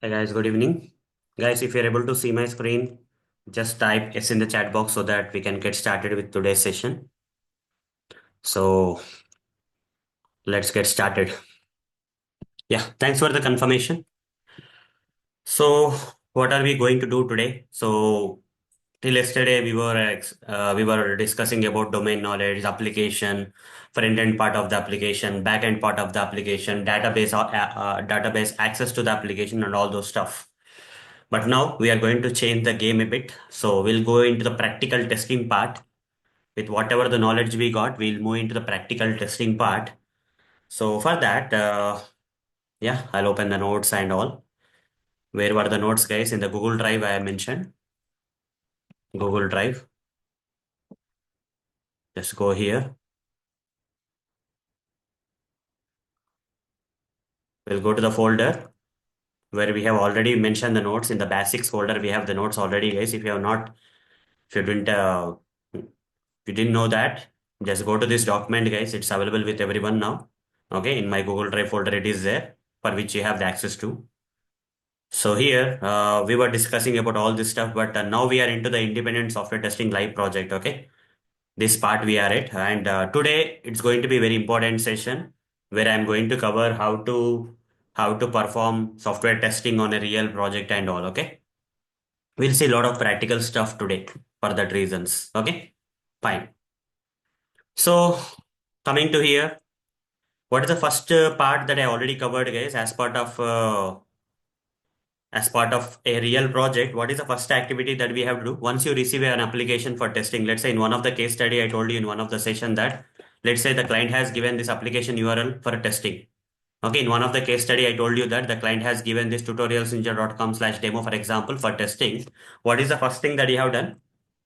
Hey guys, good evening. Guys, if you're able to see my screen, just type yes in the chat box so that we can get started with today's session. So let's get started. Yeah, thanks for the confirmation. So what are we going to do today? So till yesterday we were discussing about domain knowledge, application, front end part of the application, back end part of the application, database access to the application, and all those stuff. But now we are going to change the game a bit. So we'll go into the practical testing part. With whatever the knowledge we got, we'll move into the practical testing part. So for that, yeah, I'll open the notes and all. Where were the notes, guys? In the Google Drive, I mentioned. Google Drive. Just go here. We'll go to the folder where we have already mentioned the notes. In the basics folder, we have the notes already, guys. If you didn't know that, just go to this document, guys. It's available with everyone now. Okay, in my Google Drive folder, it is there for which you have the access to. So here we were discussing about all this stuff, but now we are into the independent software testing live project. Okay, this part we are at, and today it's going to be a very important session where I'm going to cover how to perform software testing on a real project and all. Okay, we'll see a lot of practical stuff today for that reasons. Okay, fine. So coming to here, what is the first part that I already covered, guys? As part of a real project, what is the first activity that we have to do once you receive an application for testing? Let's say in one of the case study, I told you in one of the session that let's say the client has given this application URL for testing. Okay, in one of the case study, I told you that the client has given this tutorialsninja.com/demo, for example, for testing. What is the first thing that you have done?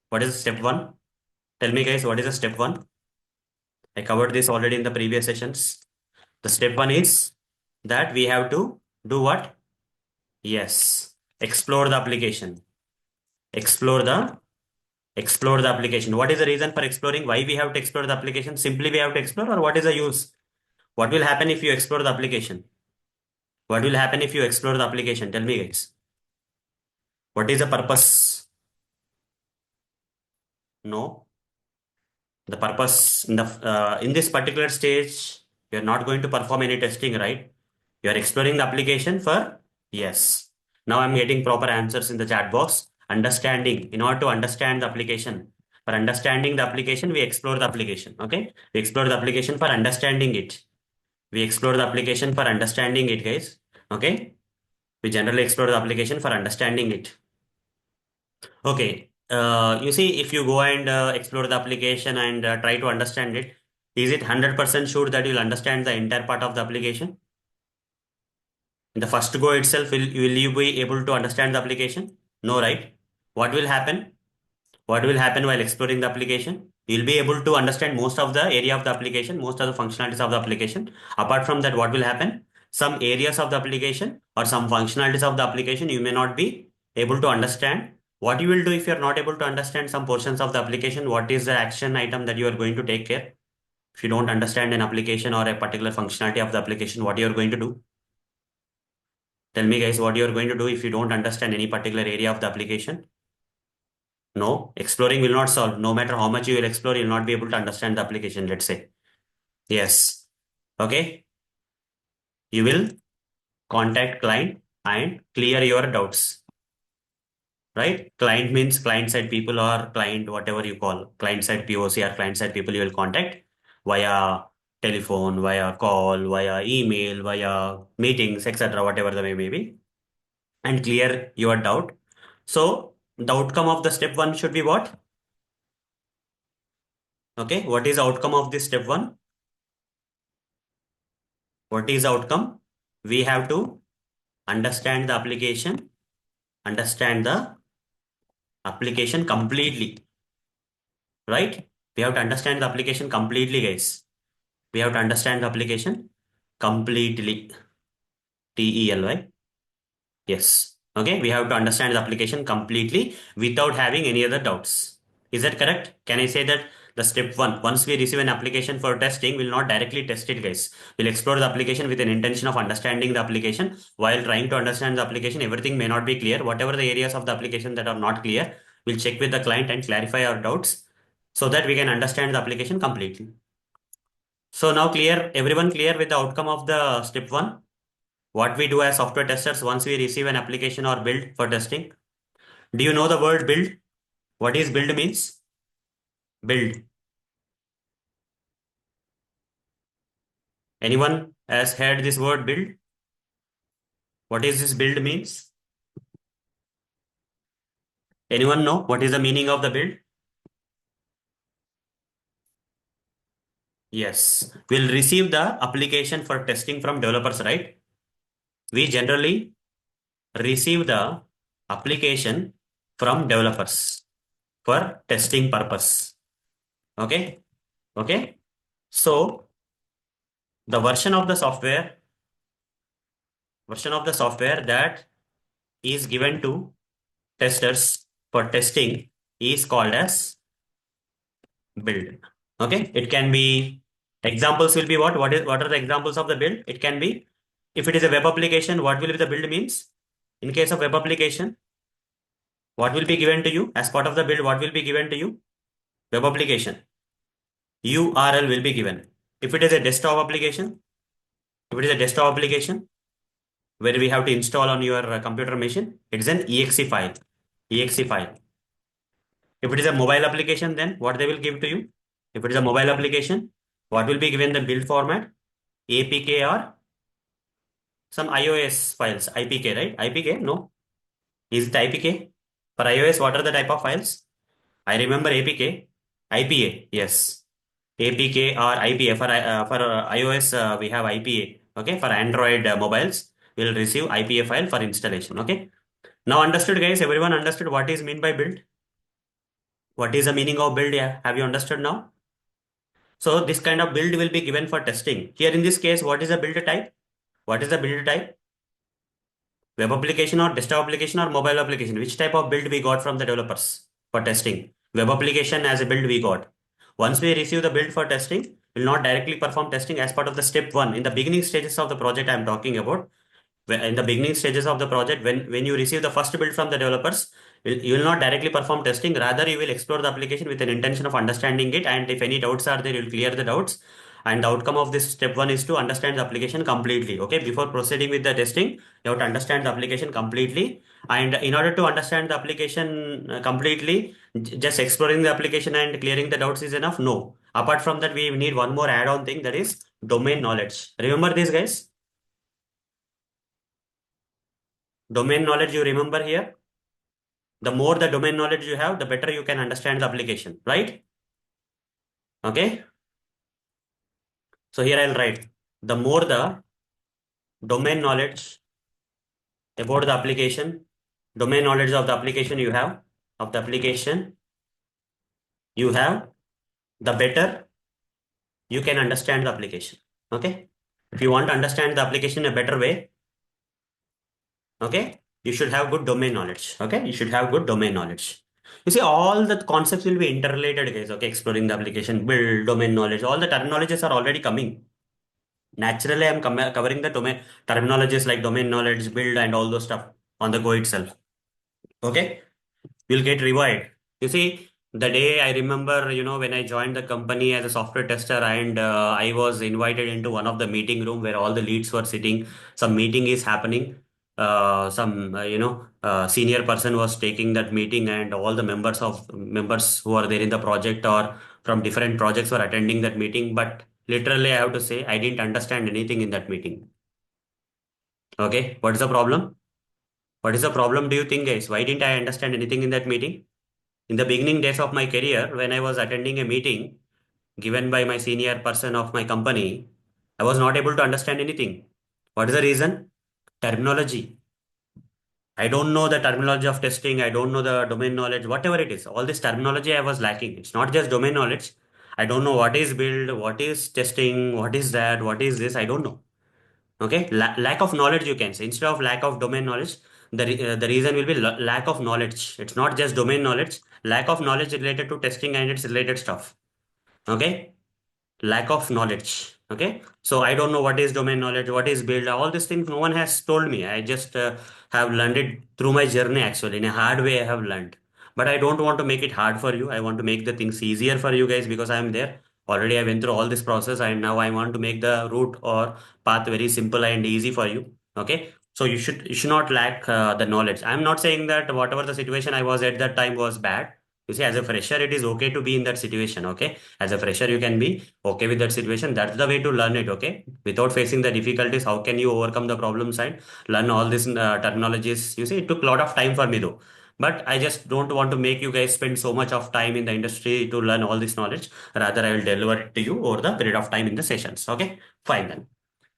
What is step one? Tell me, guys, what is the step one? I covered this already in the previous sessions. The step one is that we have to do what? Yes, explore the application. Explore the explore the application. What is the reason for exploring? Why we have to explore the application? Simply we have to explore, or what is the use? What will happen if you explore the application? What will happen if you explore the application? Tell me, guys. What is the purpose? No. The purpose in this particular stage, you're not going to perform any testing, right? You're exploring the application for yes. Now I'm getting proper answers in the chat box. Understanding. In order to understand the application, for understanding the application, we explore the application. Okay, we explore the application for understanding it. We explore the application for understanding it, guys. Okay, we generally explore the application for understanding it. Okay. You see, if you go and explore the application and try to understand it, is it 100% sure that you'll understand the entire part of the application? In the first go itself, will you be able to understand the application? No, right? What will happen? What will happen while exploring the application? You'll be able to understand most of the area of the application, most of the functionalities of the application. Apart from that, what will happen? Some areas of the application or some functionalities of the application you may not be able to understand. What you will do if you're not able to understand some portions of the application? What is the action item that you are going to take care? If you don't understand an application or a particular functionality of the application, what you are going to do? Tell me, guys, what you are going to do if you don't understand any particular area of the application? No, exploring will not solve. No matter how much you will explore, you'll not be able to understand the application, let's say. Yes. Okay. You will contact client and clear your doubts, right? Client means client side people or client, whatever you call client side POC or client side people you will contact via telephone, via call, via email, via meetings, etc., whatever the may be, and clear your doubt. So the outcome of the step one should be what? Okay. What is the outcome of this step one? What is the outcome? We have to understand the application completely, right? We have to understand the application completely, guys. We have to understand the application completely. TELY. Yes. Okay. We have to understand the application completely without having any other doubts. Is that correct? Can I say that The step one, once we receive an application for testing, we'll not directly test it, guys. We'll explore the application with an intention of understanding the application. While trying to understand the application, everything may not be clear. Whatever the areas of the application that are not clear, we'll check with the client and clarify our doubts so that we can understand the application completely. So now clear, everyone clear with the outcome of the step one? What we do as software testers once we receive an application or build for testing? Do you know the word build? What is build means? Build. Anyone has heard this word build? What is this build means? Anyone know what is the meaning of the build? Yes, we'll receive the application for testing from developers, right? We generally receive the application from developers for testing purpose. Okay. Okay. So the version of the software that is given to testers for testing is called as build. Okay. It can be, examples will be what are the examples of the build? It can be, if it is a web application, what will be the build means? In case of web application, what will be given to you as part of the build? What will be given to you? Web application. URL will be given. If it is a desktop application, where we have to install on your computer machine, it is an exe file. Exe file. If it is a mobile application, then what they will give to you? If it is a mobile application, what will be given the build format? APK or some iOS files. IPK, right? IPK? No. Is it IPK? For iOS, what are the type of files? I remember APK. IPA, yes. APK or IPA. For iOS, we have IPA. Okay. For Android mobiles, we'll receive IPA file for installation. Okay. Now understood, guys? Everyone understood what is mean by build? What is the meaning of build? Yeah. Have you understood now? So this kind of build will be given for testing. Here in this case, what is the build type? What is the build type? Web application or desktop application or mobile application? Which type of build we got from the developers for testing? Web application as a build we got. Once we receive the build for testing, we'll not directly perform testing as part of the step one. In the beginning stages of the project I'm talking about, in the beginning stages of the project, when you receive the first build from the developers, you will not directly perform testing. Rather, you will explore the application with an intention of understanding it. And if any doubts are there, you'll clear the doubts. And the outcome of this step one is to understand the application completely. Okay. Before proceeding with the testing, you have to understand the application completely. And in order to understand the application completely, just exploring the application and clearing the doubts is enough? No. Apart from that, we need one more add-on thing, that is domain knowledge. Remember this, guys? Domain knowledge, you remember here? The more the domain knowledge you have, the better you can understand the application, right? Okay. So here I'll write, the more the domain knowledge about the application, domain knowledge of the application you have, the better you can understand the application. Okay. If you want to understand the application in a better way, okay, you should have good domain knowledge. Okay. You should have good domain knowledge. You see, all the concepts will be interrelated, guys. Okay. Exploring the application, build, domain knowledge, all the terminologies are already coming. Naturally, I'm covering the domain terminologies like domain knowledge, build, and all those stuff on the go itself. Okay. We'll get revived. You see, the day I remember, when I joined the company as a software tester and I was invited into one of the meeting room where all the leads were sitting, some meeting is happening. Senior person was taking that meeting and all the members who are there in the project or from different projects were attending that meeting. But literally, I have to say, I didn't understand anything in that meeting. Okay. What is the problem? What is the problem, do you think, guys? Why didn't I understand anything in that meeting? In the beginning days of my career, when I was attending a meeting given by my senior person of my company, I was not able to understand anything. What is the reason? Terminology. I don't know the terminology of testing. I don't know the domain knowledge, whatever it is. All this terminology I was lacking. It's not just domain knowledge. I don't know what is build, what is testing, what is that, what is this. I don't know. Okay. Lack of knowledge, you can say. Instead of lack of domain knowledge, the reason will be lack of knowledge. It's not just domain knowledge, lack of knowledge related to testing and its related stuff. Okay, lack of knowledge. Okay, so I don't know what is domain knowledge, what is build, all these things no one has told me. I just have learned it through my journey. Actually, in a hard way I have learned, but I don't want to make it hard for you. I want to make the things easier for you guys, because I am there already. I went through all this process, and now I want to make the route or path very simple and easy for you. Okay, so you should not lack the knowledge. I'm not saying that whatever the situation I was at that time was bad. You see, as a fresher it is okay to be in that situation. Okay, as a fresher you can be okay with that situation. That's the way to learn it. Okay, without facing the difficulties, how can you overcome the problems and learn all these terminologies? You see, it took a lot of time for me though, but I just don't want to make you guys spend so much of time in the industry to learn all this knowledge. Rather, I will deliver it to you over the period of time in the sessions. Okay, fine then.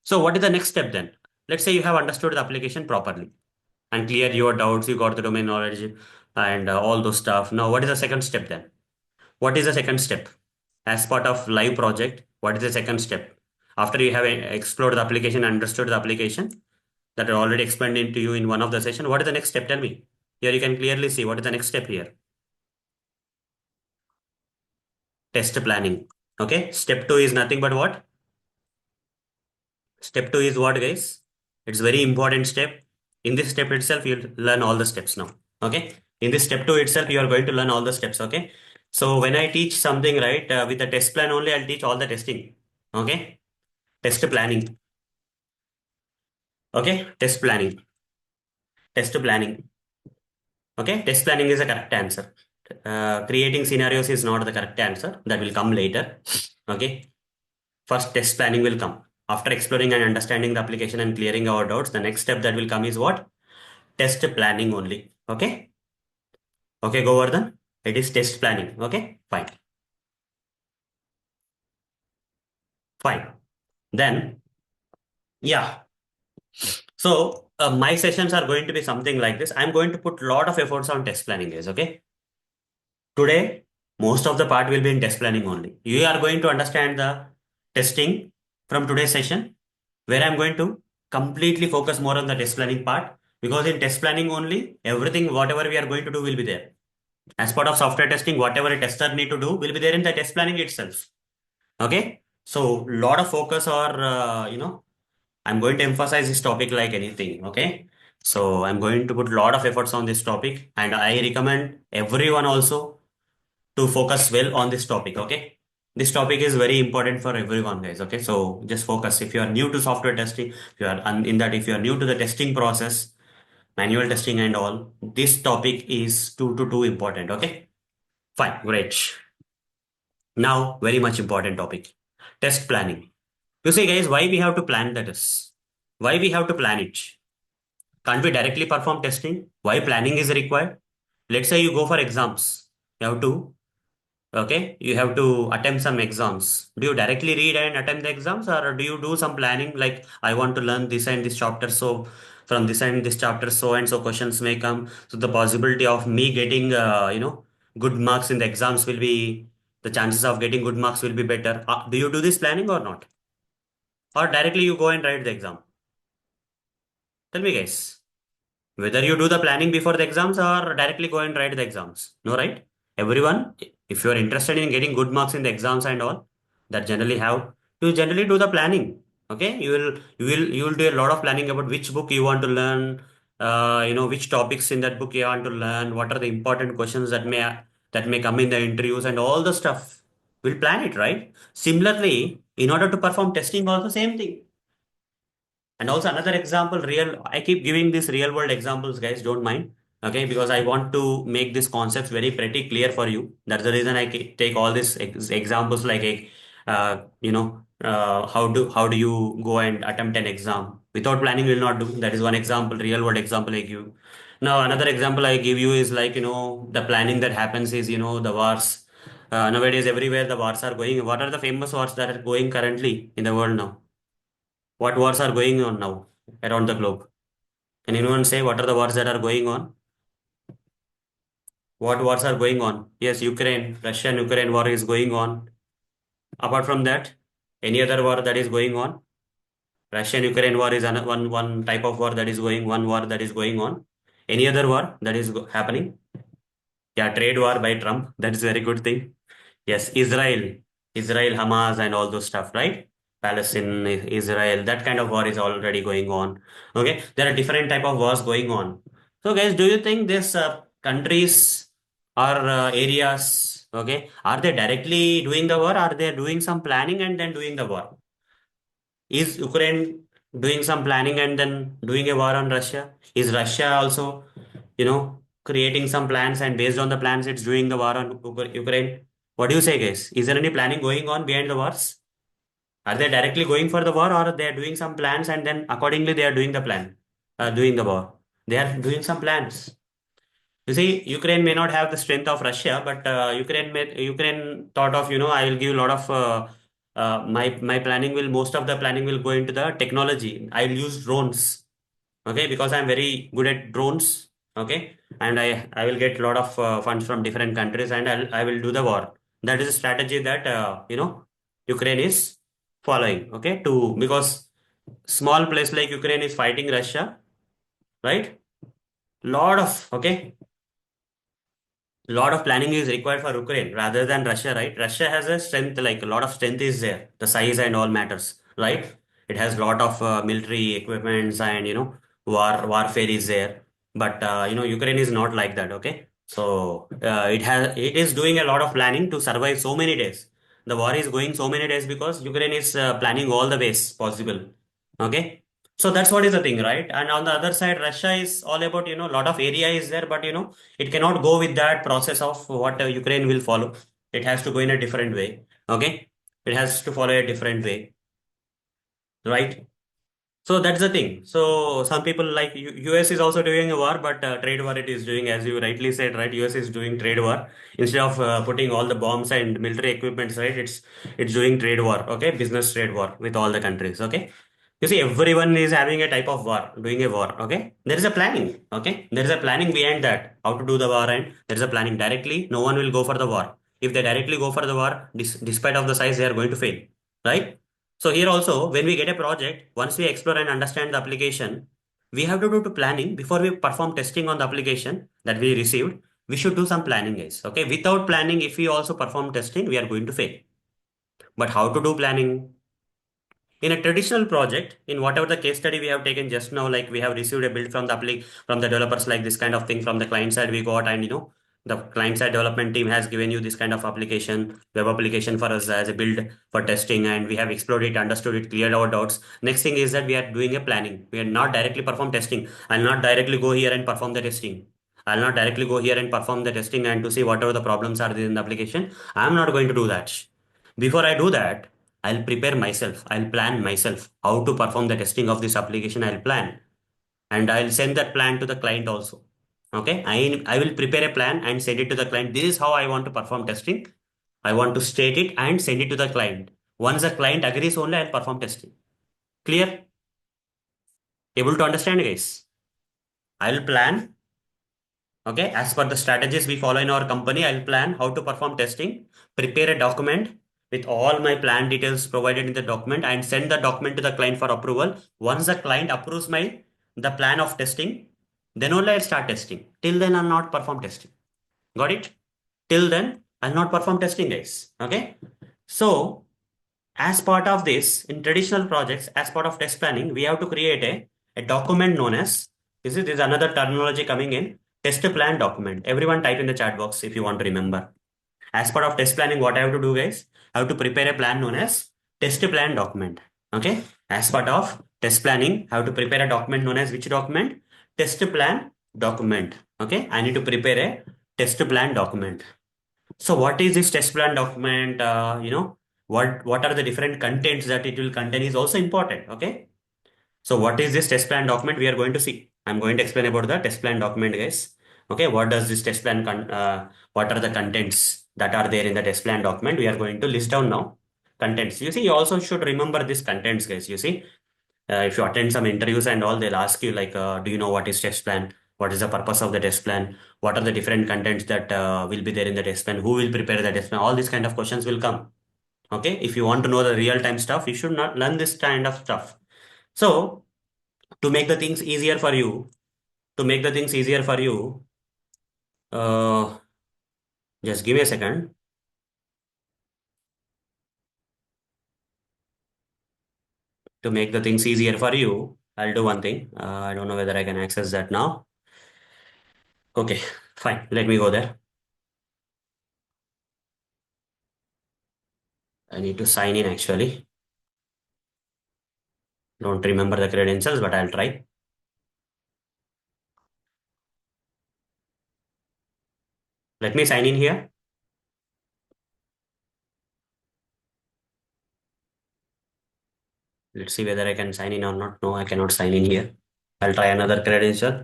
So what is the next step then? Let's say you have understood the application properly and clear your doubts, you got the domain knowledge and all those stuff. Now what is the second step then? What is the second step? As part of live project, what is the second step? After you have explored the application, understood the application that I already explained it to you in one of the session, what is the next step? Tell me. Here you can clearly see what is the next step here. Test planning. Okay. Step two is nothing but what? Step two is what, guys? It's very important step. In this step itself, you'll learn all the steps now. Okay. In this step two itself, you are going to learn all the steps. Okay. So when I teach something, right, with the test plan only, I'll teach all the testing. Okay. Test planning. Okay. Test planning. Test planning. Okay. Test planning is a correct answer. Creating scenarios is not the correct answer. That will come later. Okay. First, test planning will come. After exploring and understanding the application and clearing our doubts, the next step that will come is what? Test planning only. Okay. Okay, Govardhan. It is test planning. Okay. Fine. Fine. Then, yeah. So, my sessions are going to be something like this. I'm going to put a lot of efforts on test planning, guys. Okay. Today, most of the part will be in test planning only. You are going to understand the testing from today's session, where I'm going to completely focus more on the test planning part, because in test planning only, everything, whatever we are going to do will be there. As part of software testing, whatever a tester need to do will be there in the test planning itself. Okay. So lot of focus or, I'm going to emphasize this topic like anything. Okay. So I'm going to put a lot of efforts on this topic, and I recommend everyone also to focus well on this topic. Okay. This topic is very important for everyone, guys. Okay. So just focus. If you are new to software testing, if you are in that, if you are new to the testing process, manual testing and all, this topic is too important. Okay. Fine. Great. Now, very much important topic. Test planning. You see, guys, why we have to plan the tests? Why we have to plan it? Can't we directly perform testing? Why planning is required? Let's say you go for exams. You have to, okay, you have to attempt some exams. Do you directly read and attempt the exams, or do you do some planning like, I want to learn this and this chapter, so from this and this chapter, so and so questions may come. So the possibility of me getting, good marks in the exams will be, the chances of getting good marks will be better. Do you do this planning or not? Or directly you go and write the exam? Tell me, guys. Whether you do the planning before the exams or directly go and write the exams. No, right? Everyone, if you are interested in getting good marks in the exams and all, that generally have, you generally do the planning. Okay, you will do a lot of planning about which book you want to learn, which topics in that book you want to learn, what are the important questions that may come in the interviews and all the stuff. We'll plan it, right? Similarly, in order to perform testing, also same thing. And also another example, I keep giving these real world examples, guys, don't mind. Okay, because I want to make these concepts very pretty clear for you. That's the reason I take all these examples like how do you go and attempt an exam without planning will not do. That is one example, real world example I give. Now another example I give you is like, the planning that happens is, the wars. Nowadays everywhere the wars are going. What are the famous wars that are going currently in the world now? What wars are going on now around the globe? Can anyone say what are the wars that are going on? What wars are going on? Yes, Ukraine, Russia and Ukraine war is going on. Apart from that, any other war that is going on? Russia and Ukraine war is one type of war that is one war that is going on. Any other war that is happening? Yeah, trade war by Trump. That is a very good thing. Yes, Israel. Israel, Hamas, and all those stuff, right? Palestine, Israel, that kind of war is already going on. Okay, there are different type of wars going on. So, guys, do you think these countries or areas, okay, are they directly doing the war? Are they doing some planning and then doing the war? Is Ukraine doing some planning and then doing a war on Russia? Is Russia also, creating some plans and based on the plans it's doing the war on Ukraine? What do you say, guys? Is there any planning going on behind the wars? Are they directly going for the war or they are doing some plans and then accordingly they are doing the plan, doing the war? They are doing some plans. You see, Ukraine may not have the strength of Russia, but Ukraine thought of, I will give a lot of my planning will most of the planning will go into the technology. I will use drones, okay, because I'm very good at drones, okay, and I will get a lot of funds from different countries, and I will do the war. That is a strategy that Ukraine is following, okay, to because small place like Ukraine is fighting Russia, right? Lot of lot of planning is required for Ukraine rather than Russia, right? Russia has a strength, like a lot of strength is there. The size and all matters, right? It has lot of military equipments and warfare is there. But Ukraine is not like that. Okay, so it is doing a lot of planning to survive so many days. The war is going so many days because Ukraine is planning all the ways possible. Okay, so that's what is the thing, right? And on the other side, Russia is all about a lot of area is there, but it cannot go with that process of what Ukraine will follow. It has to go in a different way. Okay, it has to follow a different way, right? So that's the thing. So some people like US is also doing a war, but trade war it is doing, as you rightly said, right? US is doing trade war instead of putting all the bombs and military equipments, right? It's doing trade war, okay, business trade war with all the countries, okay. You see, everyone is having a type of war, doing a war, okay. There is a planning, okay. There is a planning behind that, how to do the war, and there is a planning directly. No one will go for the war. If they directly go for the war, despite of the size, they are going to fail, right? So here also, when we get a project, once we explore and understand the application, we have to do the planning before we perform testing on the application that we received. We should do some planning, guys. Okay, without planning, if we also perform testing, we are going to fail. But how to do planning? In a traditional project, in whatever the case study we have taken just now, like we have received a build from the from the developers, like this kind of thing from the client side we got, and the client side development team has given you this kind of application, web application for us as a build for testing, and we have explored it, understood it, cleared our doubts. Next thing is that we are doing a planning. We are not directly perform testing. I'll not directly go here and perform the testing. I'll not directly go here and perform the testing and to see whatever the problems are there in the application. I'm not going to do that. Before I do that, I'll prepare myself. I'll plan myself how to perform the testing of this application. I'll plan and I'll send that plan to the client also. Okay. I will prepare a plan and send it to the client. This is how I want to perform testing. I want to state it and send it to the client. Once the client agrees only, I'll perform testing. Clear? Able to understand, guys? I'll plan. Okay. As per the strategies we follow in our company, I'll plan how to perform testing, prepare a document with all my plan details provided in the document and send the document to the client for approval. Once the client approves the plan of testing, then only I'll start testing. Till then, I'll not perform testing. Got it? Till then, I'll not perform testing, guys. Okay. So, as part of this, in traditional projects, as part of test planning, we have to create a document known as, this is another terminology coming in, test plan document. Everyone type in the chat box if you want to remember. As part of test planning, what I have to do, guys, I have to prepare a plan known as test plan document. Okay. As part of test planning, I have to prepare a document known as which document? Test plan document. Okay. I need to prepare a test plan document. So what is this test plan document? What are the different contents that it will contain is also important. Okay. So what is this test plan document? We are going to see. I'm going to explain about the test plan document, guys. Okay. What does this test plan, what are the contents that are there in the test plan document? We are going to list down now. Contents. You see, you also should remember these contents, guys. You see, if you attend some interviews and all, they'll ask you like, do you know what is test plan? What is the purpose of the test plan? What are the different contents that will be there in the test plan? Who will prepare the test plan? All these kind of questions will come. Okay. If you want to know the real time stuff, you should not learn this kind of stuff. So to make the things easier for you, to make the things easier for you, uh, just give me a second. To make the things easier for you, I'll do one thing. I don't know whether I can access that now. Okay, fine. Let me go there. I need to sign in actually. Don't remember the credentials, but I'll try. Let me sign in here. Let's see whether I can sign in or not. No, I cannot sign in here. I'll try another credential.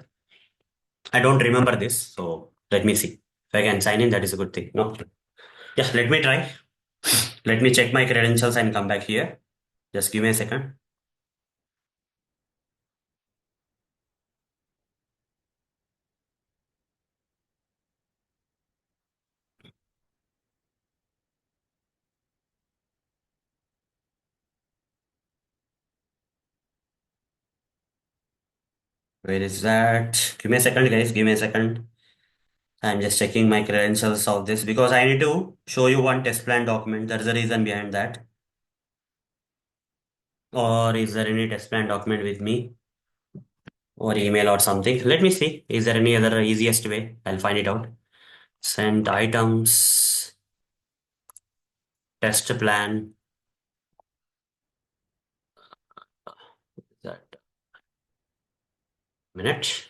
I don't remember this, so let me see. If I can sign in, that is a good thing. No. Yeah, let me try. Let me check my credentials and come back here. Just give me a second. Where is that? Give me a second, guys. Give me a second. I'm just checking my credentials of this because I need to show you one test plan document. There's a reason behind that. Or is there any test plan document with me or email or something? Let me see. Is there any other easiest way? I'll find it out. Sent items, test plan. That minute.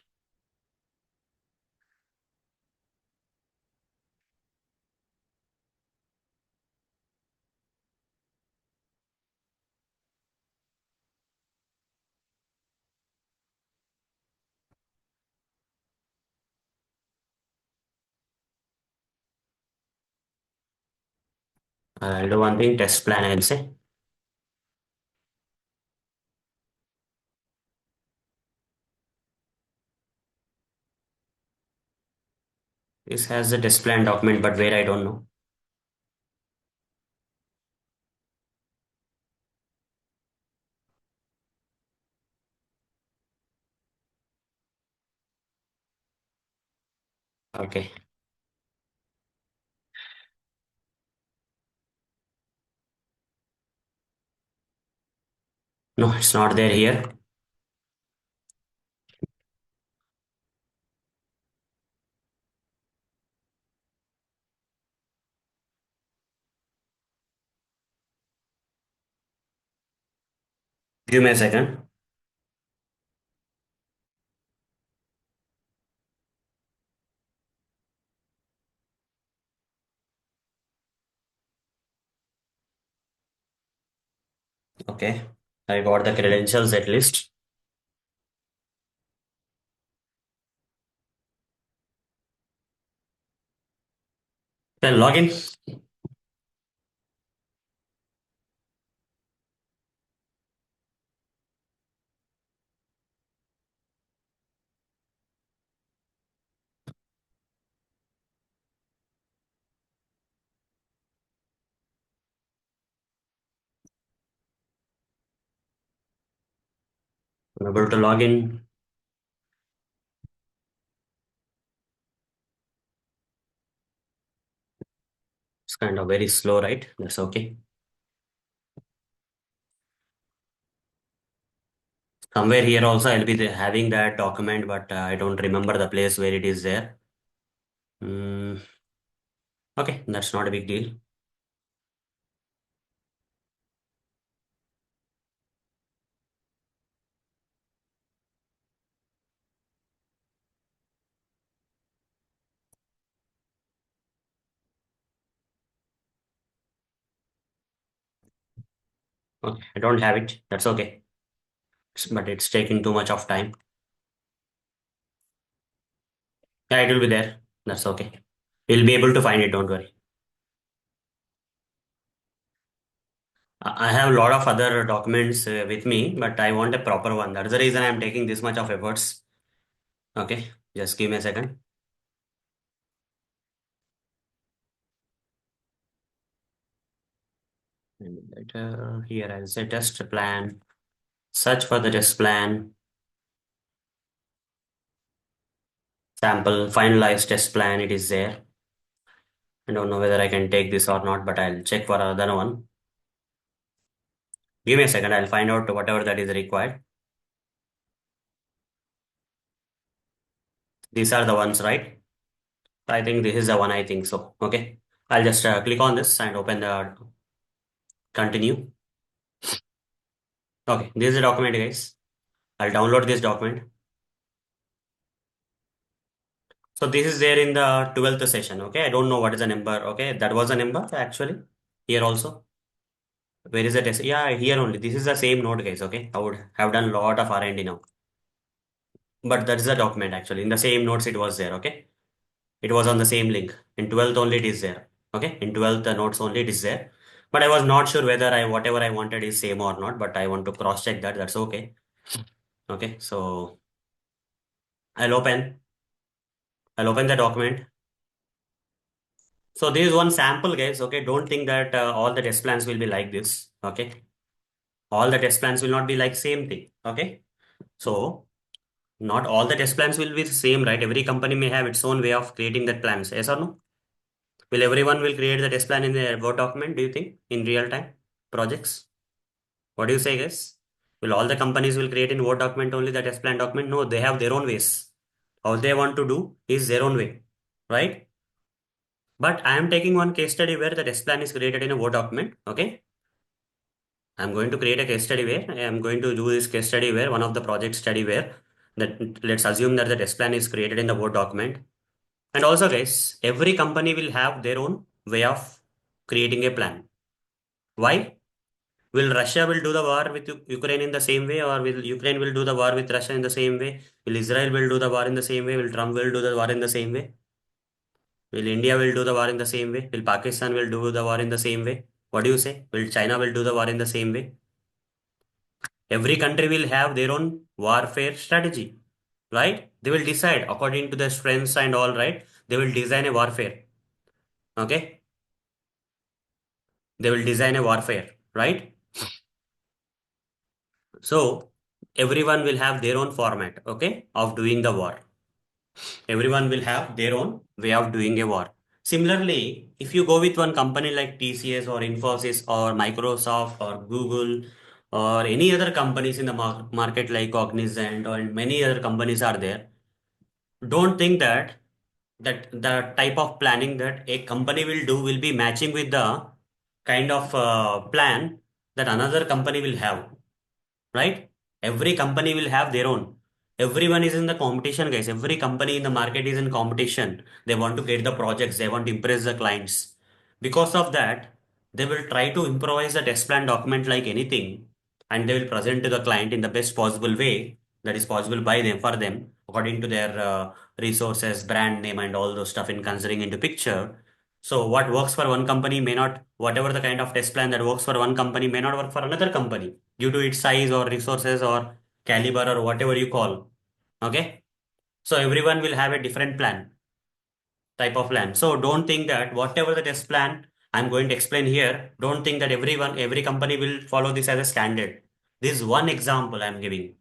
I'll do one thing. Test plan. I'll say this has the test plan document, but where I don't know. Okay. No, it's not there here. Give me a second. Okay. I got the credentials at least. Then login. I'm able to log in. It's kind of very slow, right? That's okay. Somewhere here also I'll be having that document, but I don't remember the place where it is there. Mm, okay, that's not a big deal. Okay, I don't have it. That's okay. But it's taking too much of time. Yeah, it will be there. That's okay. We'll be able to find it. Don't worry. I have a lot of other documents with me, but I want a proper one. That's the reason I'm taking this much of efforts. Okay, just give me a second. And later here I'll say test plan. Search for the test plan. Sample finalized test plan. It is there. I don't know whether I can take this or not, but I'll check for another one. Give me a second. I'll find out whatever that is required. These are the ones, right? I think this is the one. I think so. Okay. I'll just click on this and open the continue. Okay. This is the document, guys. I'll download this document. So this is there in the 12th session. Okay. I don't know what is the number. Okay. That was a number actually. Here also. Where is the test? Yeah, here only. This is the same node, guys. Okay. I would have done a lot of R&D now. But that is the document actually. In the same notes it was there. Okay. It was on the same link. In 12th only it is there. Okay. In 12th the notes only it is there. But I was not sure whether whatever I wanted is same or not. But I want to cross check that. That's okay. Okay. So I'll open. I'll open the document. So this is one sample, guys. Okay. Don't think that all the test plans will be like this. Okay. All the test plans will not be like same thing. Okay. So not all the test plans will be the same, right? Every company may have its own way of creating that plans. Yes or no? Will everyone will create the test plan in their Word document, do you think, in real time projects? What do you say, guys? Will all the companies will create in Word document only the test plan document? No, they have their own ways. All they want to do is their own way, right? But I am taking one case study where the test plan is created in a Word document. Okay. I'm going to create a case study where I am going to do this case study where one of the project study where that let's assume that the test plan is created in the Word document. And also, guys, every company will have their own way of creating a plan. Why? Will Russia will do the war with Ukraine in the same way, or will Ukraine will do the war with Russia in the same way? Will Israel will do the war in the same way? Will Trump will do the war in the same way? Will India will do the war in the same way? Will Pakistan will do the war in the same way? What do you say? Will China will do the war in the same way? Every country will have their own warfare strategy, right? They will decide according to their strengths and all, right? They will design a warfare. Okay? They will design a warfare, right? So everyone will have their own format, okay, of doing the war. Everyone will have their own way of doing a war. Similarly, if you go with one company like TCS or Infosys or Microsoft or Google or any other companies in the market like Cognizant or many other companies are there, don't think that the type of planning that a company will do will be matching with the kind of plan that another company will have, right? Every company will have their own. Everyone is in the competition, guys. Every company in the market is in competition. They want to get the projects, they want to impress the clients. Because of that, they will try to improvise the test plan document like anything, and they will present to the client in the best possible way that is possible by them for them, according to their resources, brand name, and all those stuff in considering into picture. So what works for one company may not, whatever the kind of test plan that works for one company may not work for another company due to its size or resources or caliber or whatever you call. Okay. So everyone will have a different plan, type of plan. So don't think that whatever the test plan I'm going to explain here, don't think that every company will follow this as a standard. This is one example I'm giving.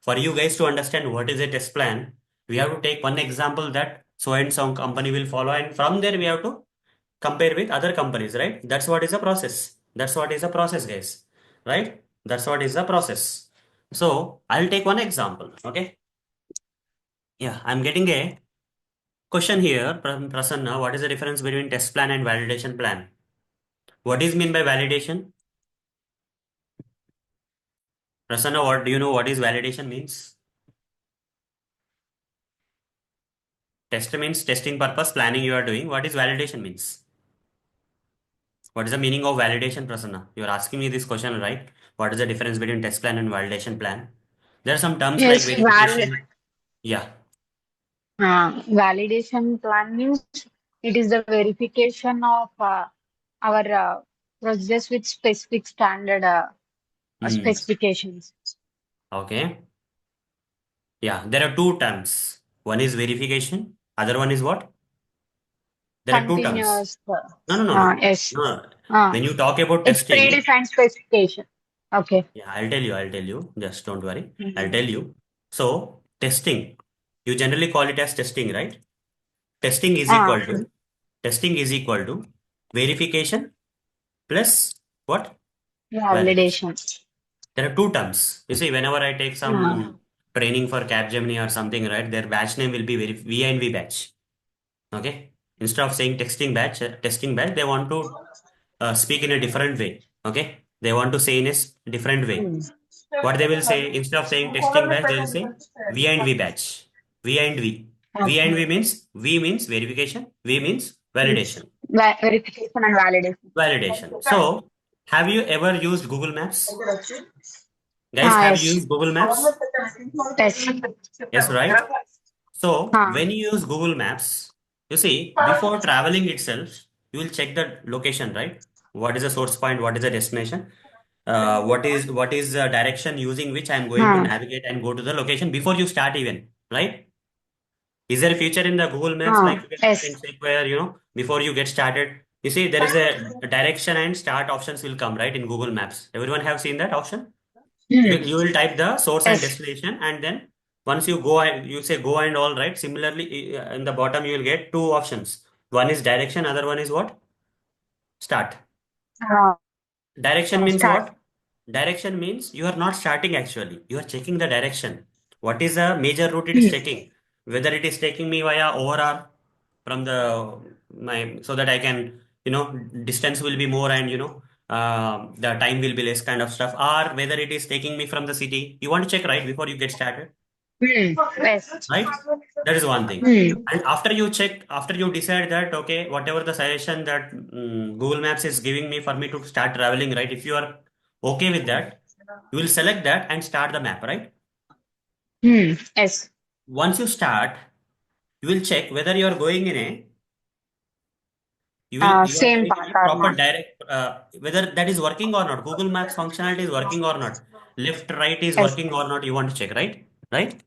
For you guys to understand what is a test plan, we have to take one example that so and so company will follow, and from there we have to compare with other companies, right? That's what is a process. That's what is a process, guys. Right? That's what is the process. So I'll take one example. Okay. Yeah, I'm getting a question here from Prasanna. What is the difference between test plan and validation plan? What is mean by validation? Prasanna, what do you know what is validation means? Test means testing purpose, planning you are doing. What is validation means? What is the meaning of validation, Prasanna? You're asking me this question, right? What is the difference between test plan and validation plan? There are some terms like Yes, verification. Yeah. validation plan means it is the verification of our process with specific standard Hmm. specifications. Okay. Yeah. There are two terms. One is verification. Other one is what? There are two terms. Continuous, No, no, no, no. yes, No. uh, When you talk about it's testing, predefined specification. Okay. yeah, I'll tell you. I'll tell you. Just don't worry. I'll Mhm. tell you. So, testing, you generally call it as testing, right? Testing is Uh, equal to testing is equal to verification plus what? Validation. Validation. There are two terms. You see, whenever I take some training for Capgemini or something, right, their batch name will be very V&V batch. Okay. Instead of saying testing batch, they want to speak in a different way. Okay. They want to say in a different way. What they will say, instead of saying testing batch, they will say V&V batch. V&V. Okay. V&V means V means verification. V means validation. Verification and validation. Validation. So, have you ever used Google Maps? Guys, have you Yes. used Google Maps? Yes. Yes, right? So, Ah. when you use Google Maps, you see, before traveling itself, you will check the location, right? What is the source point? What is the destination? What is the direction using which I'm going to Ah. navigate and go to the location before you start even, right? Is there a feature in the Google Maps Ah. like you can Yes. check where, before you get started, you see there is a direction and start options will come, right, in Google Maps. Everyone have seen that option? You, Hmm. you will type the source and Yes. destination, and then once you go and you say go and all, right, similarly in the bottom you will get two options. One is direction, other one is what? Start. Ah. Direction means Start. what? Direction means you are not starting actually. You are checking the direction. What is the major route it is Hmm. taking? Whether it is taking me via ORR from the my so that I can, distance will be more and the time will be less kind of stuff. Or whether it is taking me from the city. You want to check right before you get started, Hmm. Yes. right? That is one thing. Hmm. And after you check, after you decide that, okay, whatever the suggestion that Google Maps is giving me for me to start traveling, right? If you are okay with that, you will select that and start the map, right? Hmm. Yes. Once you start, you will check whether you are going in a, you are Same going in path a or proper not. direct, whether that is working or not. Google Maps functionality is working or not. Left, right is Yes. working or not. You want to check, right? Right?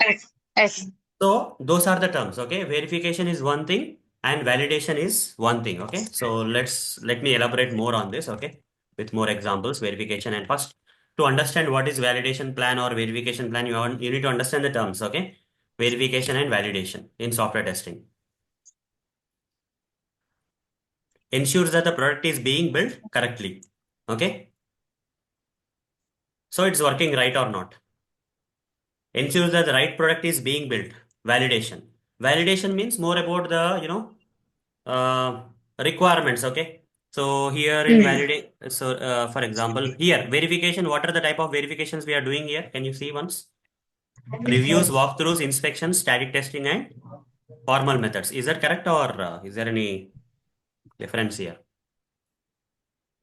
Yes. Yes. So those are the terms, okay? Verification is one thing and validation is one thing, okay? So let me elaborate more on this, okay? With more examples, verification. And first, to understand what is validation plan or verification plan, you need to understand the terms, okay? Verification and validation in software testing ensures that the product is being built correctly, okay? So it's working right or not. Ensures that the right product is being built. Validation. Validation means more about the, uh, requirements, okay? So here in Hmm. validate, so for example, here verification, what are the type of verifications we are doing here? Can you see once? Reviews, walkthroughs, inspections, static testing, and formal methods. Is that correct, or is there any difference here?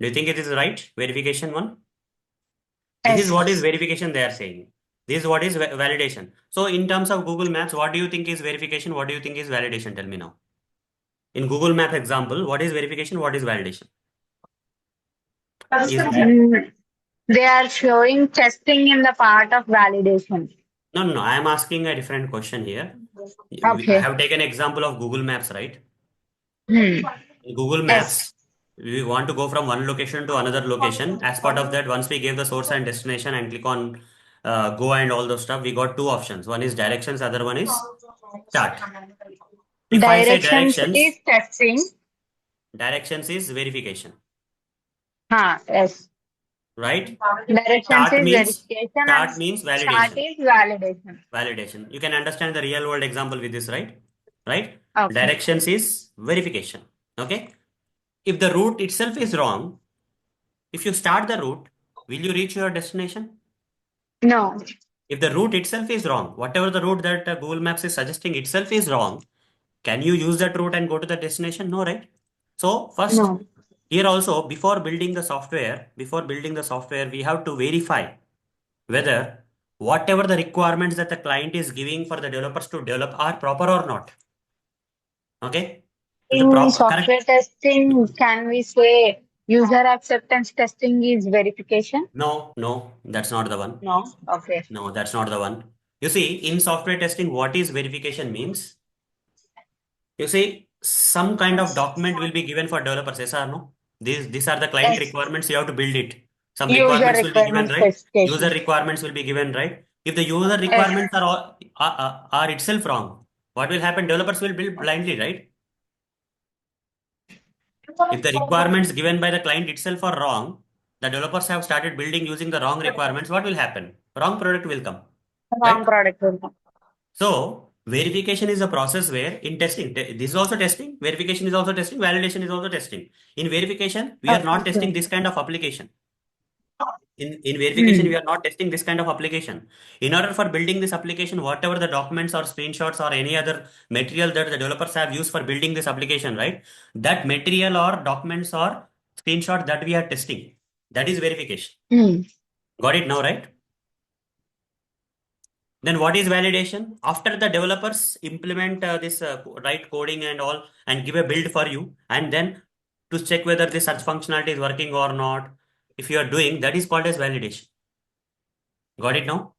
Do you think it is right? Verification one? This is what is Yes. verification they are saying. This is what is validation. So in terms of Google Maps, what do you think is verification? What do you think is validation? Tell me now. In Google Map example, what is verification? What is validation? Is Mm, they are showing testing in the part of validation. No, no, no. I am asking a different question here. I Okay. have taken example of Google Maps, right? Hmm. In Google Yes. Maps, we want to go from one location to another location. As part of that, once we give the source and destination and click on go and all those stuff, we got two options. One is directions, other one is start. If I say Directions is testing. directions is verification, Yes. right? Directions Start is means verification and start means start validation. is validation. Validation. You can understand the real world example with this, right? Right? Okay. Directions is verification. Okay. If the route itself is wrong, if you start the route, will you reach your destination? No. If the route itself is wrong, whatever the route that Google Maps is suggesting itself is wrong, can you use that route and go to the destination? No, right? So first, No. here also, before building the software, we have to verify whether whatever the requirements that the client is giving for the developers to develop are proper or not. Okay? If the In proper software correct. testing, can we say user acceptance testing is verification? No, no, that's not the one. No. Okay. No, that's not the one. You see, in software testing, what is verification means? You see, some kind of document will be given for developers, yes or no? These are the client Yes. requirements, you have to build it. Some User requirements will be given, requirement right? User specification. requirements will be given, right? If the user Yes. requirements are itself wrong, what will happen? Developers will build blindly, right? If the requirements given by the client itself are wrong, the developers have started building using the wrong requirements, what will happen? Wrong product will come, Wrong right? product will come. So verification is a process where in testing, this is also testing, verification is also testing, validation is also testing. In verification, we are not testing Okay. this kind of application. In verification, Hmm. we are not testing this kind of application. In order for building this application, whatever the documents or screenshots or any other material that the developers have used for building this application, right? That material or documents or screenshot that we are testing, that is verification. Hmm. Got it now, right? Then what is validation? After the developers implement this right coding and all and give a build for you, and then to check whether this search functionality is working or not, if you are doing, that is called as validation. Got it now?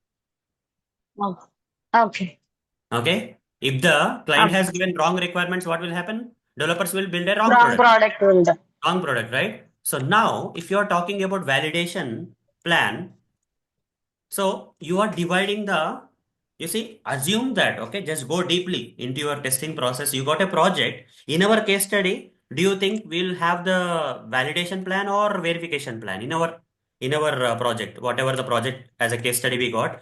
Okay. Okay. Okay. If the client has Okay. given wrong requirements, what will happen? Developers will build a wrong Wrong product. product will come. Wrong product, right? So now, if you are talking about validation plan, so you are dividing the, you see, assume that, okay, just go deeply into your testing process. You got a project. In our case study, do you think we'll have the validation plan or verification plan in our project, whatever the project as a case study we got?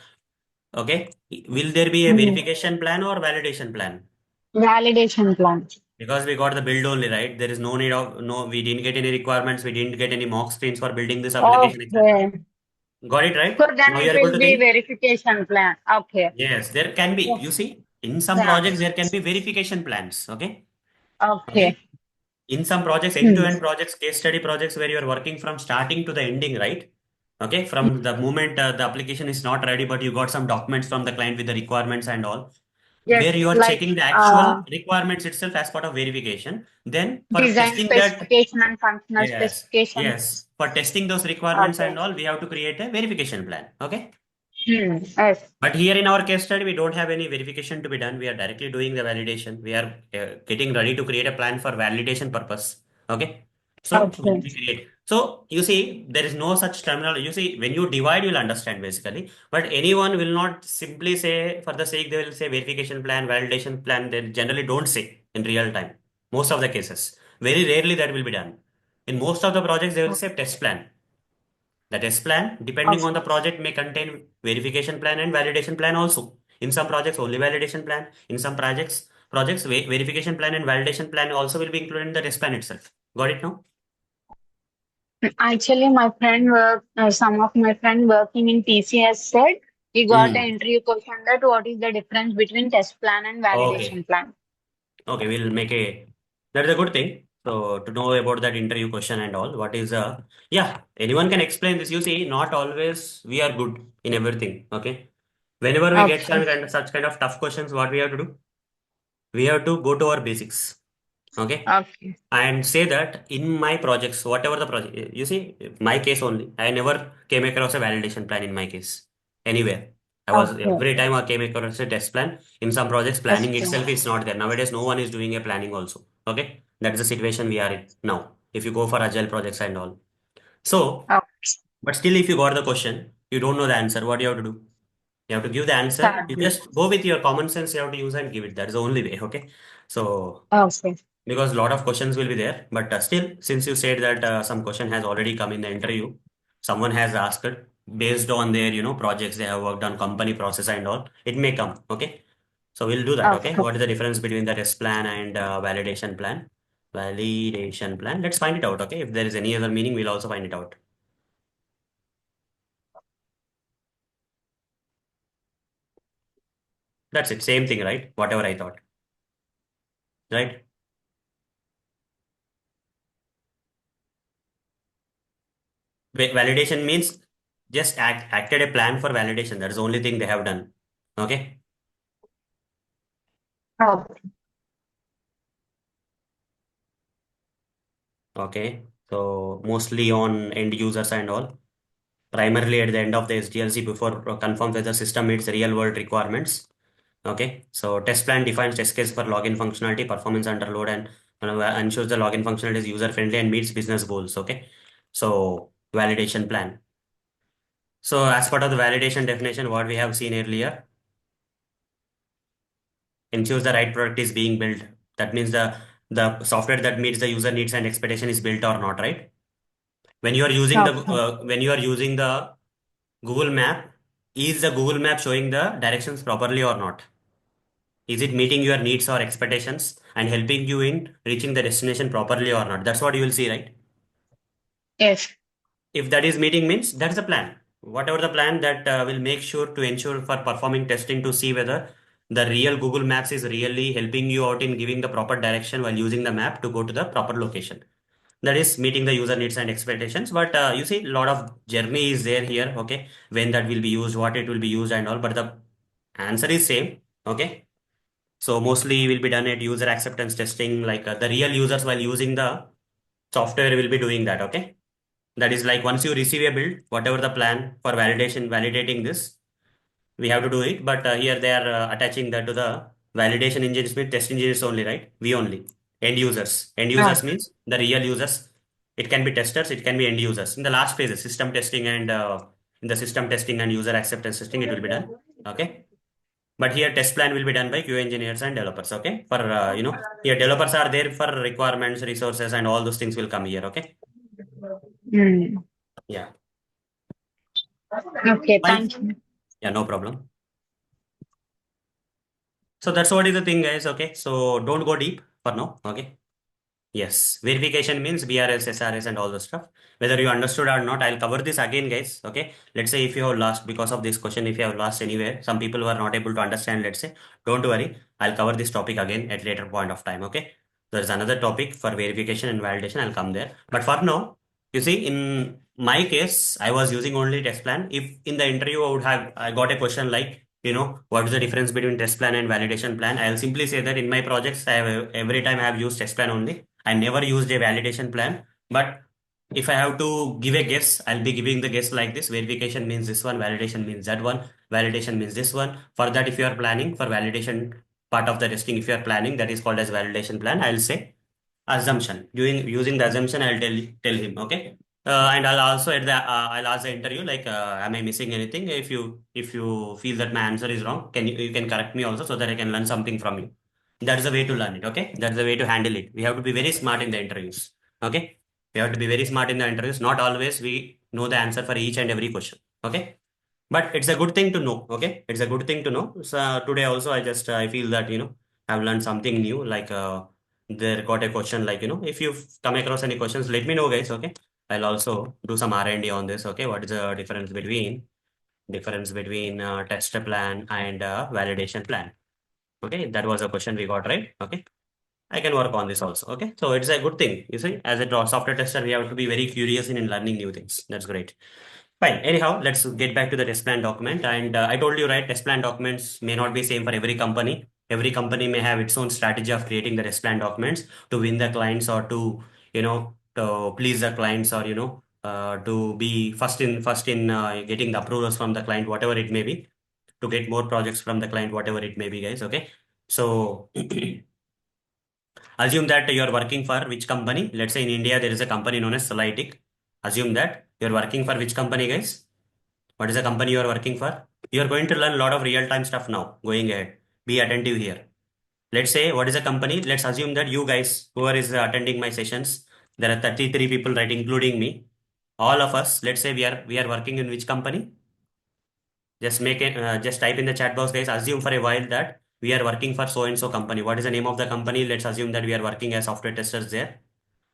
Okay, will there be a Hmm. verification plan or validation plan? Validation plan. Because we got the build only, right? There is no need of no, we didn't get any requirements, we didn't get any mock screens for building this application, etc. Okay. Got it, So right? then Now you it are able will to be think. verification plan. Okay. Yes, there can be. Yes. You see, in some Yeah. projects there can be verification plans. Okay. Okay. Okay. In some projects, Hmm. end-to-end projects, case study projects where you are working from starting to the ending, right? Okay. From the moment the application is not ready, but you got some documents from the client with the requirements and all, Yes. where you are Like checking the actual requirements itself as part of verification. Then for design testing that, specification and functional yes, specification. yes, for testing those requirements and Okay. all, we have to create a verification plan. Okay. Hmm. Yes. But here in our case study, we don't have any verification to be done. We are directly doing the validation. We are getting ready to create a plan for validation purpose. Okay. So Okay. we create. So you see, there is no such terminal. You see, when you divide, you'll understand basically. But anyone will not simply say for the sake they will say verification plan, validation plan. They generally don't say in real time. Most of the cases, very rarely that will be done. In most of the projects, they will say test plan. The test plan, depending on Okay. the project, may contain verification plan and validation plan also. In some projects, only validation plan. In some projects, verification plan and validation plan also will be included in the test plan itself. Got it now? Actually, some of my friend working in TCS said he got an Hmm. interview question that what is the difference between test plan and validation Okay. plan. Okay, we'll make a, that's a good thing. So to know about that interview question and all, what is yeah, anyone can explain this. You see, not always we are good in everything. Okay. Whenever we get Okay. such kind of tough questions, what we have to do? We have to go to our basics. Okay. Okay. And say that in my projects, whatever the project, you see, my case only, I never came across a validation plan in my case anywhere. I was Okay. every time I came across a test plan. In some projects, Test planning plan. itself is not there nowadays. No one is doing a planning also. Okay, that is the situation we are in now. If you go for agile projects and all, so Okay. but still, if you got the question, you don't know the answer. What do you have to do? You have to give the answer. You Sadly. just go with your common sense. You have to use and give it. That is the only way. Okay, so Okay. because a lot of questions will be there, but still, since you said that some question has already come in the interview, someone has asked it based on their projects they have worked on, company process and all, it may come. Okay, so we'll do that. Okay, Okay. what is the difference between the test plan and validation plan? Validation plan, let's find it out. Okay, if there is any other meaning, we'll also find it out. That's it, same thing, right? Whatever I thought, right? Validation means just acted a plan for validation. That's the only thing they have done. Okay. Okay. Okay, so mostly on end users and all, primarily at the end of the SDLC before confirms whether system meets real world requirements. Okay, so test plan defines test case for login functionality, performance under load, and ensures the login functionality is user friendly and meets business goals. Okay, so validation plan. So as part of the validation definition, what we have seen earlier, ensures the right product is being built. That means the software that meets the user needs and expectation is built or not, right? When you are using the Okay. when you are using the Google Map, is the Google Map showing the directions properly or not? Is it meeting your needs or expectations and helping you in reaching the destination properly or not? That's what you will see, right? Yes. If that is meeting means that's the plan. Whatever the plan that will make sure to ensure for performing testing to see whether the real Google Maps is really helping you out in giving the proper direction while using the map to go to the proper location. That is meeting the user needs and expectations. But you see, a lot of journey is there here. Okay, when that will be used, what it will be used, and all. But the answer is same. Okay, so mostly will be done at user acceptance testing. Like the real users while using the software will be doing that. Okay, that is like once you receive a build, whatever the plan for validation, validating this, we have to do it. But here they are attaching that to the validation engines with test engineers only, right? We only end users. End users Okay. means the real users. It can be testers, it can be end users. In the last phases, system testing and in the system testing and user acceptance testing, it will be done. Okay. But here test plan will be done by QA engineers and developers. Okay. For here developers are there for requirements, resources, and all those things will come here. Okay. Mm. Yeah. Okay, Fine. thank you. Yeah, no problem. So that's what is the thing, guys. Okay. So don't go deep for now. Okay. Yes, verification means BRS, SRS, and all the stuff. Whether you understood or not, I'll cover this again, guys. Okay. Let's say if you have lost because of this question, if you have lost anywhere, some people were not able to understand, let's say, don't worry. I'll cover this topic again at later point of time. Okay. There's another topic for verification and validation. I'll come there. But for now, you see, in my case, I was using only test plan. If in the interview I got a question like, what is the difference between test plan and validation plan? I'll simply say that in my projects, I have every time I have used test plan only. I never used a validation plan, but if I have to give a guess, I'll be giving the guess like this. Verification means this one, validation means that one, validation means this one. For that, if you are planning for validation part of the testing, if you are planning, that is called as validation plan. I'll say assumption. Using the assumption, I'll tell him, okay. And I'll also at the I'll ask the interview like, am I missing anything? If you feel that my answer is wrong, you can correct me also so that I can learn something from you. That's the way to learn it. Okay, that's the way to handle it. We have to be very smart in the interviews. Okay, we have to be very smart in the interviews. Not always we know the answer for each and every question. Okay, but it's a good thing to know. Okay, it's a good thing to know. So today also I feel that I've learned something new. Like there got a question like if you've come across any questions, let me know, guys. Okay, I'll also do some R&D on this. Okay, what is the difference between test plan and validation plan? Okay, that was a question we got, right? Okay, I can work on this also. Okay, so it's a good thing. You see, as a software tester, we have to be very curious in learning new things. That's great. Fine. Anyhow, let's get back to the test plan document. And I told you, right, test plan documents may not be same for every company. Every company may have its own strategy of creating the test plan documents to win the clients or to please the clients or to be first in getting the approvals from the client, whatever it may be, to get more projects from the client, whatever it may be, guys. Okay. So assume that you're working for which company? Let's say in India, there is a company known as Solytic. Assume that you're working for which company, guys? What is the company you are working for? You are going to learn a lot of real-time stuff now, going ahead. Be attentive here. Let's say, what is a company? Let's assume that you guys, whoever is attending my sessions, there are 33 people, right, including me. All of us, let's say we are working in which company? Just type in the chat box, guys. Assume for a while that we are working for so and so company. What is the name of the company? Let's assume that we are working as software testers there.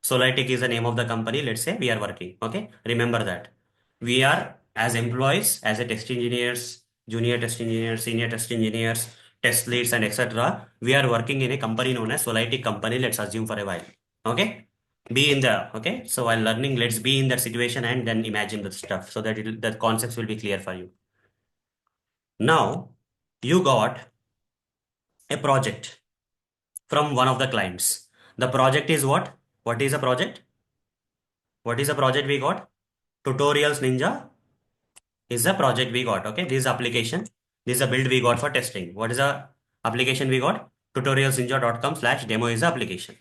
Solytic is the name of the company. Let's say we are working. Okay. Remember that. We are as employees, as a test engineers, junior test engineers, senior test engineers, test leads, and etc. We are working in a company known as Solytic company. Let's assume for a while. Okay. Be in the okay. So while learning, let's be in that situation and then imagine the stuff so that the concepts will be clear for you. Now you got a project from one of the clients. The project is what? What is a project? What is a project we got? Tutorials Ninja is the project we got. Okay, this is application. This is a build we got for testing. What is the application we got? Tutorialsninja.com/demo is the application.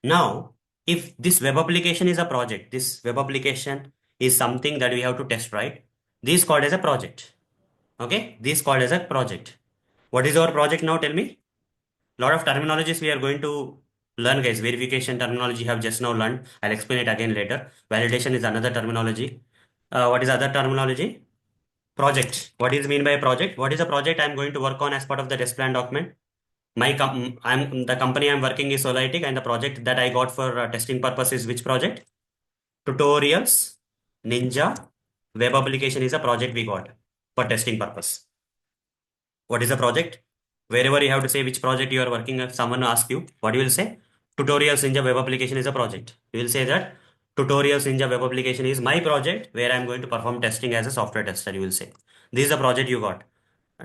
Now, if this web application is a project, this web application is something that we have to test, right? This is called as a project. Okay, this is called as a project. What is our project now? Tell me. Lot of terminologies we are going to Learn guys, verification terminology you have just now learned. I'll explain it again later. Validation is another terminology. What is other terminology? Project. What is mean by a project? What is a project I'm going to work on as part of the test plan document? I'm the company I'm working is Solitic, and the project that I got for testing purpose is which project? Tutorials, Ninja, web application is a project we got for testing purpose. What is the project? Wherever you have to say which project you are working, if someone asks you, what you will say? Tutorials Ninja web application is a project. You will say that Tutorials Ninja web application is my project where I'm going to perform testing as a software tester. You will say this is a project you got.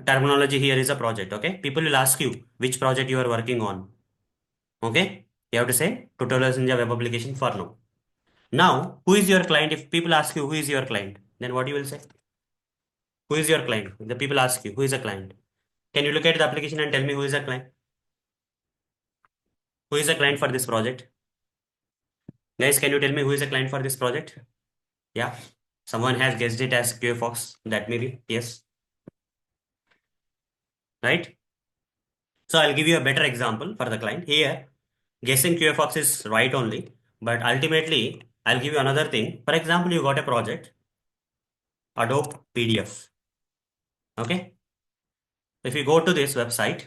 Terminology here is a project. Okay, people will ask you which project you are working on. Okay, you have to say Tutorials Ninja web application for now. Now, who is your client? If people ask you who is your client, then what you will say? Who is your client? The people ask you who is a client. Can you look at the application and tell me who is a client? Who is the client for this project? Guys, can you tell me who is the client for this project? Yeah. Someone has guessed it as QFox. That may be. Yes. Right? So I'll give you a better example for the client. Here, guessing QFox is right only. But ultimately, I'll give you another thing. For example, you got a project, Adobe PDF. Okay. If you go to this website,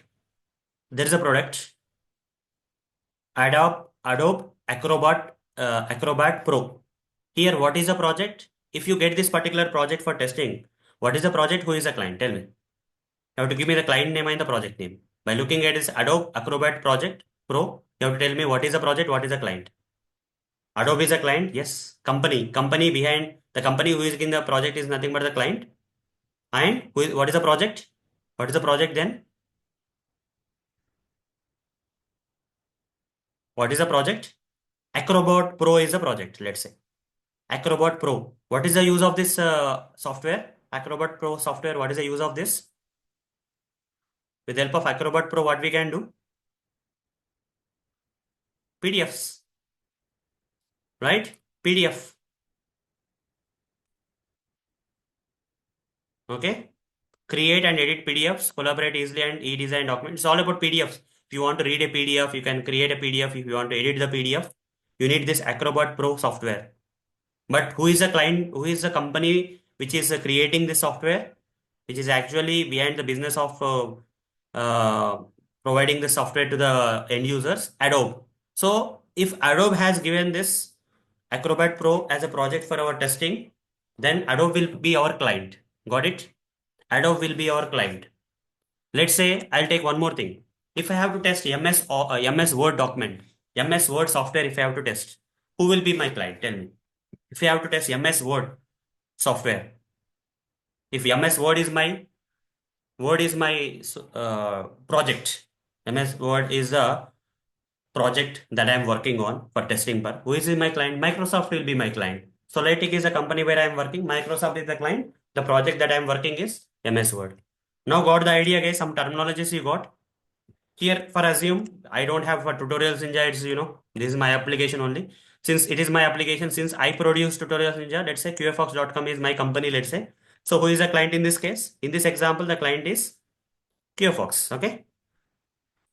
there is a product, Adobe Acrobat Pro. Here, what is the project? If you get this particular project for testing, what is the project? Who is the client? Tell me. You have to give me the client name and the project name. By looking at this Adobe Acrobat Project Pro, you have to tell me what is the project, what is the client. Adobe is a client, yes. Company behind the company who is in the project is nothing but the client. And what is the project? What is the project then? What is the project? Acrobat Pro is the project, let's say. Acrobat Pro. What is the use of this software? Acrobat Pro software, what is the use of this? With the help of Acrobat Pro, what we can do? PDFs, right? PDF. Okay. Create and edit PDFs, collaborate easily and e-design documents. It's all about PDFs. If you want to read a PDF, you can create a PDF. If you want to edit the PDF, you need this Acrobat Pro software. But who is the client? Who is the company which is creating this software? Which is actually behind the business of providing the software to the end users? Adobe. So if Adobe has given this Acrobat Pro as a project for our testing, then Adobe will be our client. Got it? Adobe will be our client. Let's say I'll take one more thing. If I have to test MS or MS Word document, MS Word software, if I have to test, who will be my client? Tell me. If I have to test MS Word software, if Word is my project, MS Word is a project that I'm working on for testing per. Who is my client? Microsoft will be my client. Solitic is a company where I'm working. Microsoft is the client. The project that I'm working is MS Word. Now got the idea, guys? Some terminologies you got. Here, for assume, I don't have for Tutorials Ninja. It's, this is my application only. Since it is my application, since I produce Tutorials Ninja, let's say QFox.com is my company, let's say. So who is the client in this case? In this example, the client is QFox. Okay.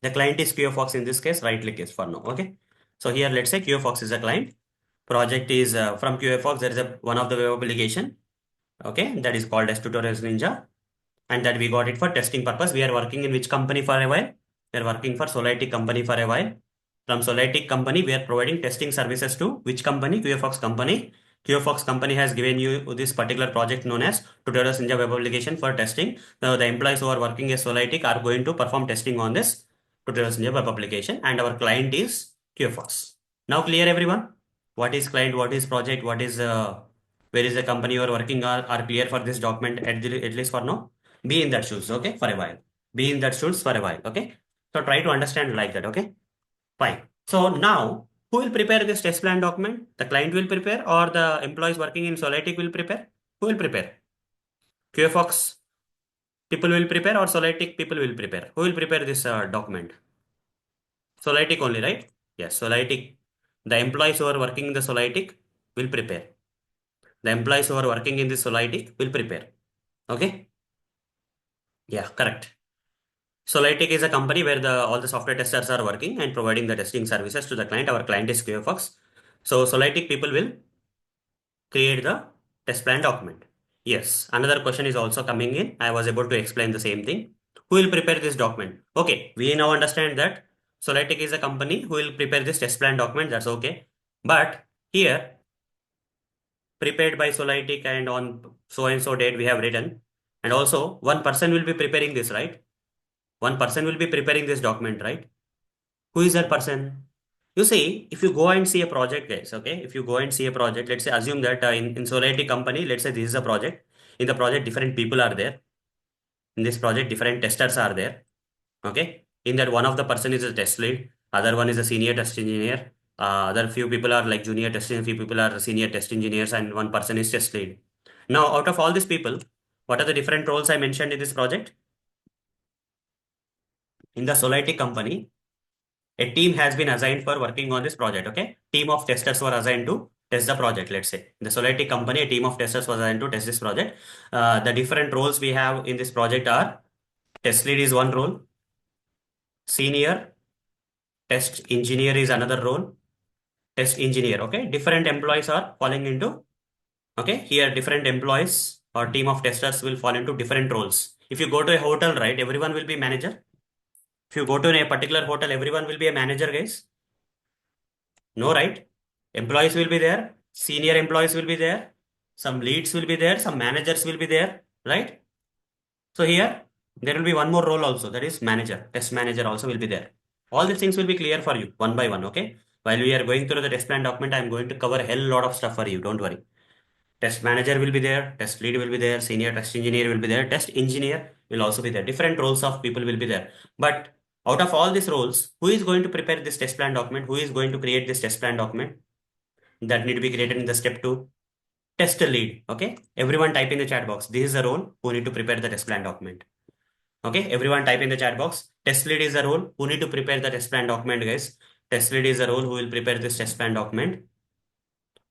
The client is QFox in this case, right click is for now. Okay. So here, let's say QFox is a client. Project is from QFox. There is one of the web application. Okay. That is called as Tutorials Ninja. And that we got it for testing purpose. We are working in which company for a while? We are working for Solitic company for a while. From Solitic company, we are providing testing services to which company? QFox company. QFox company has given you this particular project known as Tutorials Ninja web application for testing. Now the employees who are working as Solitic are going to perform testing on this Tutorials Ninja web application, and our client is QFox. Now clear everyone? What is client? What is project? What is where is the company you are working are clear for this document at least for now. Be in that shoes, okay, for a while. Be in that shoes for a while, okay. So try to understand like that, okay. Fine. So now, who will prepare this test plan document? The client will prepare, or the employees working in Solitic will prepare? Who will prepare? QFox people will prepare, or Solitic people will prepare? Who will prepare this document? Solitic only, right? Yes, Solitic. The employees who are working in the Solitic will prepare. The employees who are working in the Solitic will prepare. Okay? Yeah, correct. Solytic is a company where all the software testers are working and providing the testing services to the client. Our client is QFox. So Solytic people will create the test plan document. Yes, another question is also coming in. I was able to explain the same thing. Who will prepare this document? Okay, we now understand that Solytic is a company who will prepare this test plan document. That's okay. But here, prepared by Solytic and on so and so date we have written. And also, one person will be preparing this, right? One person will be preparing this document, right? Who is that person? You see, if you go and see a project, guys, okay? If you go and see a project, let's say, assume that in Solarity company, let's say this is a project. In the project, different people are there. In this project, different testers are there. Okay? In that, one of the person is a test lead, other one is a senior test engineer. Other few people are like junior test engineer, few people are senior test engineers, and one person is test lead. Now, out of all these people, what are the different roles I mentioned in this project? In the Solarity company, a team has been assigned for working on this project. Okay, team of testers were assigned to test the project. Let's say in the Solarity company, a team of testers was assigned to test this project. The different roles we have in this project are: test lead is one role, senior test engineer is another role, test engineer. Okay, different employees are falling into. Okay, here different employees or team of testers will fall into different roles. If you go to a hotel, right, everyone will be manager. If you go to a particular hotel, everyone will be a manager, guys. No, right? Employees will be there, senior employees will be there, some leads will be there, some managers will be there, right? So here, there will be one more role also, that is manager, test manager also will be there. All these things will be clear for you, one by one, okay? While we are going through the test plan document, I am going to cover a hell lot of stuff for you, don't worry. Test manager will be there, test lead will be there, senior test engineer will be there, test engineer will also be there. Different roles of people will be there. But out of all these roles, who is going to prepare this test plan document? Who is going to create this test plan document? That need to be created in the step 2. Test lead. Okay, everyone type in the chat box. This is the role who need to prepare the test plan document. Okay, everyone type in the chat box. Test lead is the role who need to prepare the test plan document, guys. Test lead is the role who will prepare this test plan document.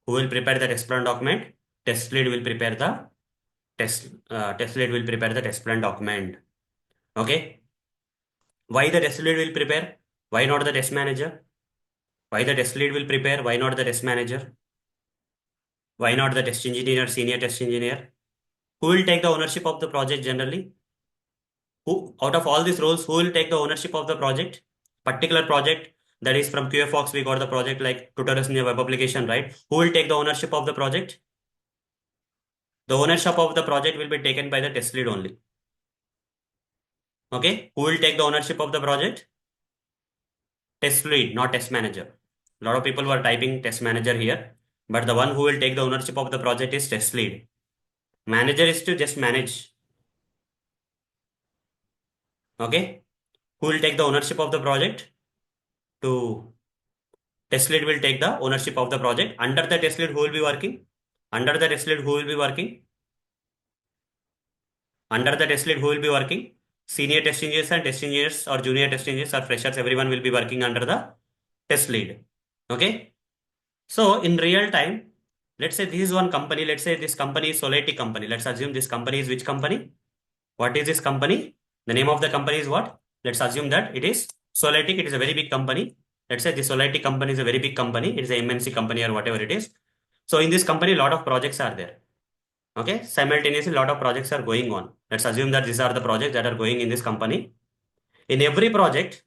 Who will prepare the test plan document? Test lead will prepare the test lead will prepare the test plan document. Okay, why the test lead will prepare? Why not the test manager? Why the test lead will prepare? Why not the test manager? Why not the test engineer, senior test engineer? Who will take the ownership of the project generally? Who, out of all these roles, who will take the ownership of the project? Particular project, that is from QFox, we got the project like tutorials in the web application, right? Who will take the ownership of the project? The ownership of the project will be taken by the test lead only. Okay, who will take the ownership of the project? Test lead, not test manager. A lot of people were typing test manager here, but the one who will take the ownership of the project is test lead. Manager is to just manage. Okay, who will take the ownership of the project? To test lead will take the ownership of the project. Under the test lead, who will be working? Under the test lead, who will be working? Under the test lead, who will be working? Senior test engineers and test engineers or junior test engineers or freshers, everyone will be working under the test lead. Okay. So in real time, let's say this is one company. Let's say this company is Solarity company. Let's assume this company is which company? What is this company? The name of the company is what? Let's assume that it is Solarity. It is a very big company. Let's say this Solarity company is a very big company. It is a MNC company or whatever it is. So in this company, a lot of projects are there. Okay, simultaneously, a lot of projects are going on. Let's assume that these are the projects that are going in this company. In every project,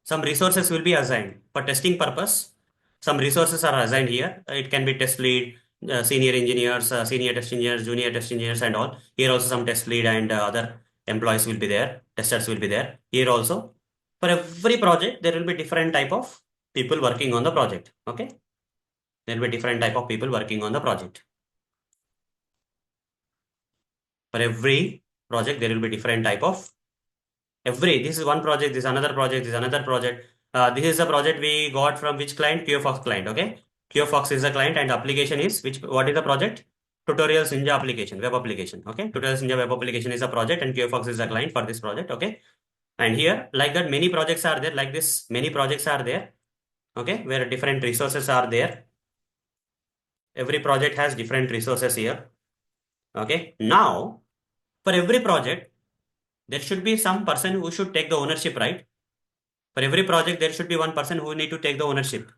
some resources will be assigned for testing purpose. Some resources are assigned here. It can be test lead, senior engineers, senior test engineers, junior test engineers, and all. Here also some test lead and other employees will be there. Testers will be there. Here also, for every project, there will be different type of people working on the project. Okay, there will be different type of people working on the project. For every project, there will be different type of this is one project, this is another project, this is another project. This is a project we got from which client? QFox client. Okay, QFox is the client and application is which? What is the project? Tutorials Ninja application, web application. Okay, Tutorials Ninja web application is a project and QFox is the client for this project. Okay, and here like that many projects are there. Like this, many projects are there. Okay, where different resources are there. Every project has different resources here. Okay, now for every project, there should be some person who should take the ownership, right? For every project, there should be one person who need to take the ownership.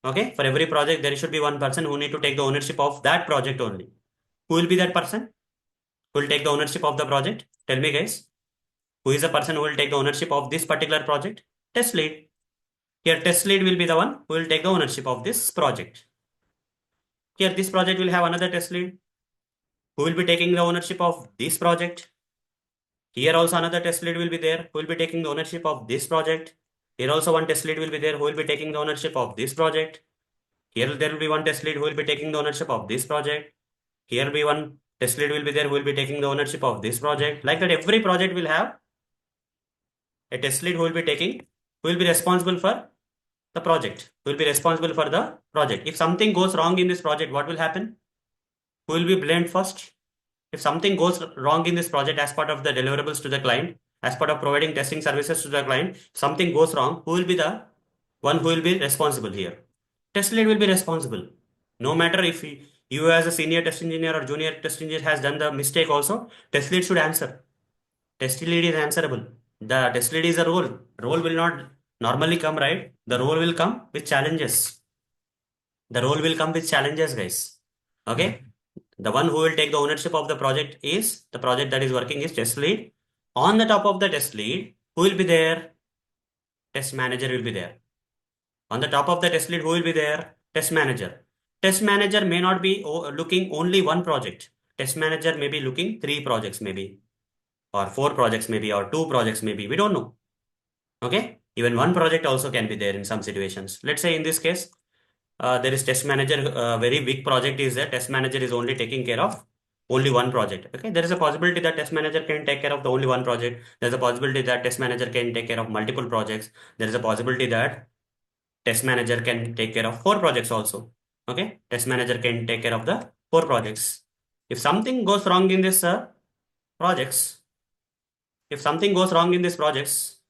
Okay, for every project, there should be one person who need to take the ownership of that project only. Who will be that person? Who will take the ownership of the project? Tell me, guys. Who is the person who will take the ownership of this particular project? Test lead. Here, test lead will be the one who will take the ownership of this project. Here, this project will have another test lead who will be taking the ownership of this project. Here also another test lead will be there who will be taking the ownership of this project. Here also one test lead will be there who will be taking the ownership of this project. Here there will be one test lead who will be taking the ownership of this project. Here will be one test lead will be there who will be taking the ownership of this project. Like that, every project will have a test lead who will be taking, who will be responsible for the project, who will be responsible for the project. If something goes wrong in this project, what will happen? Who will be blamed first? If something goes wrong in this project as part of the deliverables to the client, as part of providing testing services to the client, something goes wrong, who will be the one who will be responsible here? Test lead will be responsible. No matter if you as a senior test engineer or junior test engineer has done the mistake also, test lead should answer. Test lead is answerable. The test lead is a role. Role will not normally come, right? The role will come with challenges. The role will come with challenges, guys. Okay? The one who will take the ownership of the project is the project that is working is test lead. On the top of the test lead, who will be there? Test manager will be there. On the top of the test lead, who will be there? Test manager. Test manager may not be looking only one project. Test manager may be looking 3 projects maybe, or 4 projects maybe, or 2 projects maybe. We don't know. Okay? Even one project also can be there in some situations. Let's say in this case, there is test manager, very big project is there. Test manager is only taking care of only one project. Okay, there is a possibility that test manager can take care of the only one project. There's a possibility that test manager can take care of multiple projects. There is a possibility that test manager can take care of 4 projects also. Okay, test manager can take care of the 4 projects. If something goes wrong in this projects, if something goes wrong in these projects,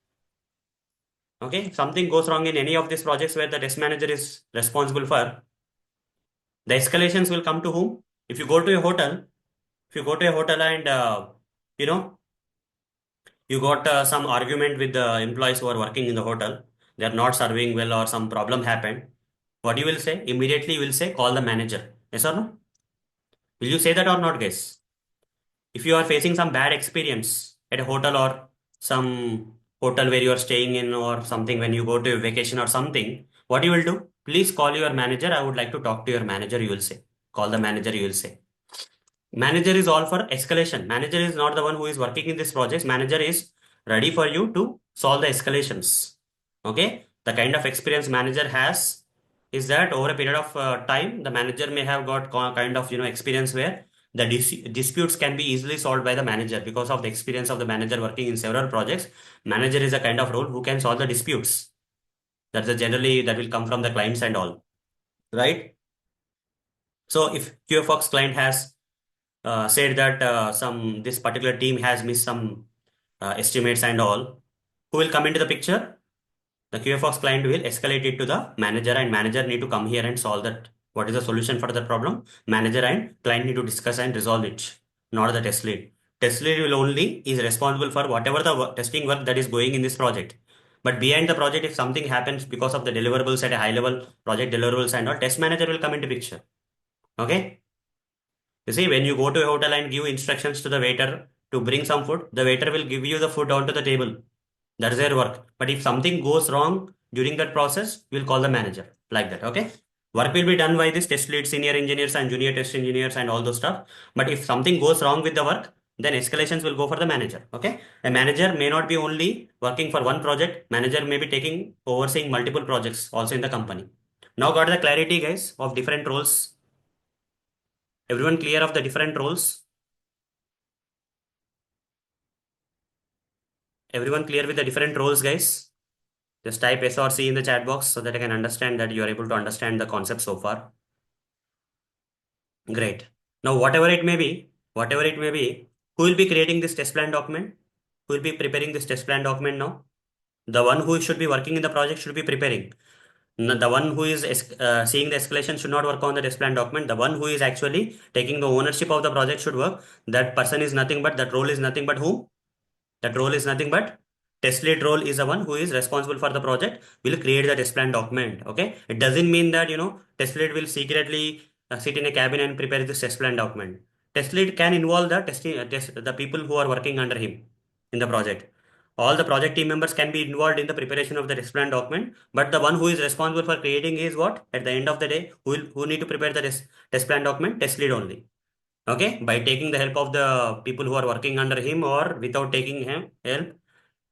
okay, if something goes wrong in any of these projects where the test manager is responsible for, the escalations will come to whom? If you go to a hotel, if you go to a hotel and you know you got some argument with the employees who are working in the hotel, they are not serving well or some problem happened, what you will say? Immediately you will say call the manager. Yes or no? Will you say that or not, guys? If you are facing some bad experience at a hotel or some hotel where you are staying in or something, when you go to a vacation or something, what you will do? Please call your manager. I would like to talk to your manager, you will say. Call the manager, you will say. Manager is all for escalation. Manager is not the one who is working in this project. Manager is ready for you to solve the escalations. Okay. The kind of experience manager has is that over a period of time, the manager may have got kind of, experience where the disputes can be easily solved by the manager because of the experience of the manager working in several projects. Manager is a kind of role who can solve the disputes. That's generally that will come from the clients and all, right? So if QFox client has said that some this particular team has missed some estimates and all, who will come into the picture? The QFox client will escalate it to the manager, and manager need to come here and solve that. What is the solution for the problem? Manager and client need to discuss and resolve it, not the test lead. Test lead will only is responsible for whatever the testing work that is going in this project. But behind the project, if something happens because of the deliverables at a high level, project deliverables and all, test manager will come into picture. Okay. You see, when you go to a hotel and give instructions to the waiter to bring some food, the waiter will give you the food onto the table. That's their work. But if something goes wrong during that process, we'll call the manager like that. Okay. Work will be done by this test lead, senior engineers and junior test engineers and all those stuff. But if something goes wrong with the work, then escalations will go for the manager. Okay. A manager may not be only working for one project. Manager may be overseeing multiple projects also in the company. Now got the clarity, guys, of different roles. Everyone clear of the different roles? Everyone clear with the different roles, guys? Just type S or C in the chat box so that I can understand that you are able to understand the concept so far. Great. Now, whatever it may be, who will be creating this test plan document? Who will be preparing this test plan document now? The one who should be working in the project should be preparing. The one who is seeing the escalation should not work on the test plan document. The one who is actually taking the ownership of the project should work. That person is nothing but, that role is nothing but who? That role is nothing but test lead role is the one who is responsible for the project, will create the test plan document. Okay. It doesn't mean that, test lead will secretly sit in a cabin and prepare this test plan document. Test lead can involve the the people who are working under him in the project. All the project team members can be involved in the preparation of the test plan document, but the one who is responsible for creating is what? At the end of the day, who need to prepare the test plan document? Test lead only. Okay, by taking the help of the people who are working under him or without taking him help,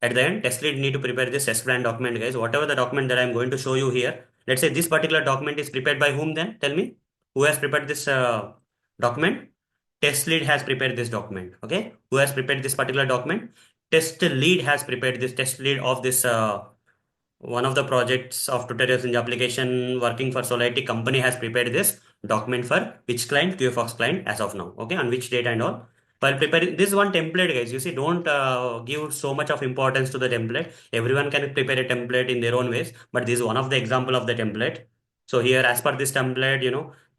at the end, test lead need to prepare this test plan document, guys. Whatever the document that I'm going to show you here, let's say this particular document is prepared by whom then? Tell me, who has prepared this document? Test lead has prepared this document. Okay, who has prepared this particular document? Test lead has prepared this test lead of this one of the projects of tutorials in the application working for Solidity company has prepared this document for which client? QFox client as of now. Okay, on which date and all. While preparing this one template, guys, you see, don't give so much of importance to the template. Everyone can prepare a template in their own ways, but this is one of the example of the template. So here, as per this template,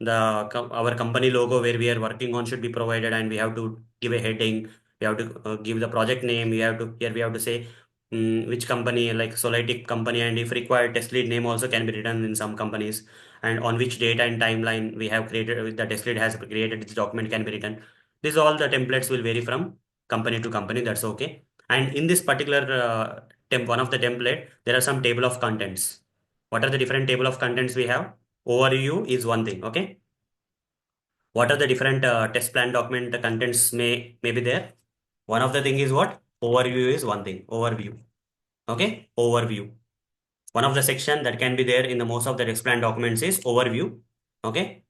our company logo where we are working on should be provided, and we have to give a heading. We have to give the project name. We have to say which company, like Solitic company, and if required, test lead name also can be written in some companies, and on which date and timeline we have created, the test lead has created this document can be written. This all the templates will vary from company to company. That's okay. And in this particular one of the template, there are some table of contents. What are the different table of contents we have? Overview is one thing. Okay. What are the different test plan document contents may be there? One of the thing is what? Overview is one thing. Overview. Okay. Overview. One of the section that can be there in the most of the test plan documents is overview. Okay.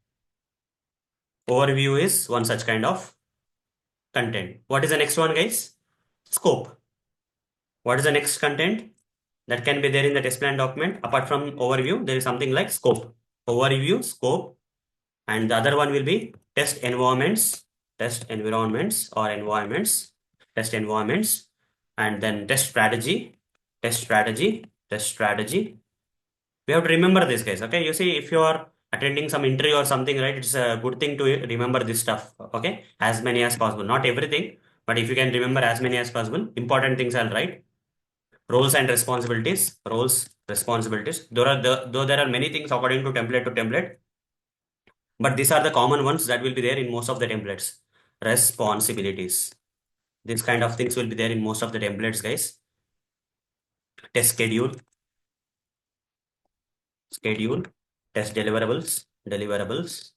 Overview is one such kind of content. What is the next one, guys? Scope. What is the next content that can be there in the test plan document? Apart from overview, there is something like scope. Overview, scope, and the other one will be test environments, test environments or environments, test environments, and then test strategy, test strategy, test strategy. We have to remember this, guys. Okay, you see, if you are attending some interview or something, right, it's a good thing to remember this stuff. Okay, as many as possible, not everything, but if you can remember as many as possible, important things I'll write. Roles and responsibilities, roles, responsibilities. Though there are many things according to template, but these are the common ones that will be there in most of the templates. Responsibilities. These kind of things will be there in most of the templates, guys. Test schedule, schedule, test deliverables, deliverables.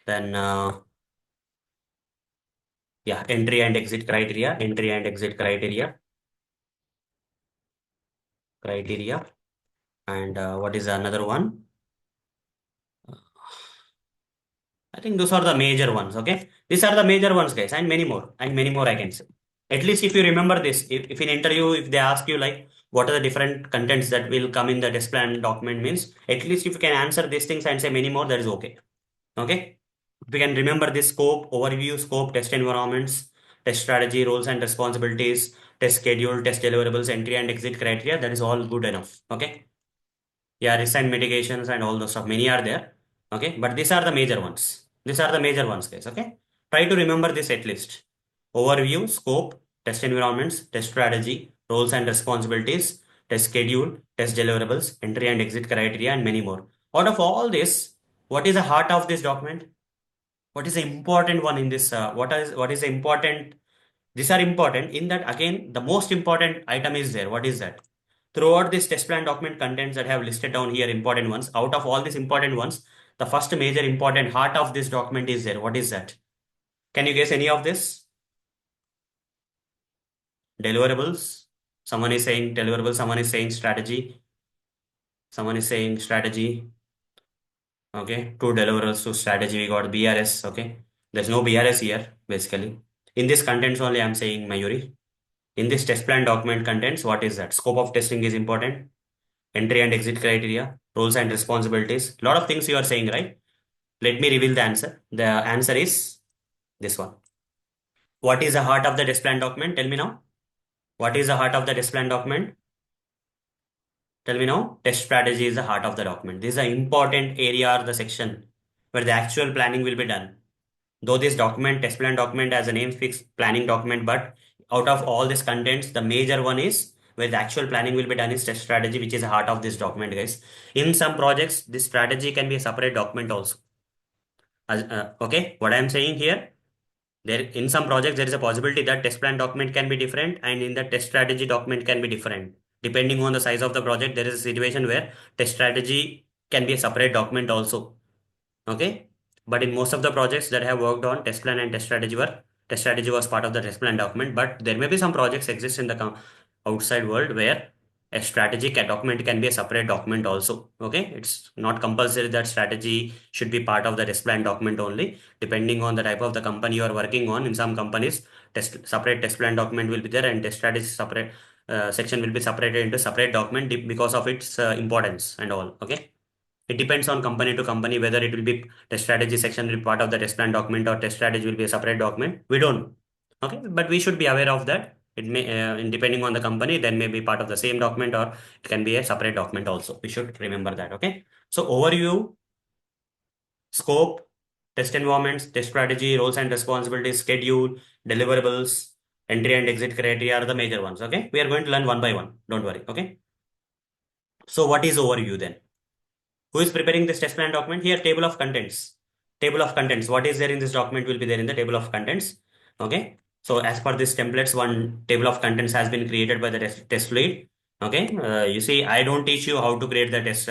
Then, yeah, entry and exit criteria, entry and exit criteria, criteria. And what is another one? I think those are the major ones. Okay, these are the major ones, guys, and many more I can say. At least if you remember this, if in interview, if they ask you like what are the different contents that will come in the test plan document, means at least if you can answer these things and say many more, that is okay. Okay, if you can remember this scope, overview, scope, test environments, test strategy, roles and responsibilities, test schedule, test deliverables, entry and exit criteria, that is all good enough. Okay. Yeah, risk and mitigations and all those stuff. Many are there. Okay. But these are the major ones. These are the major ones, guys. Okay. Try to remember this at least. Overview, scope, test environments, test strategy, roles and responsibilities, test schedule, test deliverables, entry and exit criteria, and many more. Out of all this, what is the heart of this document? What is the important one in this? What is the important? These are important in that, again, the most important item is there. What is that? Throughout this test plan document contents that I have listed down here, important ones, out of all these important ones, the first major important heart of this document is there. What is that? Can you guess any of this? Deliverables. Someone is saying deliverables, someone is saying strategy, someone is saying strategy. Okay, two deliverables to strategy. We got BRS. Okay, there's no BRS here basically. In this contents only, I'm saying Mayuri. In this test plan document contents, what is that? Scope of testing is important. Entry and exit criteria, roles and responsibilities. A lot of things you are saying, right? Let me reveal the answer. The answer is this one. What is the heart of the test plan document? Tell me now. What is the heart of the test plan document? Tell me now. Test strategy is the heart of the document. This is an important area or the section where the actual planning will be done. Though this document, test plan document, as a name fixed planning document, but out of all these contents, the major one is where the actual planning will be done is test strategy, which is the heart of this document, guys. In some projects, this strategy can be a separate document also. Okay, what I am saying here, there in some projects there is a possibility that test plan document can be different, and in the test strategy document can be different. Depending on the size of the project, there is a situation where test strategy can be a separate document also. Okay, but in most of the projects that I have worked on, test plan and test strategy was part of the test plan document. But there may be some projects exist in the outside world where a strategy document can be a separate document also. Okay, it's not compulsory that strategy should be part of the test plan document only. Depending on the type of the company you are working on, in some companies, separate test plan document will be there, and test strategy separate section will be separated into separate document because of its importance and all. Okay. It depends on company to company whether it will be test strategy section will be part of the test plan document or test strategy will be a separate document. We don't know. Okay, but we should be aware of that. It may, depending on the company, then may be part of the same document or it can be a separate document also. We should remember that. Okay. So overview, scope, test environments, test strategy, roles and responsibilities, schedule, deliverables, entry and exit criteria are the major ones. Okay. We are going to learn one by one. Don't worry. Okay. So what is overview then? Who is preparing this test plan document? Here, table of contents. Table of contents. What is there in this document will be there in the table of contents. Okay. So as per this templates, one table of contents has been created by the test lead. Okay. You see, I don't teach you how to create the test,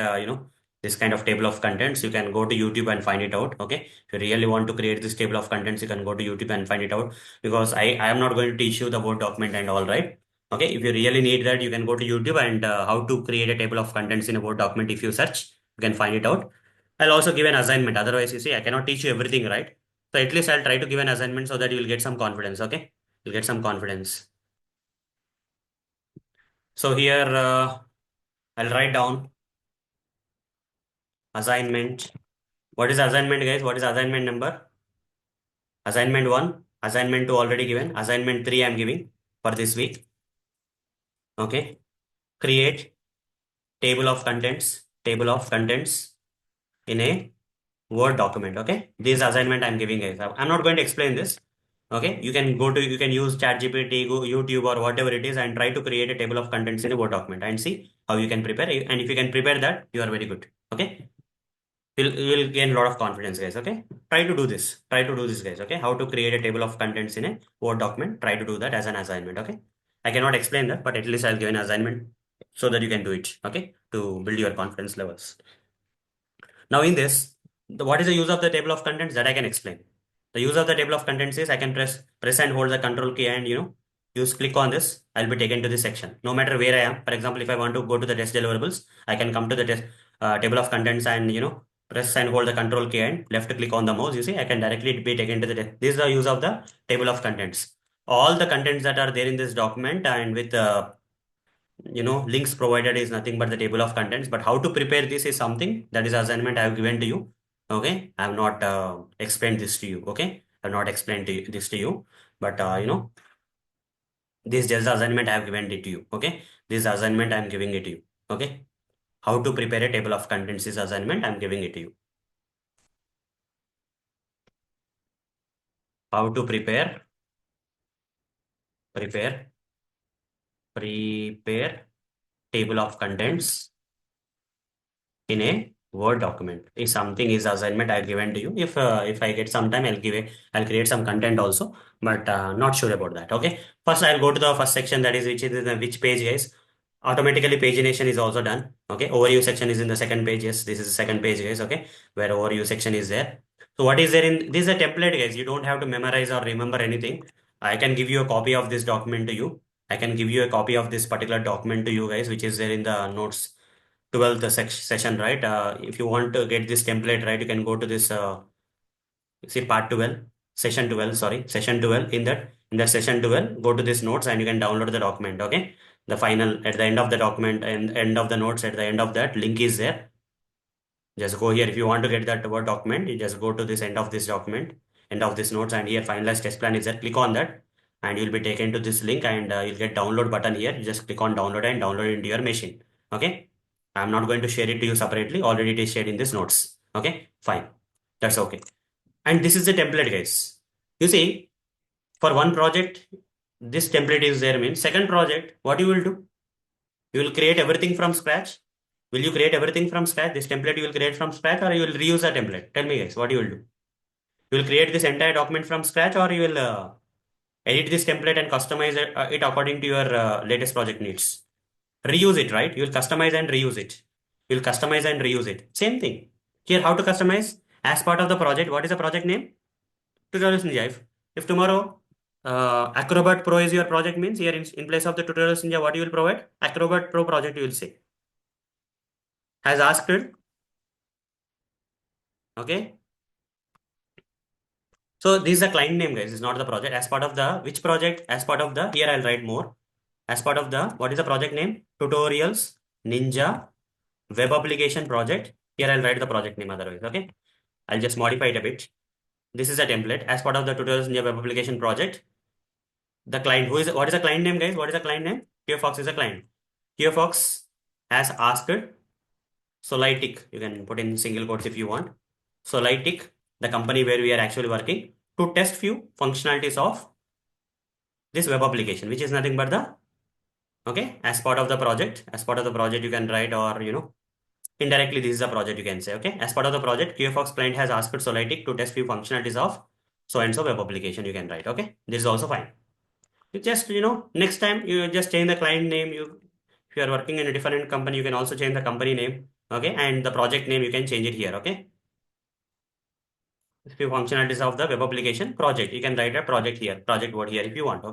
this kind of table of contents. You can go to YouTube and find it out. Okay. If you really want to create this table of contents, you can go to YouTube and find it out, because I am not going to teach you the Word document and all, right? Okay. If you really need that, you can go to YouTube and how to create a table of contents in a Word document. If you search, you can find it out. I'll also give an assignment. Otherwise, you see, I cannot teach you everything, right? So at least I'll try to give an assignment so that you will get some confidence. Okay, you'll get some confidence. So here I'll write down assignment. What is assignment, guys? What is assignment number? Assignment 1, assignment 2 already given. Assignment 3 I'm giving for this week. Okay, create table of contents. Table of contents in a Word document. Okay, this assignment I'm giving, guys. I'm not going to explain this. Okay, you can use ChatGPT, go YouTube or whatever it is, and try to create a table of contents in a Word document and see how you can prepare. And if you can prepare that, you are very good. Okay, you'll gain a lot of confidence, guys. Okay, try to do this. Try to do this, guys. Okay, how to create a table of contents in a Word document. Try to do that as an assignment. Okay, I cannot explain that, but at least I'll give an assignment so that you can do it. Okay, to build your confidence levels. Now in this, what is the use of the table of contents that I can explain? The use of the table of contents is I can press and hold the control key and use click on this. I'll be taken to this section. No matter where I am. For example, if I want to go to the test deliverables, I can come to the test table of contents and press and hold the control key and left click on the mouse. You see, I can directly be taken to the this is the use of the table of contents. All the contents that are there in this document and with links provided is nothing but the table of contents. But how to prepare this is something that is assignment I have given to you. Okay, I have not explained this to you. Okay, I have not explained this to you, but this just assignment I have given it to you. Okay, this assignment I am giving it to you. Okay, how to prepare a table of contents is assignment I am giving it to you. How to prepare table of contents in a Word document is something is assignment I've given to you. If I get some time, I'll create some content also, but not sure about that. Okay, first I'll go to the first section, that is which page, guys. Automatically pagination is also done. Okay, overview section is in the second page. Yes, this is the second page, guys. Okay, where overview section is there. So what is there in this is a template, guys. You don't have to memorize or remember anything. I can give you a copy of this document to you. I can give you a copy of this particular document to you, guys, which is there in the notes 12th session, right? If you want to get this template, right, you can go to this, see part 12, session 12, sorry, session 12. In that session 12, go to this notes and you can download the document. Okay. The final at the end of the document and end of the notes, at the end of that link is there. Just go here. If you want to get that Word document, you just go to this end of this document, end of this notes, and here finalized test plan is there. Click on that and you'll be taken to this link and you'll get download button here. You just click on download and download it into your machine. Okay. I'm not going to share it to you separately. Already it is shared in this notes. Okay, fine. That's okay. And this is the template, guys. You see, for one project, this template is there means second project, what you will do? You will create everything from scratch. Will you create everything from scratch? This template you will create from scratch or you will reuse a template? Tell me guys, what you will do? You will create this entire document from scratch or you will edit this template and customize it according to your latest project needs. Reuse it, right? You will customize and reuse it. You will customize and reuse it. Same thing. Here, how to customize? As part of the project, what is the project name? Tutorials Ninja. If tomorrow Acrobat Pro is your project means here in place of the Tutorials Ninja, what you will provide? Acrobat Pro project you will say. Has asked it. Okay. So this is the client name, guys. It's not the project. As part of the which project? As part of the here I'll write more. As part of the what is the project name? Tutorials Ninja Web Application Project. Here I'll write the project name otherwise. Okay. I'll just modify it a bit. This is a template as part of the Tutorials Ninja Web Application Project. The client what is the client name, guys? What is the client name? QFox is a client. QFox has asked Solitic. You can put in single quotes if you want. Solitic, the company where we are actually working, to test few functionalities of this web application, which is nothing but the as part of the project. As part of the project, you can write or indirectly this is a project you can say. As part of the project, QFox client has asked Solitic to test few functionalities of so and so web application. You can write. This is also fine. You just next time you just change the client name. If you are working in a different company, you can also change the company name. And the project name you can change it here. Few functionalities of the web application project. You can write a project here, project word here if you want.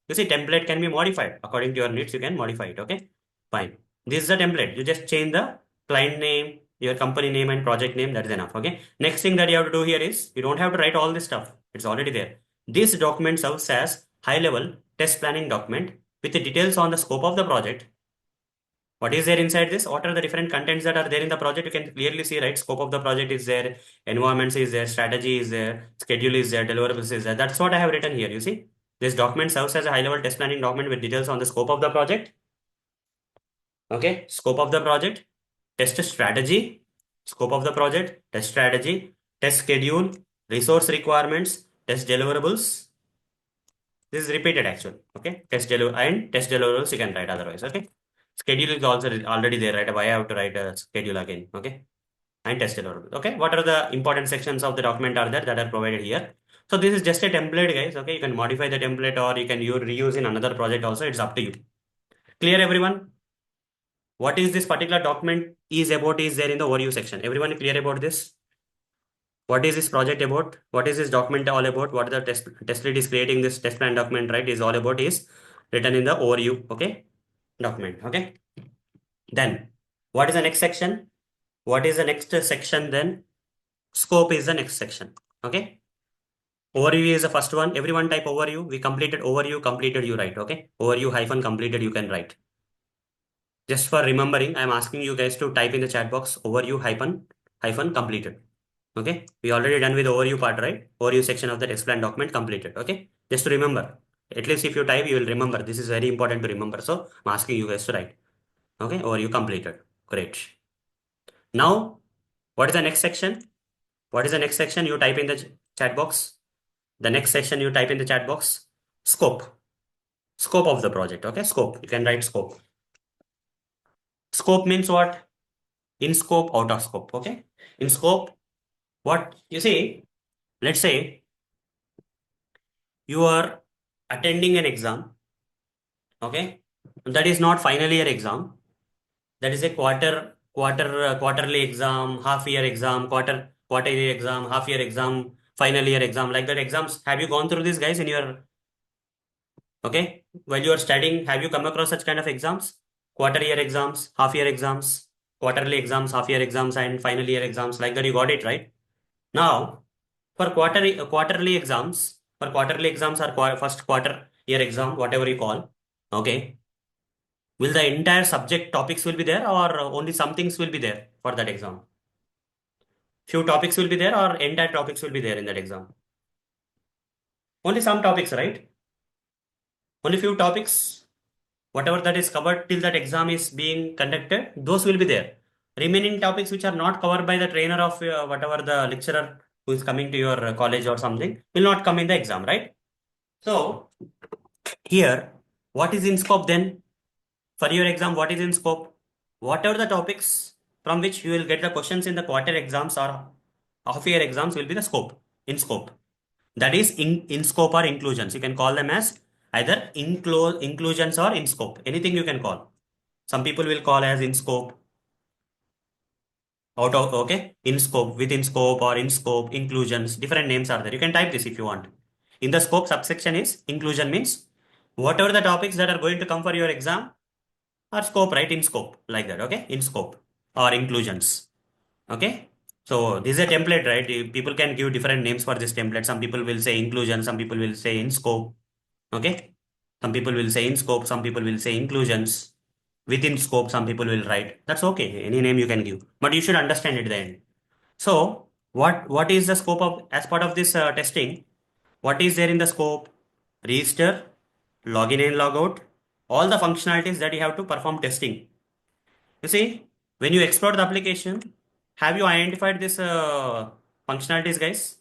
You see, template can be modified according to your needs. You can modify it. Fine. This is the template. You just change the client name, your company name, and project name. That is enough. Next thing that you have to do here is you don't have to write all this stuff. It's already there. This document serves as high-level test planning document with the details on the scope of the project. What is there inside this? What are the different contents that are there in the project? You can clearly see, right? Scope of the project is there, environments is there, strategy is there, schedule is there, deliverables is there. That's what I have written here. You see, this document serves as a high-level test planning document with details on the scope of the project. Scope of the project, test strategy, scope of the project, test strategy, test schedule, resource requirements, test deliverables. This is repeated actually. Test deliverables you can write otherwise. Schedule is also already there, right? Why I have to write a schedule again? And test deliverables. What are the important sections of the document are there that are provided here? So this is just a template, guys. You can modify the template or you can reuse in another project also. It's up to you. Clear, everyone? What is this particular document is about is there in the overview section. Everyone clear about this? What is this project about? What is this document all about? What the test lead is creating this test plan document, right? Is all about is written in the overview, document, Then, what is the next section? What is the next section then? Scope is the next section, Overview is the first one. Everyone type overview. We completed overview, completed you write, Overview hyphen completed you can write. Just for remembering, I'm asking you guys to type in the chat box overview hyphen completed. We already done with the overview part, right? Overview section of the test plan document completed. Just to remember. At least if you type, you will remember. This is very important to remember. So I'm asking you guys to write. Overview completed. Great. Now, what is the next section? What is the next section? You type in the chat box. The next section you type in the chat box. Scope. Scope of the project. Scope. You can write scope. Scope means what? In scope, out of scope. In scope, what you see, let's say you are attending an exam. That is not final year exam. That is a quarterly exam, half year exam, quarter year exam, half year exam, final year exam, like that exams. Have you gone through this, guys, in your while you are studying? Have you come across such kind of exams? Quarter year exams, half year exams, quarterly exams, half year exams, and final year exams, like that. You got it, right? Now, for quarterly exams, or first quarter year exam, whatever you call, will the entire subject topics will be there or only some things will be there for that exam? Few topics will be there or entire topics will be there in that exam? Only some topics, right? Only few topics, whatever that is covered till that exam is being conducted, those will be there. Remaining topics which are not covered by the trainer of whatever the lecturer who is coming to your college or something will not come in the exam, right? So Here, what is in scope then? For your exam, what is in scope? Whatever the topics from which you will get the questions in the quarter exams or half year exams will be the scope, in scope. That is in scope or inclusions. You can call them as either inclusions or in scope. Anything you can call. Some people will call as in scope, out of, okay, in scope, within scope or in scope, inclusions, different names are there. You can type this if you want. In the scope subsection is inclusion means whatever the topics that are going to come for your exam or scope, right? In scope, like that, okay? In scope or inclusions, okay? So this is a template, right? People can give different names for this template. Some people will say inclusion, some people will say in scope, okay? Some people will say in scope, some people will say inclusions. Within scope, some people will write. That's okay. Any name you can give, but you should understand it then. So what is the scope of as part of this testing? What is there in the scope? Register, login and logout, all the functionalities that you have to perform testing. You see, when you explore the application, have you identified this functionalities, guys?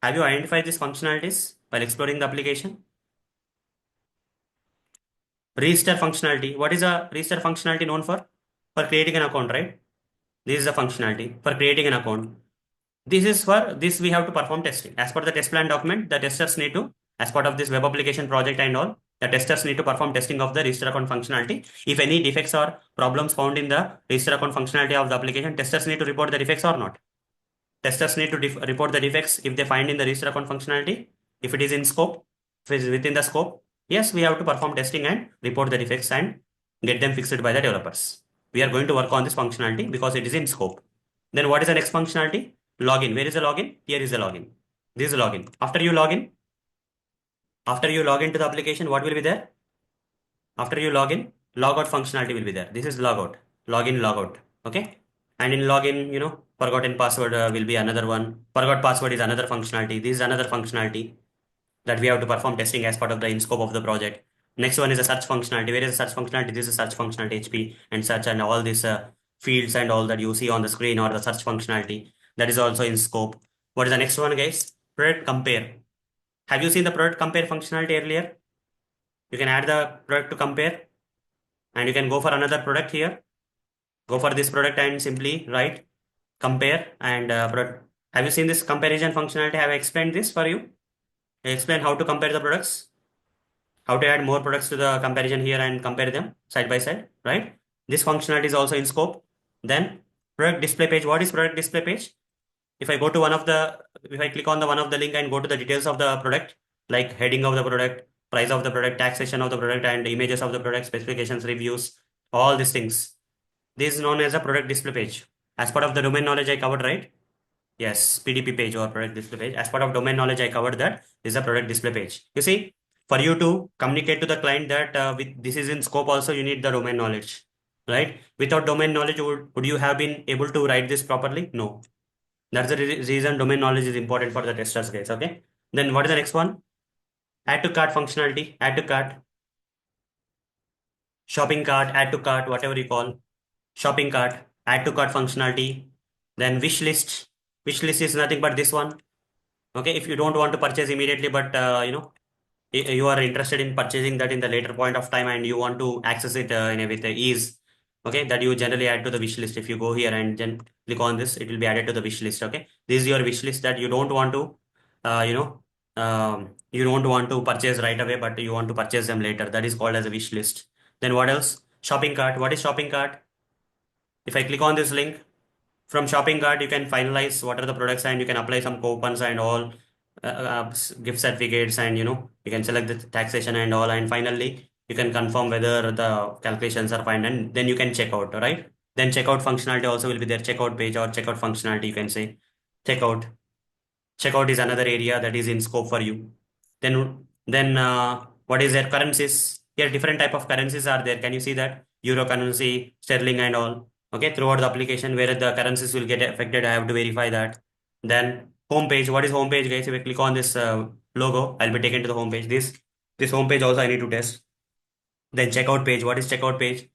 Have you identified these functionalities while exploring the application? Register functionality. What is a register functionality known for? For creating an account, right? This is the functionality for creating an account. This is for this we have to perform testing. As per the test plan document, the testers need to, as part of this web application project and all, the testers need to perform testing of the register account functionality. If any defects or problems found in the register account functionality of the application, testers need to report the defects or not. Testers need to report the defects if they find in the register account functionality. If it is in scope, if it is within the scope, yes, we have to perform testing and report the defects and get them fixed by the developers. We are going to work on this functionality because it is in scope. Then what is the next functionality? Login. Where is the login? Here is the login. This is login. After you log into the application, what will be there? After you log in, logout functionality will be there. This is logout, login, logout. Okay. And in login, forgotten password will be another one. Forgot password is another functionality. This is another functionality that we have to perform testing as part of the in scope of the project. Next one is a search functionality. Where is the search functionality? This is search functionality, HP and search and all these fields and all that you see on the screen or the search functionality. That is also in scope. What is the next one, guys? Product compare. Have you seen the product compare functionality earlier? You can add the product to compare and you can go for another product here. Go for this product and simply write compare and product. Have you seen this comparison functionality? Have I explained this for you? I explained how to compare the products, how to add more products to the comparison here and compare them side by side, right? This functionality is also in scope. Then product display page. What is product display page? If I go to if I click on the one of the link and go to the details of the product, like heading of the product, price of the product, taxation of the product, and images of the product, specifications, reviews, all these things. This is known as a product display page. As part of the domain knowledge I covered, right? Yes, PDP page or product display page. As part of domain knowledge I covered that is a product display page. You see, for you to communicate to the client that with this is in scope also, you need the domain knowledge, right? Without domain knowledge, would you have been able to write this properly? No. That's the reason domain knowledge is important for the testers, guys. Okay. Then what is the next one? Add to cart functionality. Add to cart, shopping cart, add to cart, whatever you call. Shopping cart, add to cart functionality. Then wish list. Wish list is nothing but this one. Okay. If you don't want to purchase immediately, but you are interested in purchasing that in the later point of time and you want to access it with ease. Okay. That you generally add to the wish list. If you go here and then click on this, it will be added to the wish list. Okay. This is your wish list that you don't want to, you don't want to purchase right away, but you want to purchase them later. That is called as a wish list. Then what else? Shopping cart. What is shopping cart? If I click on this link, from shopping cart, you can finalize what are the products and you can apply some coupons and all gift certificates and you can select the taxation and all. And finally, you can confirm whether the calculations are fine and then you can check out, right? Then checkout functionality also will be there. Checkout page or checkout functionality, you can say checkout. Checkout is another area that is in scope for you. Then what is there? Currencies. Here different type of currencies are there. Can you see that? Euro currency, sterling and all. Okay, throughout the application where the currencies will get affected, I have to verify that. Then home page. What is home page, guys? If I click on this logo, I'll be taken to the home page. This home page also I need to test. Then checkout page. What is checkout page?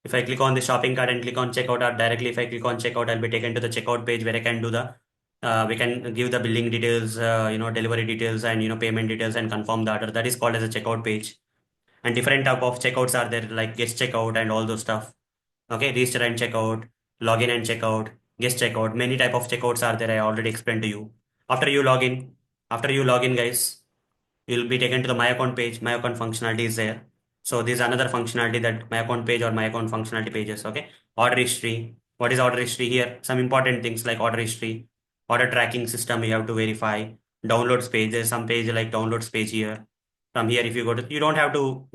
If I click on the shopping cart and click on checkout, or directly if I click on checkout, I'll be taken to the checkout page where I can do the We can give the billing details, delivery details, and payment details, and confirm the order. That is called as a checkout page. And different type of checkouts are there, like guest checkout and all those stuff. Okay, register and checkout, login and checkout, guest checkout. Many type of checkouts are there. I already explained to you. After you log in, guys, you'll be taken to the My Account page. My Account functionality is there. So this is another functionality that My Account page or My Account functionality pages. Okay, order history. What is order history here? Some important things like order history, order tracking system. You have to verify. Downloads page. There's some page like downloads page here. From here, if you go to, you don't have to,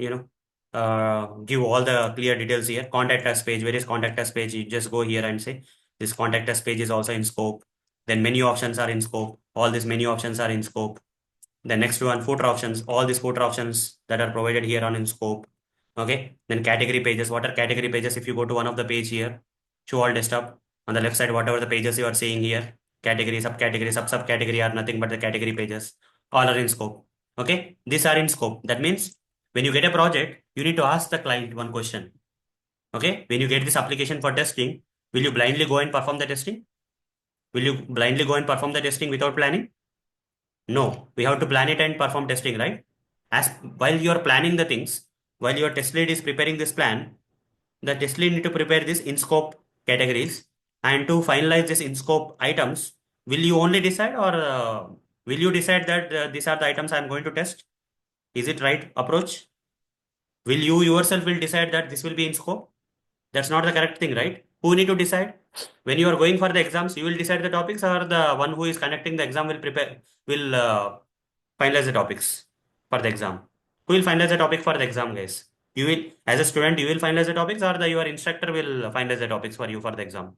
give all the clear details here. Contact us page. Where is contact us page? You just go here and say this contact us page is also in scope. Then menu options are in scope. All these menu options are in scope. The next one, footer options, all these footer options that are provided here on in scope. Okay. Then category pages. What are category pages? If you go to one of the page here, show all desktop. On the left side, whatever the pages you are seeing here, category, subcategory, subcategory are nothing but the category pages. All are in scope. Okay. These are in scope. That means when you get a project, you need to ask the client one question. Okay. When you get this application for testing, will you blindly go and perform the testing? Will you blindly go and perform the testing without planning? No, we have to plan it and perform testing, right? As while you are planning the things, while your test lead is preparing this plan, the test lead need to prepare this in scope categories, and to finalize this in scope items. Will you only decide, or will you decide that these are the items I am going to test? Is it right approach? Will you yourself will decide that this will be in scope? That's not the correct thing, right? Who need to decide? When you are going for the exams, you will decide the topics, or the one who is conducting the exam will finalize the topics for the exam. Who will finalize the topic for the exam, guys? You will, as a student, you will finalize the topics, or your instructor will finalize the topics for you for the exam.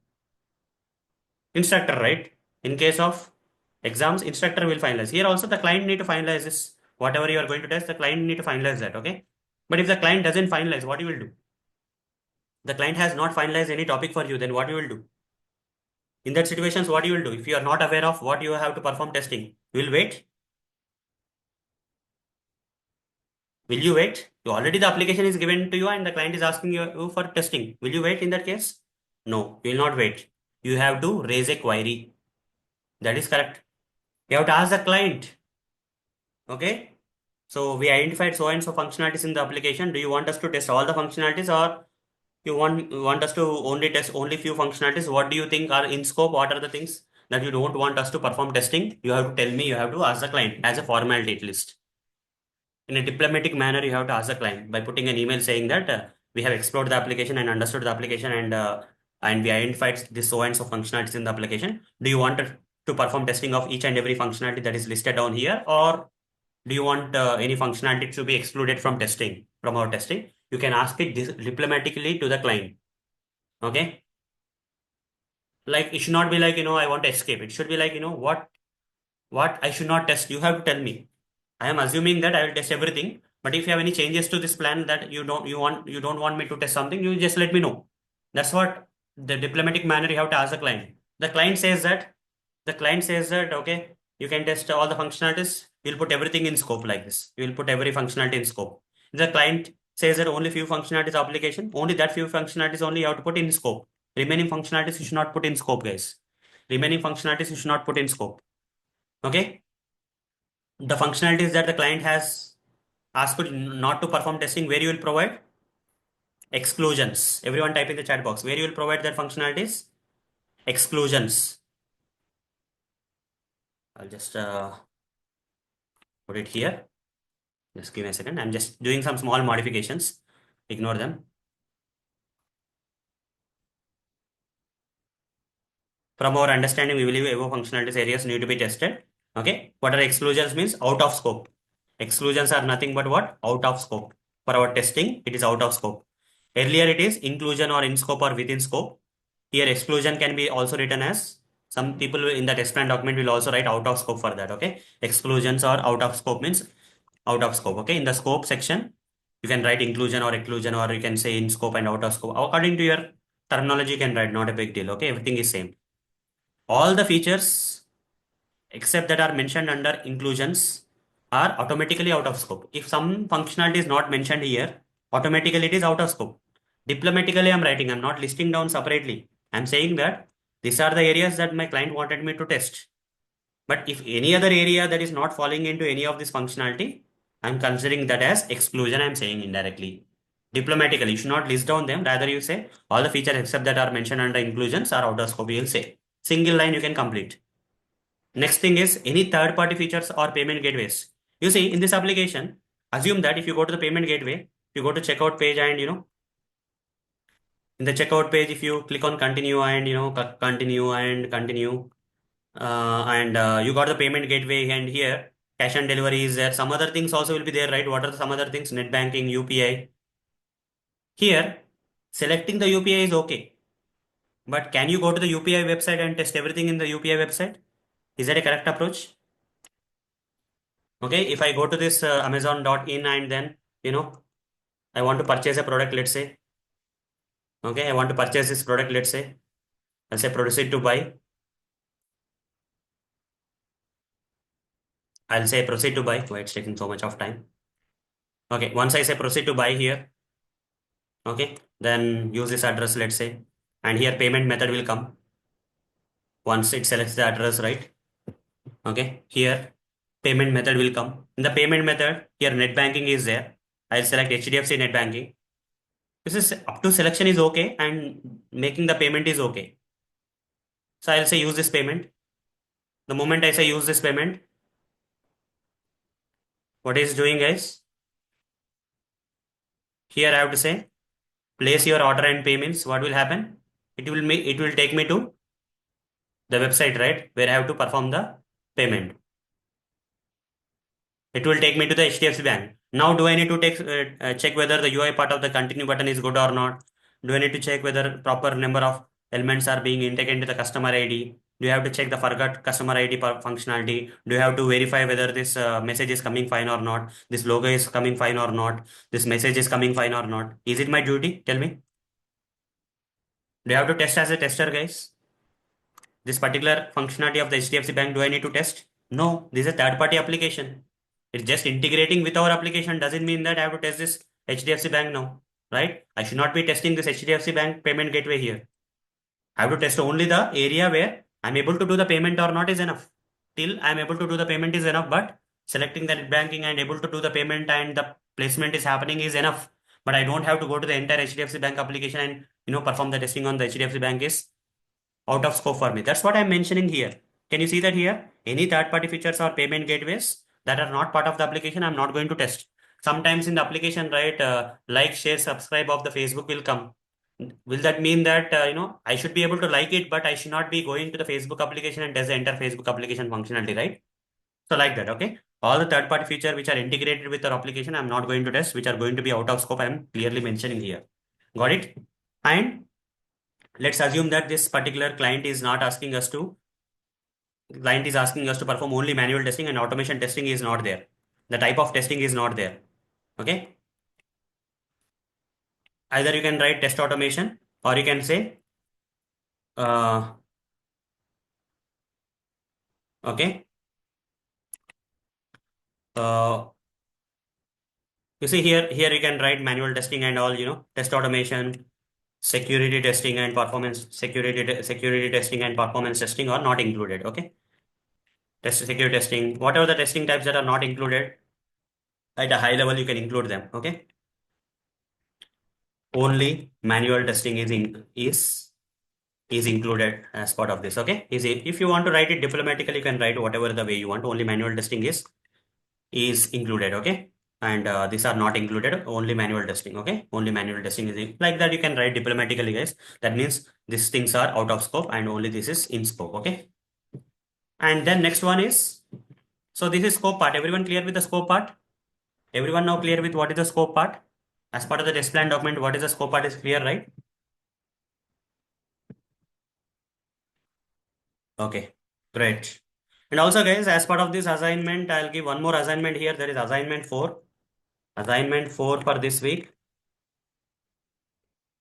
Instructor, right? In case of exams, instructor will finalize. Here also, the client need to finalize this. Whatever you are going to test, the client need to finalize that. Okay. But if the client doesn't finalize, what you will do? The client has not finalized any topic for you, then what you will do? In that situations, what you will do? If you are not aware of what you have to perform testing, you will wait. Will you wait? You already the application is given to you and the client is asking you for testing. Will you wait in that case? No, you will not wait. You have to raise a query. That is correct. You have to ask the client. Okay. So we identified so and so functionalities in the application. Do you want us to test all the functionalities, or you want us to only test only few functionalities? What do you think are in scope? What are the things that you don't want us to perform testing? You have to tell me. You have to ask the client as a formality at least. In a diplomatic manner, you have to ask the client by putting an email saying that we have explored the application and understood the application, and we identified this so and so functionalities in the application. Do you want to perform testing of each and every functionality that is listed down here, or do you want any functionality to be excluded from testing, from our testing? You can ask it diplomatically to the client. Okay. Like it should not be like, I want to escape. It should be like, what I should not test. You have to tell me. I am assuming that I will test everything. But if you have any changes to this plan that you don't want me to test something, you just let me know. That's what the diplomatic manner you have to ask the client. The client says that okay, you can test all the functionalities. You'll put everything in scope like this. You will put every functionality in scope. The client says that only few functionalities application, only that few functionalities only you have to put in scope. Remaining functionalities you should not put in scope, guys. Remaining functionalities you should not put in scope. Okay. The functionalities that the client has asked not to perform testing, where you will provide exclusions. Everyone type in the chat box where you will provide that functionalities. Exclusions. I'll just put it here. Just give me a second. I'm just doing some small modifications. Ignore them. From our understanding, we believe above functionalities areas need to be tested. Okay. What are exclusions means? Out of scope. Exclusions are nothing but what? Out of scope. For our testing, it is out of scope. Earlier it is inclusion or in scope or within scope. Here exclusion can be also written as, some people in the test plan document will also write out of scope for that. Okay. Exclusions or out of scope means out of scope. Okay. In the scope section, you can write inclusion or exclusion, or you can say in scope and out of scope. According to your terminology, you can write, not a big deal. Okay. Everything is same. All the features except that are mentioned under inclusions are automatically out of scope. If some functionality is not mentioned here, automatically it is out of scope. Diplomatically, I'm writing, I'm not listing down separately. I'm saying that these are the areas that my client wanted me to test. But if any other area that is not falling into any of this functionality, I'm considering that as exclusion. I'm saying indirectly. Diplomatically, you should not list down them. Rather, you say all the features except that are mentioned under inclusions are out of scope. You'll say single line you can complete. Next thing is any third party features or payment gateways. You see in this application, assume that if you go to the payment gateway, you go to checkout page and in the checkout page, if you click on continue and continue and continue, and you got the payment gateway and here cash and delivery is there. Some other things also will be there, right? What are some other things? Net banking, UPI. Here, selecting the UPI is okay. But can you go to the UPI website and test everything in the UPI website? Is that a correct approach? Okay, if I go to this amazon.in and then, I want to purchase a product, let's say. Okay, I want to purchase this product, let's say. I'll say proceed to buy. I'll say proceed to buy. Why it's taking so much of time? Okay, once I say proceed to buy here, okay, then use this address, let's say, and here payment method will come. Once it selects the address, right? Okay, here payment method will come. In the payment method, here net banking is there. I'll select HDFC net banking. This is up to selection is okay and making the payment is okay. So I'll say use this payment. The moment I say use this payment, what is doing guys? Here I have to say place your order and payments. What will happen? It will take me to the website, right? Where I have to perform the payment. It will take me to the HDFC bank. Now, do I need to check whether the UI part of the continue button is good or not? Do I need to check whether proper number of elements are being integrated into the customer ID? Do you have to check the forgot customer ID functionality? Do you have to verify whether this message is coming fine or not? This logo is coming fine or not? This message is coming fine or not? Is it my duty? Tell me. Do you have to test as a tester, guys? This particular functionality of the HDFC bank, do I need to test? No, this is a third party application. It's just integrating with our application. Doesn't mean that I have to test this HDFC bank now, right? I should not be testing this HDFC bank payment gateway here. I have to test only the area where I'm able to do the payment or not is enough. Till I'm able to do the payment is enough, but selecting the net banking and able to do the payment and the placement is happening is enough. But I don't have to go to the entire HDFC bank application and perform the testing on the HDFC bank is out of scope for me. That's what I'm mentioning here. Can you see that here? Any third-party features or payment gateways that are not part of the application, I'm not going to test. Sometimes in the application, right, like, share, subscribe of the Facebook will come. Will that mean that, I should be able to like it, but I should not be going to the Facebook application and test the entire Facebook application functionality, right? So like that, okay? All the third-party features which are integrated with our application, I'm not going to test, which are going to be out of scope, I'm clearly mentioning here. Got it? And let's assume that this particular client is asking us to perform only manual testing and automation testing is not there. The type of testing is not there. Okay. Either you can write test automation or you can say, okay. You see here you can write manual testing and all, test automation, security testing and performance, security testing and performance testing are not included. Okay. Security testing, whatever the testing types that are not included at a high level, you can include them. Okay. Only manual testing is included as part of this. Okay. If you want to write it diplomatically, you can write whatever the way you want. Only manual testing is included. Okay. And these are not included. Only manual testing. Okay. Only manual testing is like that. You can write diplomatically, guys. That means these things are out of scope and only this is in scope. Okay. And then next one is, so this is scope part. Everyone clear with the scope part? Everyone now clear with what is the scope part? As part of the test plan document, what is the scope part is clear, right? Okay, great. And also guys, as part of this assignment, I'll give one more assignment here. There is assignment 4. Assignment 4 for this week.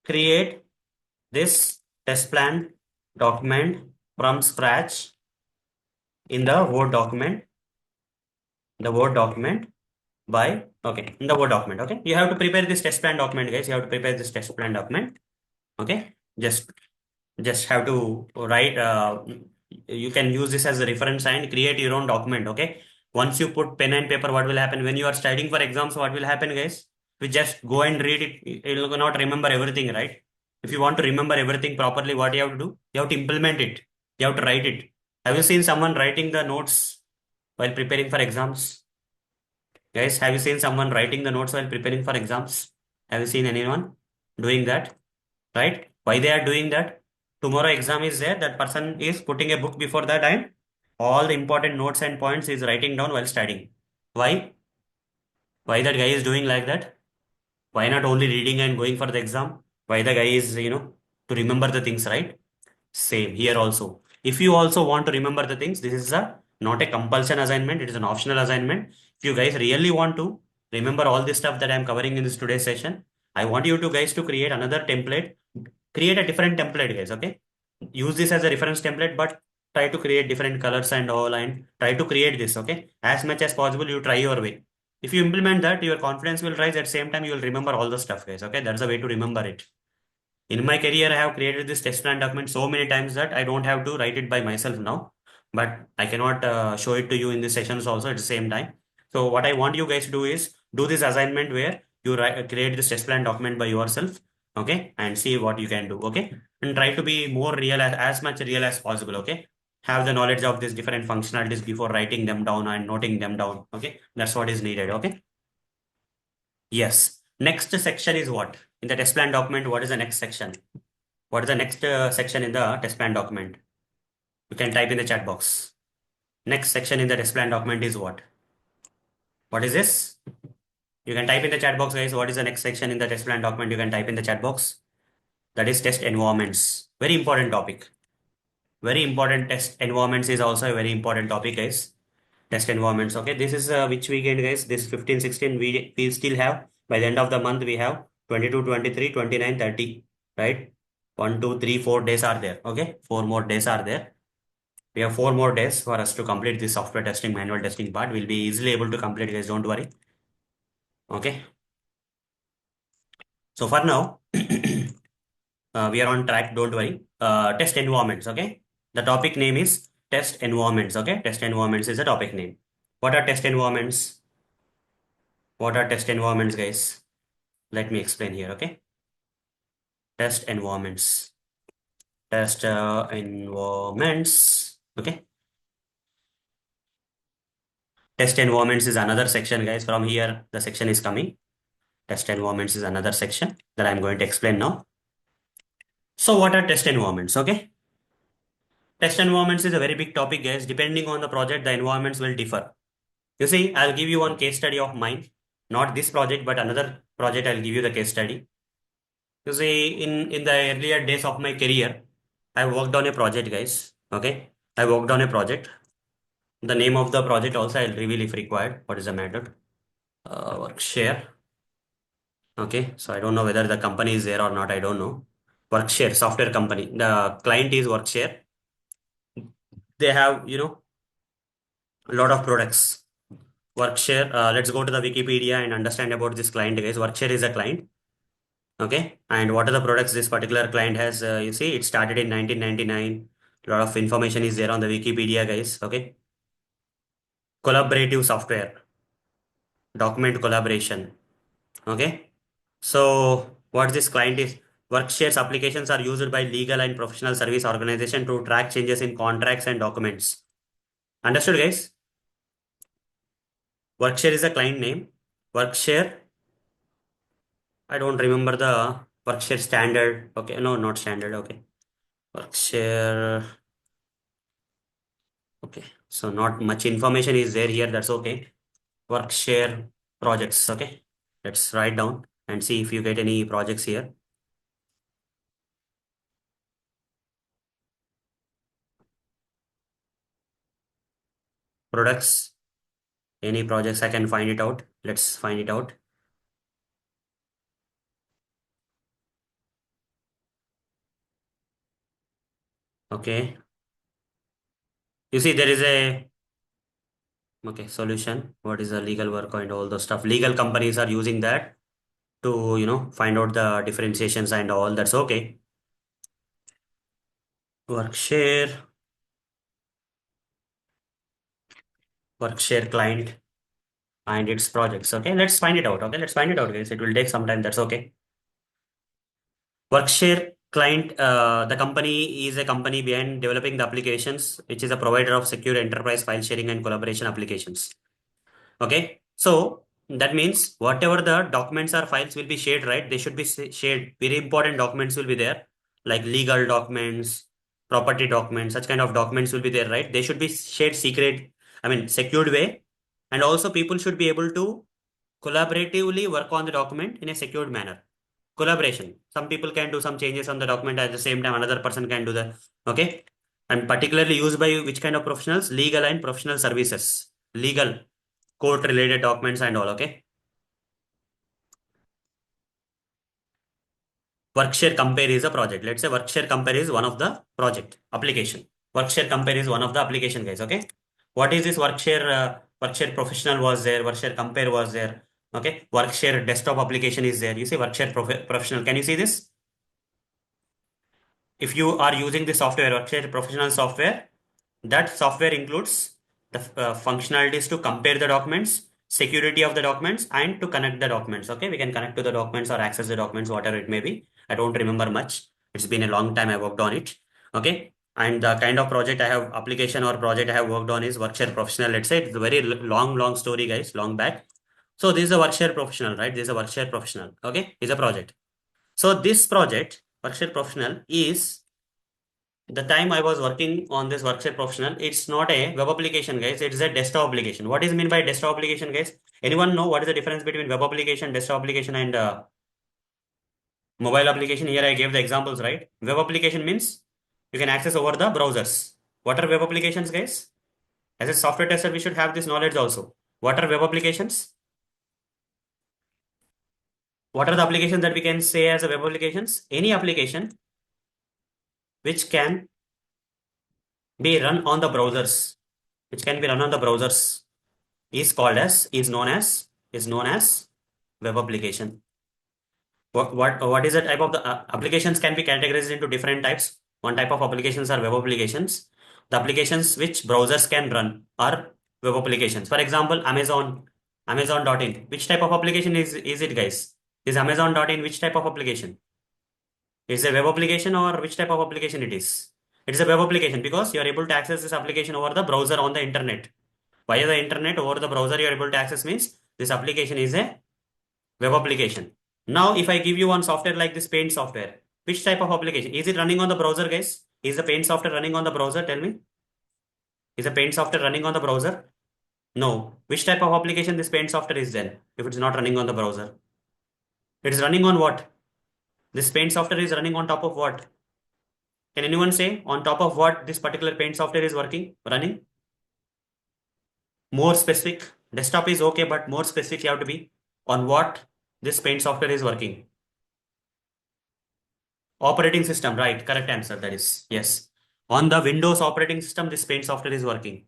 Create this test plan document from scratch in the Word document. The Word document by, okay, in the Word document, okay? You have to prepare this test plan document, guys. You have to prepare this test plan document, okay? Just have to write, You can use this as a reference and create your own document. Okay. Once you put pen and paper, what will happen when you are studying for exams? What will happen, guys? We just go and read it. You will not remember everything, right? If you want to remember everything properly, what you have to do? You have to implement it. You have to write it. Have you seen someone writing the notes while preparing for exams? Guys, have you seen someone writing the notes while preparing for exams? Have you seen anyone doing that? Right? Why they are doing that? Tomorrow exam is there. That person is putting a book before that and all the important notes and points is writing down while studying. Why? Why that guy is doing like that? Why not only reading and going for the exam? Why the guy is, to remember the things, right? Same here also. If you also want to remember the things, this is a not a compulsion assignment, it is an optional assignment. If you guys really want to remember all this stuff that I'm covering in this today's session, I want you to guys to create another template, create a different template, guys, okay? Use this as a reference template, but try to create different colors and all and try to create this, okay? As much as possible, you try your way. If you implement that, your confidence will rise. At the same time, you will remember all the stuff, guys, okay? That's the way to remember it. In my career, I have created this test plan document so many times that I don't have to write it by myself now, but I cannot show it to you in the sessions also at the same time. So what I want you guys to do is do this assignment where you create this test plan document by yourself, okay, and see what you can do, okay, and try to be more real as much real as possible, okay. Have the knowledge of these different functionalities before writing them down and noting them down, okay. That's what is needed, okay. Yes. Next section is what? In the test plan document, what is the next section? What is the next section in the test plan document? You can type in the chat box. Next section in the test plan document is what? What is this? You can type in the chat box, guys. What is the next section in the test plan document? You can type in the chat box. That is test environments. Very important topic. Very important. Test environments is also a very important topic, guys. Test environments. Okay. This is which weekend, guys? This 15, 16. We still have, by the end of the month, we have 22, 23, 29, 30. Right? 1, 2, 3, 4 days are there. Okay. 4 more days are there. We have 4 more days for us to complete this software testing, manual testing part. We'll be easily able to complete, guys. Don't worry. Okay. So for now, we are on track. Don't worry. Test environments. Okay. The topic name is test environments. Okay. Test environments is the topic name. What are test environments? What are test environments, guys? Let me explain here. Okay. Test environments. Test environments. Okay. Test environments is another section, guys. From here, the section is coming. Test environments is another section that I'm going to explain now. So what are test environments? Okay. Test environments is a very big topic, guys. Depending on the project, the environments will differ. You see, I'll give you one case study of mine. Not this project, but another project, I'll give you the case study. You see, in the earlier days of my career, I worked on a project, guys. Okay. I worked on a project. The name of the project also I'll reveal if required. What is the matter? Workshare. Okay. So I don't know whether the company is there or not. I don't know. Workshare software company. The client is Workshare. They have, a lot of products. Workshare. Let's go to the Wikipedia and understand about this client, guys. Workshare is a client. Okay. And what are the products this particular client has? You see, it started in 1999. A lot of information is there on the Wikipedia, guys. Okay. Collaborative software, document collaboration. Okay. So what this client is, Workshare's applications are used by legal and professional service organization to track changes in contracts and documents. Understood, guys? Workshare is a client name. Workshare, I don't remember the Workshare standard. Okay, no, not standard. Okay. Workshare. Okay. So not much information is there here. That's okay. Workshare projects. Okay. Let's write down and see if you get any projects here. Products. Any projects I can find it out. Let's find it out. Okay. You see, there is a okay solution. What is the legal work and all the stuff? Legal companies are using that to find out the differentiations and all. That's okay. Workshare. Workshare client and its projects. Okay, let's find it out. Okay, let's find it out, guys. It will take some time. That's okay. Workshare client, the company is a company behind developing the applications, which is a provider of secure enterprise file sharing and collaboration applications. Okay, so that means whatever the documents or files will be shared, right? They should be shared. Very important documents will be there, like legal documents, property documents, such kind of documents will be there, right? They should be shared secured way. And also people should be able to collaboratively work on the document in a secured manner. Collaboration. Some people can do some changes on the document at the same time, another person can do that. Okay. And particularly used by which kind of professionals? Legal and professional services. Legal, court related documents and all. Okay. Workshare compare is a project. Let's say Workshare compare is one of the project application. Workshare compare is one of the application, guys. Okay. What is this Workshare? Workshare professional was there. Workshare compare was there. Okay. Workshare desktop application is there. You see Workshare professional. Can you see this? If you are using the software, Workshare professional software, that software includes the functionalities to compare the documents, security of the documents, and to connect the documents. Okay, we can connect to the documents or access the documents, whatever it may be. I don't remember much. It's been a long time I worked on it. Okay, and the kind of project I have, application or project I have worked on is Workshare professional. Let's say it's a very long story, guys, long back. So this is a Workshare professional, right? This is a Workshare professional. Okay, is a project. So this project, Workshare professional, is the time I was working on this Workshare professional. It's not a web application, guys. It's a desktop application. What is mean by desktop application, guys? Anyone know what is the difference between web application, desktop application, and mobile application? Here I gave the examples, right? Web application means you can access over the browsers. What are web applications, guys? As a software tester, we should have this knowledge also. What are web applications? What are the applications that we can say as a web applications? Any application which can be run on the browsers, which can be run on the browsers is known as web application. What is the type of the applications can be categorized into different types. One type of applications are web applications. The applications which browsers can run are web applications. For example, Amazon.in. Which type of application is it, guys? Is Amazon.in which type of application? Is it a web application or which type of application it is? It is a web application because you are able to access this application over the browser on the internet. Via the internet over the browser you are able to access means this application is a web application. Now, if I give you one software like this Paint software, which type of application? Is it running on the browser, guys? Is the Paint software running on the browser? Tell me. Is the Paint software running on the browser? No. Which type of application this Paint software is then if it's not running on the browser? It is running on what? This Paint software is running on top of what? Can anyone say on top of what this particular Paint software is running? More specific. Desktop is okay, but more specific you have to be on what this Paint software is working. Operating system, right? Correct answer. That is yes. On the Windows operating system, this Paint software is working.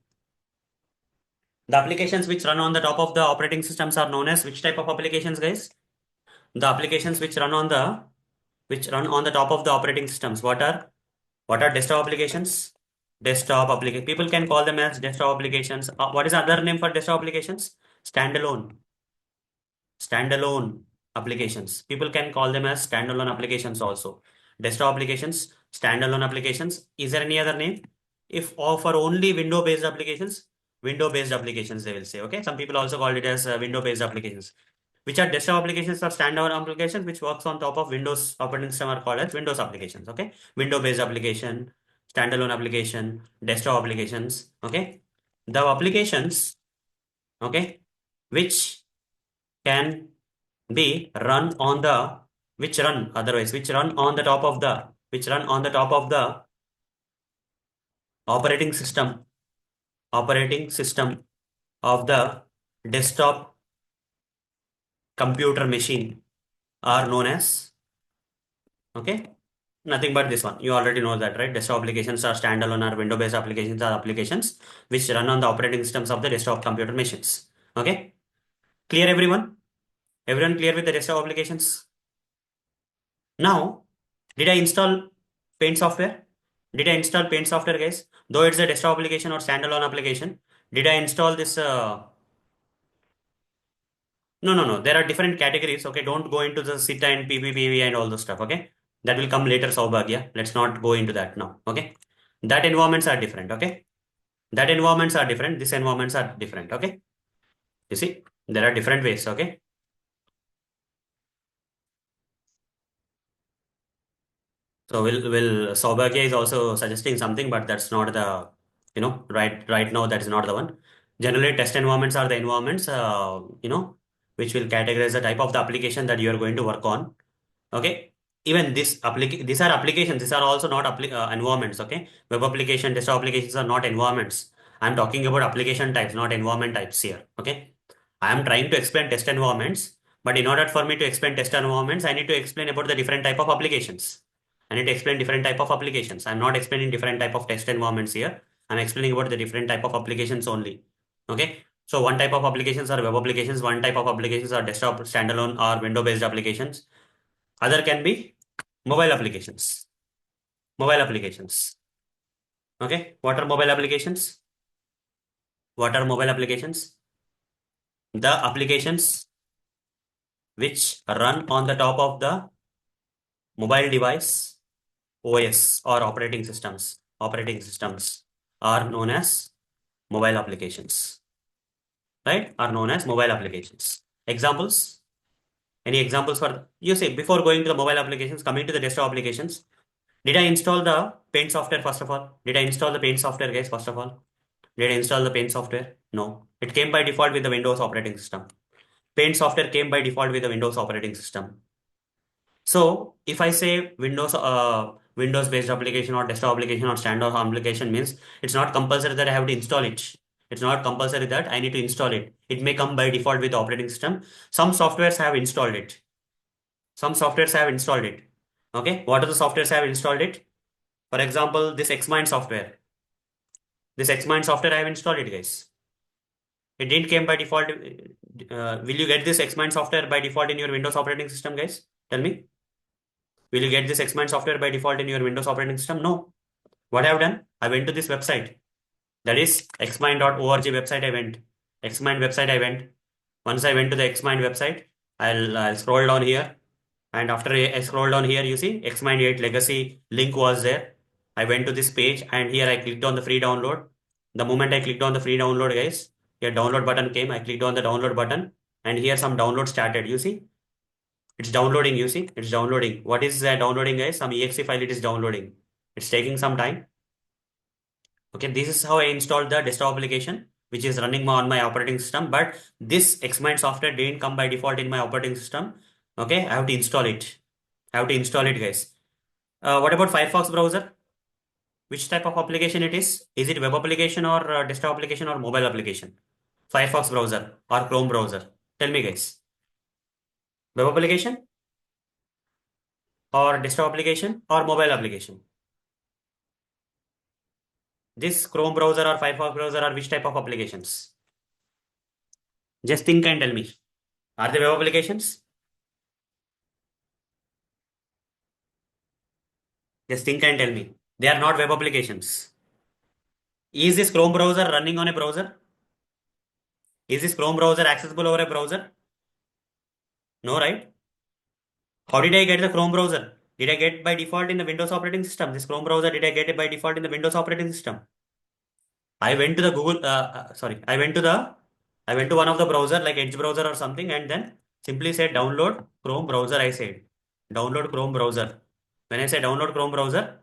The applications which run on the top of the operating systems are known as which type of applications, guys? The applications which run on the top of the operating systems. What are desktop applications? Desktop application. People can call them as desktop applications. What is the other name for desktop applications? Standalone. Standalone applications. People can call them as standalone applications also. Desktop applications, standalone applications. Is there any other name? If for only window-based applications, window-based applications they will say. Okay. Some people also call it as window-based applications. Which are desktop applications or standalone applications which works on top of Windows operating system are called as Windows applications. Okay. Window-based application, standalone application, desktop applications. Okay. The applications, okay, which can be run on the which run otherwise which run on the top of the operating system of the desktop computer machine are known as, okay, nothing but this one. You already know that, right? Desktop applications are standalone or window based applications are applications which run on the operating systems of the desktop computer machines. Okay, clear everyone clear with the desktop applications? Now, did I install Paint software? Did I install Paint software, guys? Though it's a desktop application or standalone application, Did I install this? No. There are different categories. Okay, don't go into the SITA and PPPV and all those stuff. Okay, that will come later, Saubhagya. Let's not go into that now. Okay, that environments are different. Okay, that environments are different. These environments are different. Okay, you see, there are different ways. Okay, so will Saubhagya is also suggesting something, but that's not the right now that is not the one. Generally, test environments are the environments which will categorize the type of the application that you are going to work on. Okay, even these are applications, these are also not environments. Okay, web application, desktop applications are not environments. I'm talking about application types, not environment types here. Okay, I am trying to explain test environments, but in order for me to explain test environments, I need to explain about the different type of applications. I need to explain different type of applications. I'm not explaining different type of test environments here. I'm explaining about the different type of applications only. Okay, so one type of applications are web applications, one type of applications are desktop standalone or window based applications, other can be mobile applications. Mobile applications. Okay. What are mobile applications? What are mobile applications? The applications which run on the top of the mobile device, OS or operating systems are known as mobile applications, right? Are known as mobile applications. Examples? Any examples for you say before going to the mobile applications, coming to the desktop applications? Did I install the Paint software first of all? Did I install the Paint software, guys, first of all? Did I install the Paint software? No. It came by default with the Windows operating system. Paint software came by default with the Windows operating system. So if I say Windows based application or desktop application or standard application means it's not compulsory that I have to install it. It's not compulsory that I need to install it. It may come by default with the operating system. Some softwares have installed it. Some softwares have installed it. Okay. What are the softwares have installed it? For example, this Xmind software. This Xmind software I have installed it, guys. It didn't came by default. Will you get this Xmind software by default in your Windows operating system, guys? Tell me. Will you get this Xmind software by default in your Windows operating system? No. What I have done? I went to this website. That is xmind.org website I went. Xmind website I went. Once I went to the Xmind website, I'll scroll down here. And after I scroll down here, you see Xmind 8 legacy link was there. I went to this page and here I clicked on the free download. The moment I clicked on the free download, guys, here download button came. I clicked on the download button and here some download started. You see, it's downloading. You see, it's downloading. What is downloading, guys? Some exe file it is downloading. It's taking some time. Okay, this is how I installed the desktop application, which is running on my operating system. But this Xmind software didn't come by default in my operating system. Okay, I have to install it. I have to install it, guys. What about Firefox browser? Which type of application it is? Is it web application or desktop application or mobile application? Firefox browser or Chrome browser? Tell me, guys. Web application or desktop application or mobile application? This Chrome browser or Firefox browser are which type of applications? Just think and tell me. Are they web applications? Just think and tell me. They are not web applications. Is this Chrome browser running on a browser? Is this Chrome browser accessible over a browser? No, right? How did I get the Chrome browser? Did I get by default in the Windows operating system? This Chrome browser, did I get it by default in the Windows operating system? I went to the Google, sorry, I went to one of the browser like Edge browser or something and then simply said download Chrome browser. I said download Chrome browser. When I say download Chrome browser,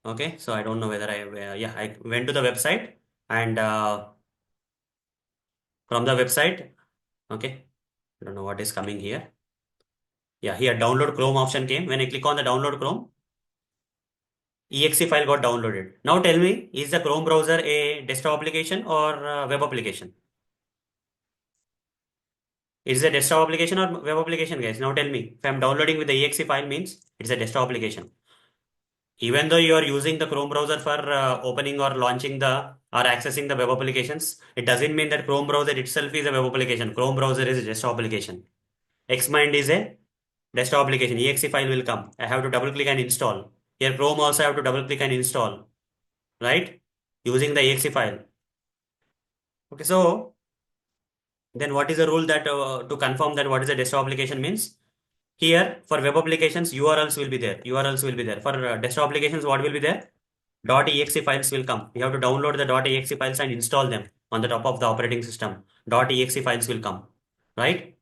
okay, so I don't know whether I went to the website and from the website, okay, I don't know what is coming here. Yeah, here download Chrome option came. When I click on the download Chrome, exe file got downloaded. Now tell me, is the Chrome browser a desktop application or a web application? Is it a desktop application or web application, guys? Now tell me, if I'm downloading with the exe file means it's a desktop application. Even though you are using the Chrome browser for opening or launching the or accessing the web applications, it doesn't mean that Chrome browser itself is a web application. Chrome browser is a desktop application. Xmind is a desktop application. Exe file will come. I have to double click and install. Here Chrome also have to double click and install. Right? using the exe file. Okay, so then what is the rule that to confirm that what is a desktop application means? Here for web applications, URLs will be there. URLs will be there. For desktop applications, what will be there? .exe files will come. You have to download the .exe files and install them on the top of the operating system. .exe files will come, right?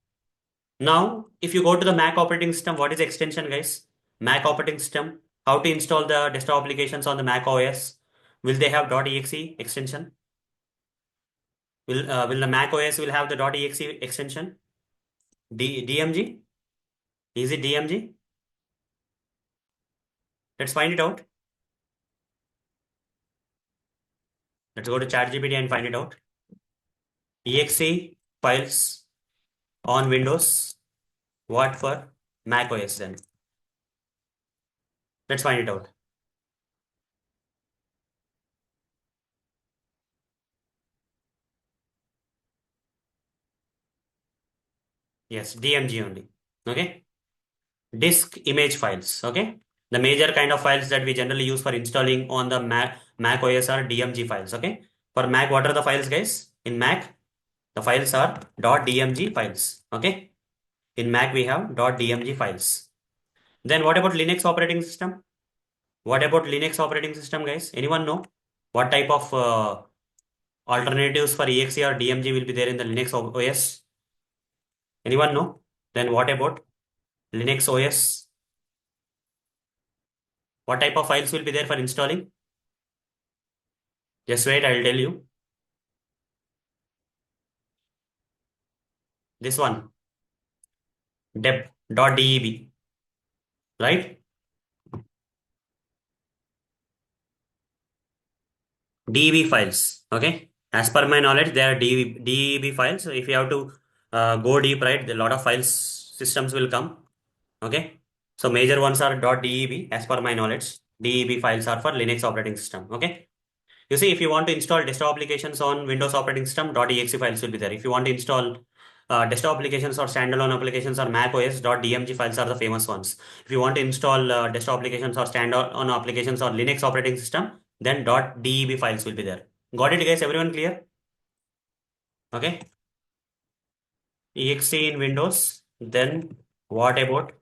Now, if you go to the Mac operating system, what is the extension, guys? Mac operating system. How to install the desktop applications on the Mac OS? Will they have .exe extension? Will the Mac OS will have the .exe extension? DMG? Is it DMG? Let's find it out. Let's go to ChatGPT and find it out. Exe files on Windows. What for Mac OS then? Let's find it out. Yes, DMG only. Okay. Disk image files. Okay. The major kind of files that we generally use for installing on the Mac OS are DMG files. Okay. For Mac, what are the files, guys? In Mac, the files are .dmg files. Okay. In Mac, we have .dmg files. Then what about Linux operating system? What about Linux operating system, guys? Anyone know what type of alternatives for exe or DMG will be there in the Linux OS? Anyone know? Then what about Linux OS? What type of files will be there for installing? Just wait, I'll tell you. This one, deb.deb, right? DB files, okay? As per my knowledge, they are DB files. So if you have to go deep, right, a lot of files systems will come, okay? So major ones are .deb as per my knowledge. DEB files are for Linux operating system, okay? You see, if you want to install desktop applications on Windows operating system, .exe files will be there. If you want to install desktop applications or standalone applications or Mac OS, .dmg files are the famous ones. If you want to install desktop applications or standalone applications or Linux operating system, then .deb files will be there. Got it, guys? Everyone clear? Okay. Exe in Windows. Then what about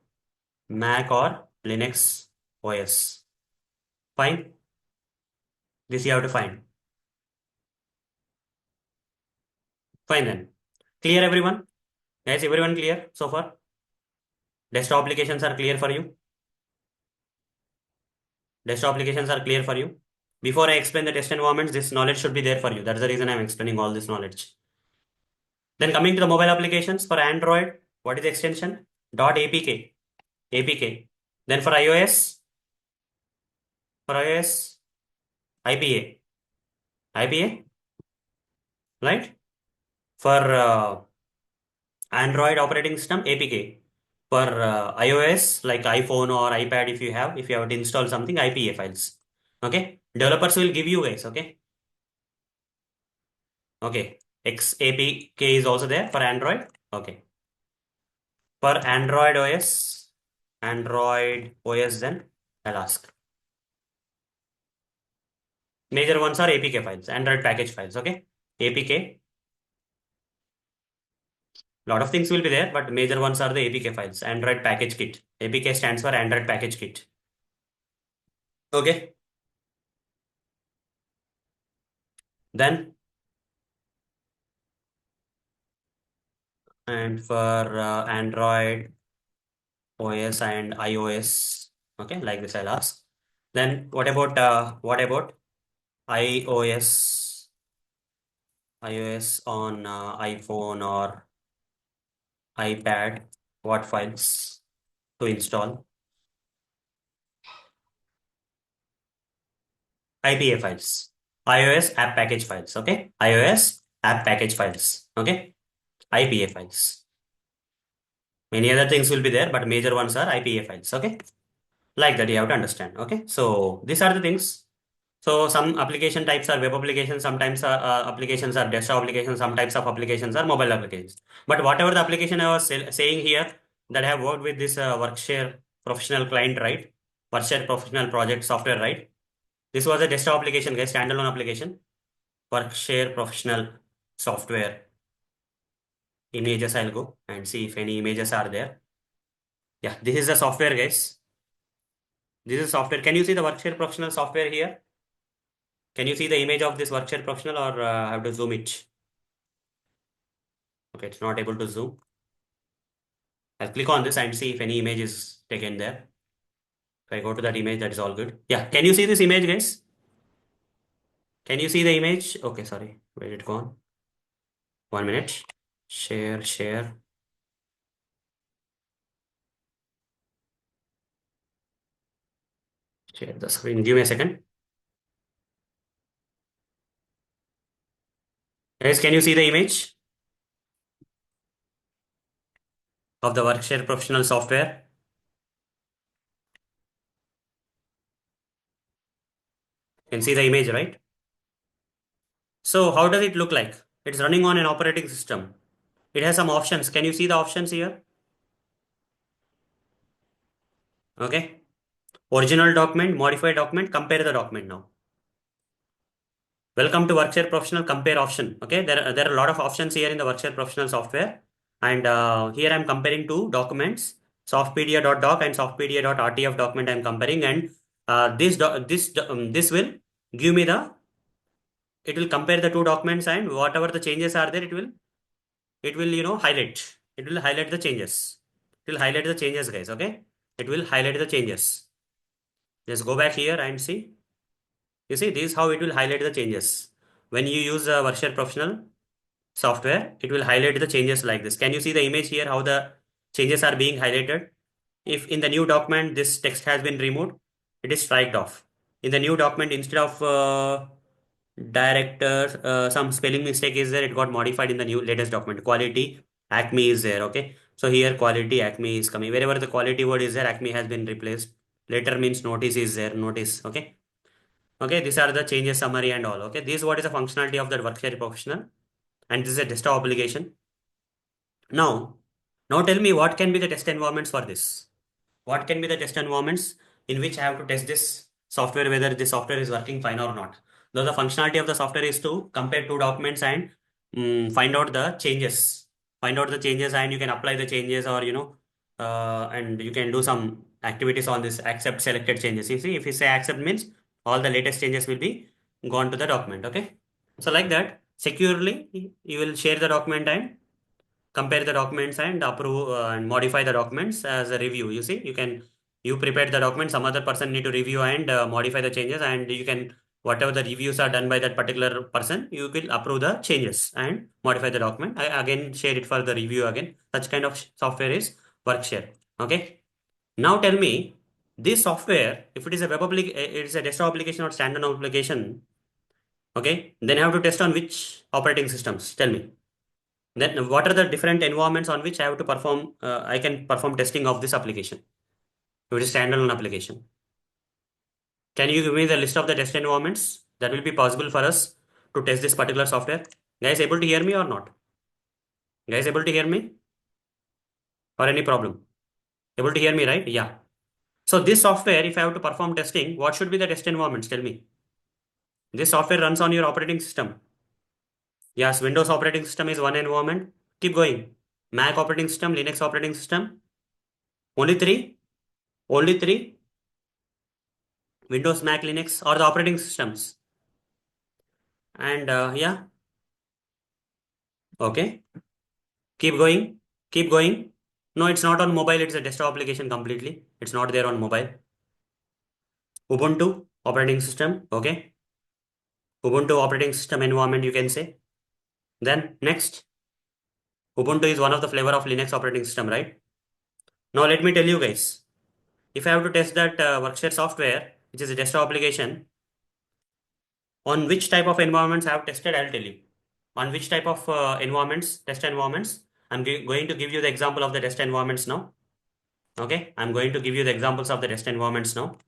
Mac or Linux OS? Fine. This you have to find. Fine then. Clear, everyone? Guys, everyone clear so far? Desktop applications are clear for you? Desktop applications are clear for you? Before I explain the test environments, this knowledge should be there for you. That's the reason I'm explaining all this knowledge. Then coming to the mobile applications for Android, what is the extension? .apk. APK. Then for iOS, IPA. IPA, right? For Android operating system, APK. For iOS, like iPhone or iPad, if you have to install something, IPA files. Okay. Developers will give you, guys. Okay. Okay. XAPK is also there for Android. Okay. For Android OS, then I'll ask. Major ones are APK files, Android package files. Okay. APK. Lot of things will be there, but major ones are the APK files, Android package kit. APK stands for Android package kit. Okay. Then, and for Android OS and iOS, okay, like this I'll ask. Then what about iOS? iOS on iPhone or iPad, what files to install? IPA files, iOS app package files. Okay, iOS app package files. Okay, IPA files. Many other things will be there, but major ones are IPA files. Okay, like that you have to understand. Okay, so these are the things. So some application types are web applications, sometimes applications are desktop applications, some types of applications are mobile applications. But whatever the application I was saying here, that I have worked with this Workshare professional client, right? Workshare professional project software, right? This was a desktop application, guys, standalone application. Workshare professional software. Images, I'll go and see if any images are there. Yeah, this is the software, guys. This is software. Can you see the Workshare professional software here? Can you see the image of this Workshare professional, or I have to zoom it? Okay, it's not able to zoom. I'll click on this and see if any image is taken there. If I go to that image, that is all good. Yeah, can you see this image, guys? Can you see the image? Okay, sorry. Where did it go? 1 minute. Share, share. Share the screen. Give me a second. Guys, can you see the image of the Workshare professional software? Can see the image, right? So how does it look like? It's running on an operating system. It has some options. Can you see the options here? Okay. Original document, modified document, compare the document now. Welcome to Workshare Professional Compare option. Okay, there are a lot of options here in the Workshare Professional software. And here I'm comparing two documents, softpedia.doc and softpedia.rtf document I'm comparing. And this will give me it will compare the two documents, and whatever the changes are there, it will, highlight. It will highlight the changes. It will highlight the changes, guys. Okay, it will highlight the changes. Just go back here and see. You see, this is how it will highlight the changes. When you use a Workshare Professional software, it will highlight the changes like this. Can you see the image here, how the changes are being highlighted? If in the new document, this text has been removed, it is striked off. In the new document, instead of director, some spelling mistake is there, it got modified in the new latest document. Quality, Acme is there, okay? So here quality, Acme is coming. Wherever the quality word is there, Acme has been replaced. Later means notice is there, notice, okay? Okay, these are the changes summary and all. Okay, this is what is the functionality of that Workshare Professional, and this is a desktop application. Now, now tell me what can be the test environments for this? What can be the test environments in which I have to test this software, whether this software is working fine or not? Though the functionality of the software is to compare two documents and find out the changes. Find out the changes, and you can apply the changes, or and you can do some activities on this accept selected changes. You see, if you say accept means all the latest changes will be gone to the document. Okay, so like that securely you will share the document and compare the documents and approve and modify the documents as a review. You see, you prepared the document, some other person need to review and modify the changes, and you can, whatever the reviews are done by that particular person, you will approve the changes and modify the document. I again share it for the review again. Such kind of software is Workshare. Okay, now tell me, this software, if it is a it is a desktop application or standalone application, okay, then I have to test on which operating systems? Tell me. Then what are the different environments on which I have to perform, I can perform testing of this application? If it is standalone application. Can you give me the list of the test environments that will be possible for us to test this particular software? Guys, able to hear me or not? Guys, able to hear me? Or any problem? Able to hear me, right? Yeah. So this software, if I have to perform testing, what should be the test environments? Tell me. This software runs on your operating system. Yes, Windows operating system is one environment. Keep going. Mac operating system, Linux operating system. Only three? Only three? Windows, Mac, Linux, or the operating systems. And yeah, okay. Keep going. Keep going. No, it's not on mobile. It's a desktop application completely. It's not there on mobile. Ubuntu operating system. Okay. Ubuntu operating system environment, you can say. Then next, Ubuntu is one of the flavor of Linux operating system, right? Now let me tell you guys. If I have to test that Workshare software, which is a desktop application, on which type of environments I have tested, I'll tell you. On which type of test environments. I'm going to give you the example of the test environments now. Okay, I'm going to give you the examples of the test environments now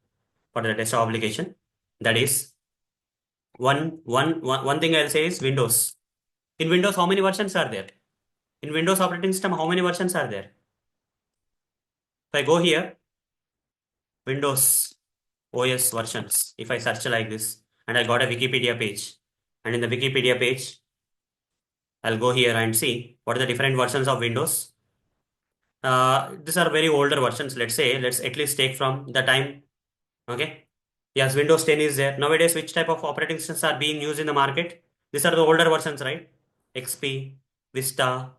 for the desktop application. That is, one thing I'll say is Windows. In Windows, how many versions are there? In Windows operating system, how many versions are there? If I go here, Windows. OS versions. If I search like this and I got a Wikipedia page, and in the Wikipedia page I'll go here and see what are the different versions of Windows. These are very older versions. Let's say, let's at least take from the time. Okay. Yes, Windows 10 is there. Nowadays, which type of operating systems are being used in the market? These are the older versions, right? XP, Vista,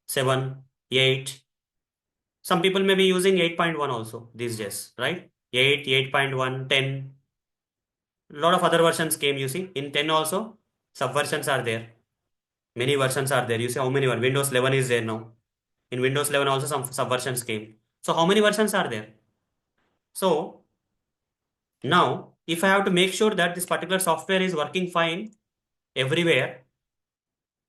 7, 8. Some people may be using 8.1 also these days, right? 8, 8.1, 10. A lot of other versions came, you see. In 10 also, subversions are there. Many versions are there. You see how many one? Windows 11 is there now. In Windows 11 also some subversions came. So how many versions are there? So now, if I have to make sure that this particular software is working fine everywhere,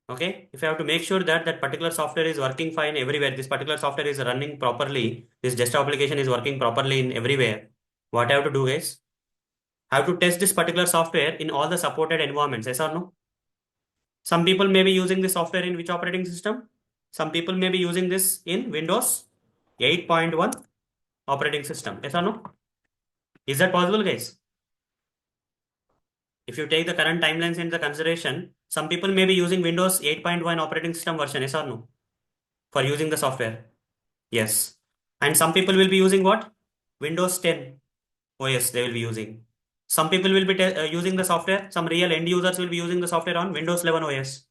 okay, if I have to make sure that that particular software is working fine everywhere, this particular software is running properly, this desktop application is working properly in everywhere, what I have to do is, I have to test this particular software in all the supported environments, yes or no? Some people may be using this software in which operating system? Some people may be using this in Windows 8.1 operating system, yes or no? Is that possible, guys? If you take the current timelines into consideration, some people may be using Windows 8.1 operating system version, yes or no, for using the software. Yes. And some people will be using what? Windows 10 OS they will be using. Some people will be using the software. Some real end users will be using the software on Windows 11 OS.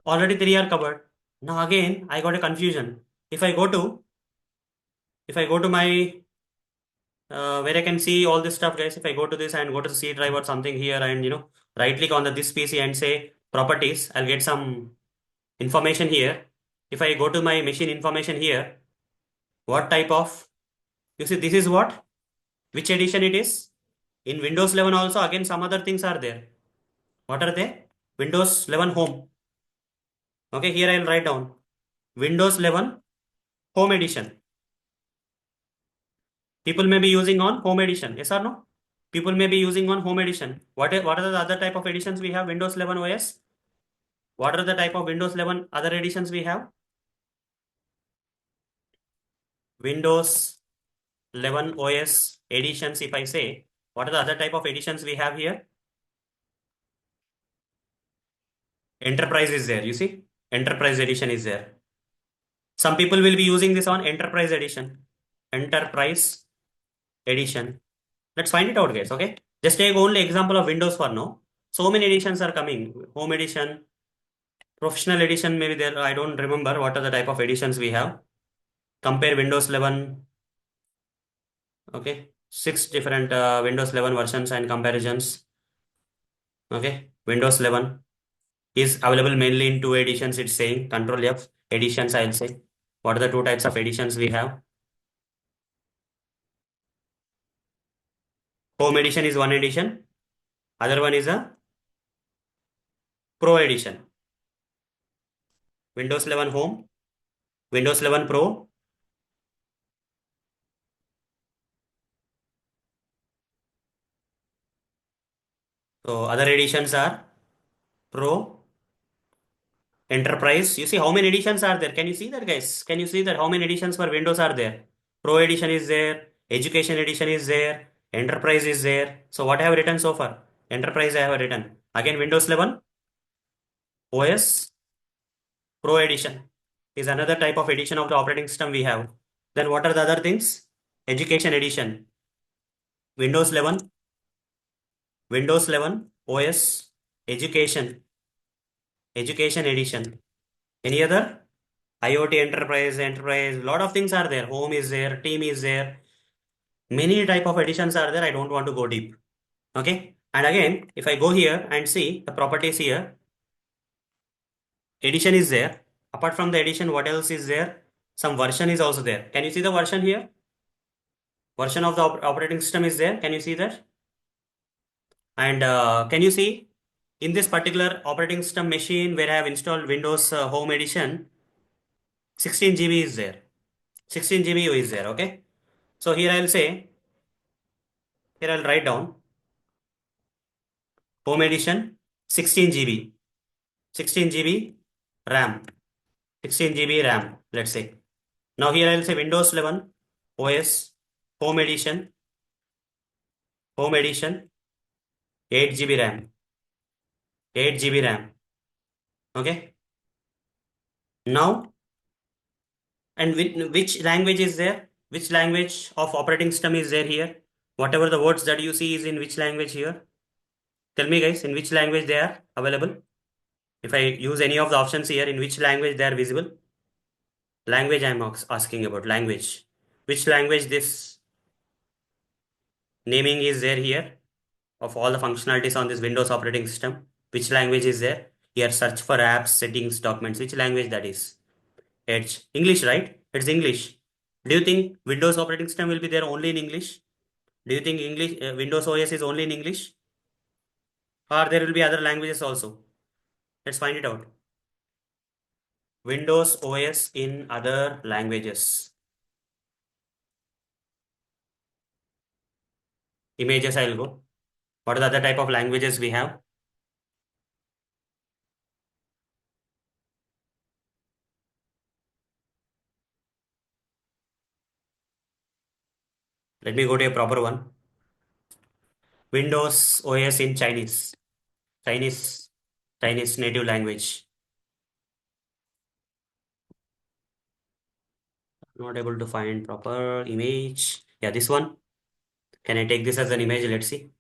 Already three are covered. Now again, I got a confusion. If I go to, if I go to my where I can see all this stuff, guys. If I go to this and go to the C drive or something here and right click on the this PC and say properties, I'll get some information here. If I go to my machine information here, what type of, you see this is what, which edition it is. In Windows 11 also again some other things are there. What are they? Windows 11 Home. Okay, here I'll write down Windows 11 Home Edition. People may be using on Home Edition. Yes or no? People may be using on Home Edition. What are the other type of editions we have? Windows 11 OS. What are the type of Windows 11 other editions we have? Windows 11 OS editions. If I say, what are the other type of editions we have here? Enterprise is there. You see, Enterprise edition is there. Some people will be using this on Enterprise edition. Enterprise edition. Let's find it out, guys. Okay. Just take only example of Windows for now. So many editions are coming. Home edition, professional edition, maybe there. I don't remember what are the type of editions we have. Compare Windows 11. Okay. Six different Windows 11 versions and comparisons. Okay. Windows 11 is available mainly in two editions. It's saying Control F editions. I'll say. What are the two types of editions we have? Home edition is one edition. Other one is a Pro edition. Windows 11 Home, Windows 11 Pro. So other editions are Pro, Enterprise. You see how many editions are there? Can you see that, guys? Can you see that how many editions for Windows are there? Pro edition is there, Education edition is there, Enterprise is there. So what I have written so far? Enterprise I have written. Again Windows 11 OS Pro edition is another type of edition of the operating system we have. Then what are the other things? Education edition. Windows 11, Windows 11 OS Education, Education edition. Any other? IoT enterprise, lot of things are there. Home is there, team is there. Many type of editions are there. I don't want to go deep. Okay. And again, if I go here and see the properties here, edition is there. Apart from the edition, what else is there? Some version is also there. Can you see the version here? Version of the operating system is there. Can you see that? And can you see in this particular operating system machine where I have installed Windows Home Edition, 16 GB is there. 16 GB is there. Okay. So here I'll say, here I'll write down Home Edition 16 GB, 16 GB RAM, 16 GB RAM, let's say. Now here I'll say Windows 11 OS Home Edition home edition, 8 GB RAM, 8 GB RAM. Okay. Now, and which language is there? Which language of operating system is there here? Whatever the words that you see is in which language here? Tell me guys, in which language they are available? If I use any of the options here, in which language they are visible? Language I'm asking about, language. Which language this naming is there here of all the functionalities on this Windows operating system? Which language is there? Here search for apps, settings, documents. Which language that is? Edge. English, right? It's English. Do you think Windows operating system will be there only in English? Do you think English Windows OS is only in English? Or there will be other languages also? Let's find it out. Windows OS in other languages. Images I'll go. What are the other type of languages we have? Let me go to a proper one. Windows OS in Chinese. Chinese. Chinese native language. Not able to find proper image. Yeah, this one. Can I take this as an image? Let's see.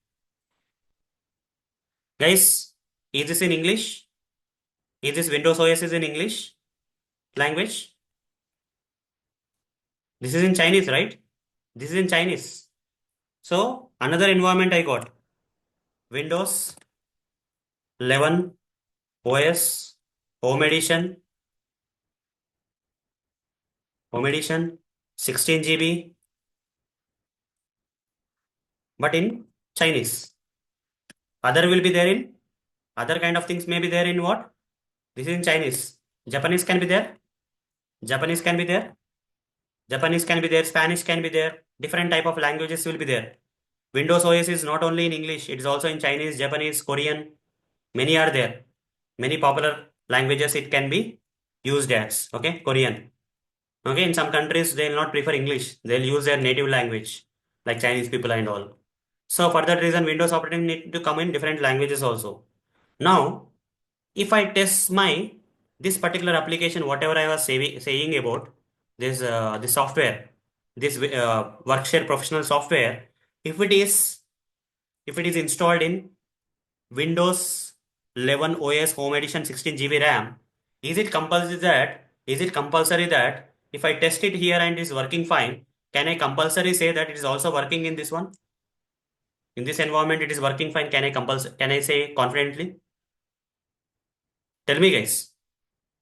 Guys, is this in English? Is this Windows OS is in English language? This is in Chinese, right? This is in Chinese. So another environment I got. Windows 11 OS Home Edition. Home Edition 16 GB. But in Chinese. Other will be there in other kind of things may be there in what? This is in Chinese. Japanese can be there. Japanese can be there. Japanese can be there. Spanish can be there. Different type of languages will be there. Windows OS is not only in English, it is also in Chinese, Japanese, Korean. Many are there. Many popular languages it can be used as. Okay, Korean. Okay, in some countries they will not prefer English. They'll use their native language, like Chinese people and all. So for that reason, Windows operating need to come in different languages also. Now, if I test my this particular application, whatever I was saying about this software, this Workshare professional software, if it is installed in Windows 11 OS Home Edition 16 GB RAM, is it compulsory that if I test it here and it is working fine, can I compulsory say that it is also working in this one? In this environment, it is working fine. Can I say confidently? Tell me, guys.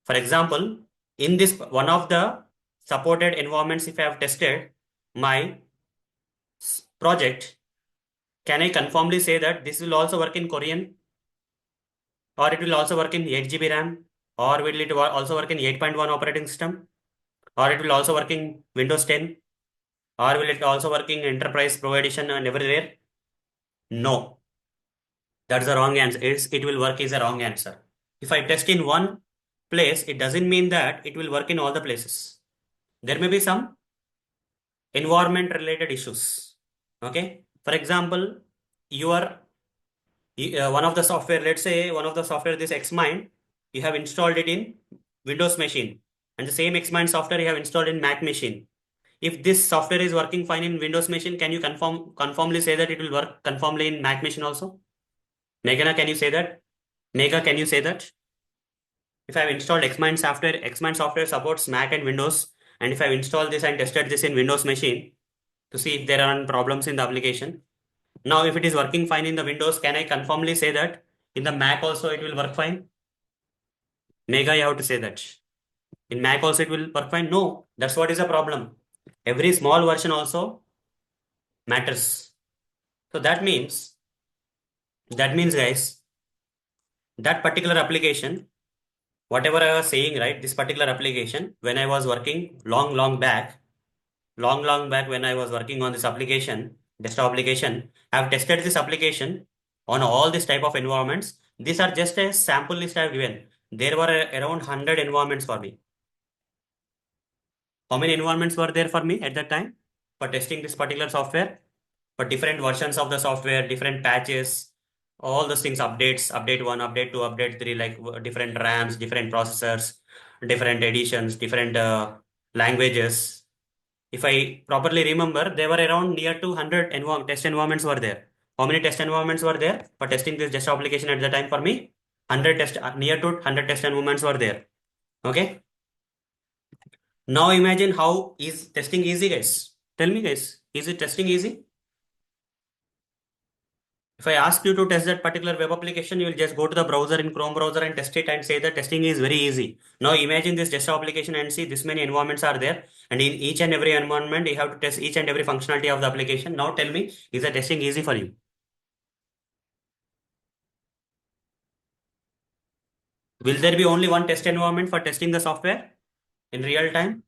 For example, in this one of the supported environments, if I have tested my project, can I confirmly say that this will also work in Korean, or it will also work in 8 GB RAM, or will it also work in 8.1 operating system, or it will also work in Windows 10, or will it also work in Enterprise Pro Edition and everywhere? No, that's the wrong answer. It will work is a wrong answer. If I test in one place, it doesn't mean that it will work in all the places. There may be some environment related issues. Okay. For example, your one of the software, let's say one of the software, this Xmind, you have installed it in Windows machine, and the same Xmind software you have installed in Mac machine. If this software is working fine in Windows machine, can you conformly say that it will work conformly in Mac machine also? Meghana, can you say that? Megha, can you say that? If I've installed Xmind software supports Mac and Windows, and if I've installed this and tested this in Windows machine to see if there are problems in the application. Now, if it is working fine in the Windows, can I confirmly say that in the Mac also it will work fine? Megha, you have to say that. In Mac also it will work fine? No, that's what is the problem. Every small version also matters. So that means guys, that particular application, whatever I was saying, right, this particular application, when I was working long back when I was working on this application, desktop application, I have tested this application on all this type of environments. These are just a sample list I have given. There were around 100 environments for me. How many environments were there for me at that time for testing this particular software? for different versions of the software, different patches, all those things, updates, update 1, update 2, update 3, like different RAMs, different processors, different editions, different languages. If I properly remember, there were around near to 100 test environments were there. How many test environments were there for testing this desktop application at the time for me? 100 test, near to 100 test environments were there. Okay. Now imagine how is testing easy, guys. Tell me, guys, is it testing easy? If I ask you to test that particular web application, you will just go to the browser in Chrome browser and test it and say that testing is very easy. Now imagine this desktop application and see this many environments are there, and in each and every environment you have to test each and every functionality of the application. Now tell me, is the testing easy for you? Will there be only one test environment for testing the software in real time?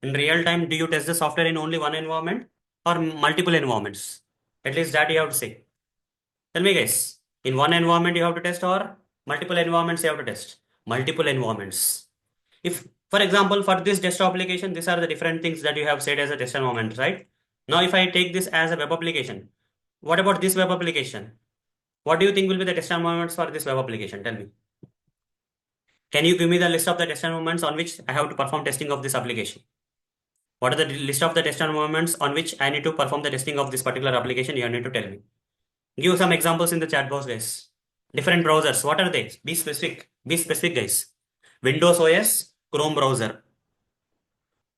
In real time, do you test the software in only one environment or multiple environments? At least that you have to say. Tell me, guys, in one environment you have to test or multiple environments you have to test? Multiple environments. If, for example, for this desktop application, these are the different things that you have said as a test environment, right? Now, if I take this as a web application, what about this web application? What do you think will be the test environments for this web application? Tell me. Can you give me the list of the test environments on which I have to perform testing of this application? What are the list of the test environments on which I need to perform the testing of this particular application? You need to tell me. Give some examples in the chat box, guys. Different browsers. What are they? Be specific. Be specific, guys. Windows OS, Chrome browser.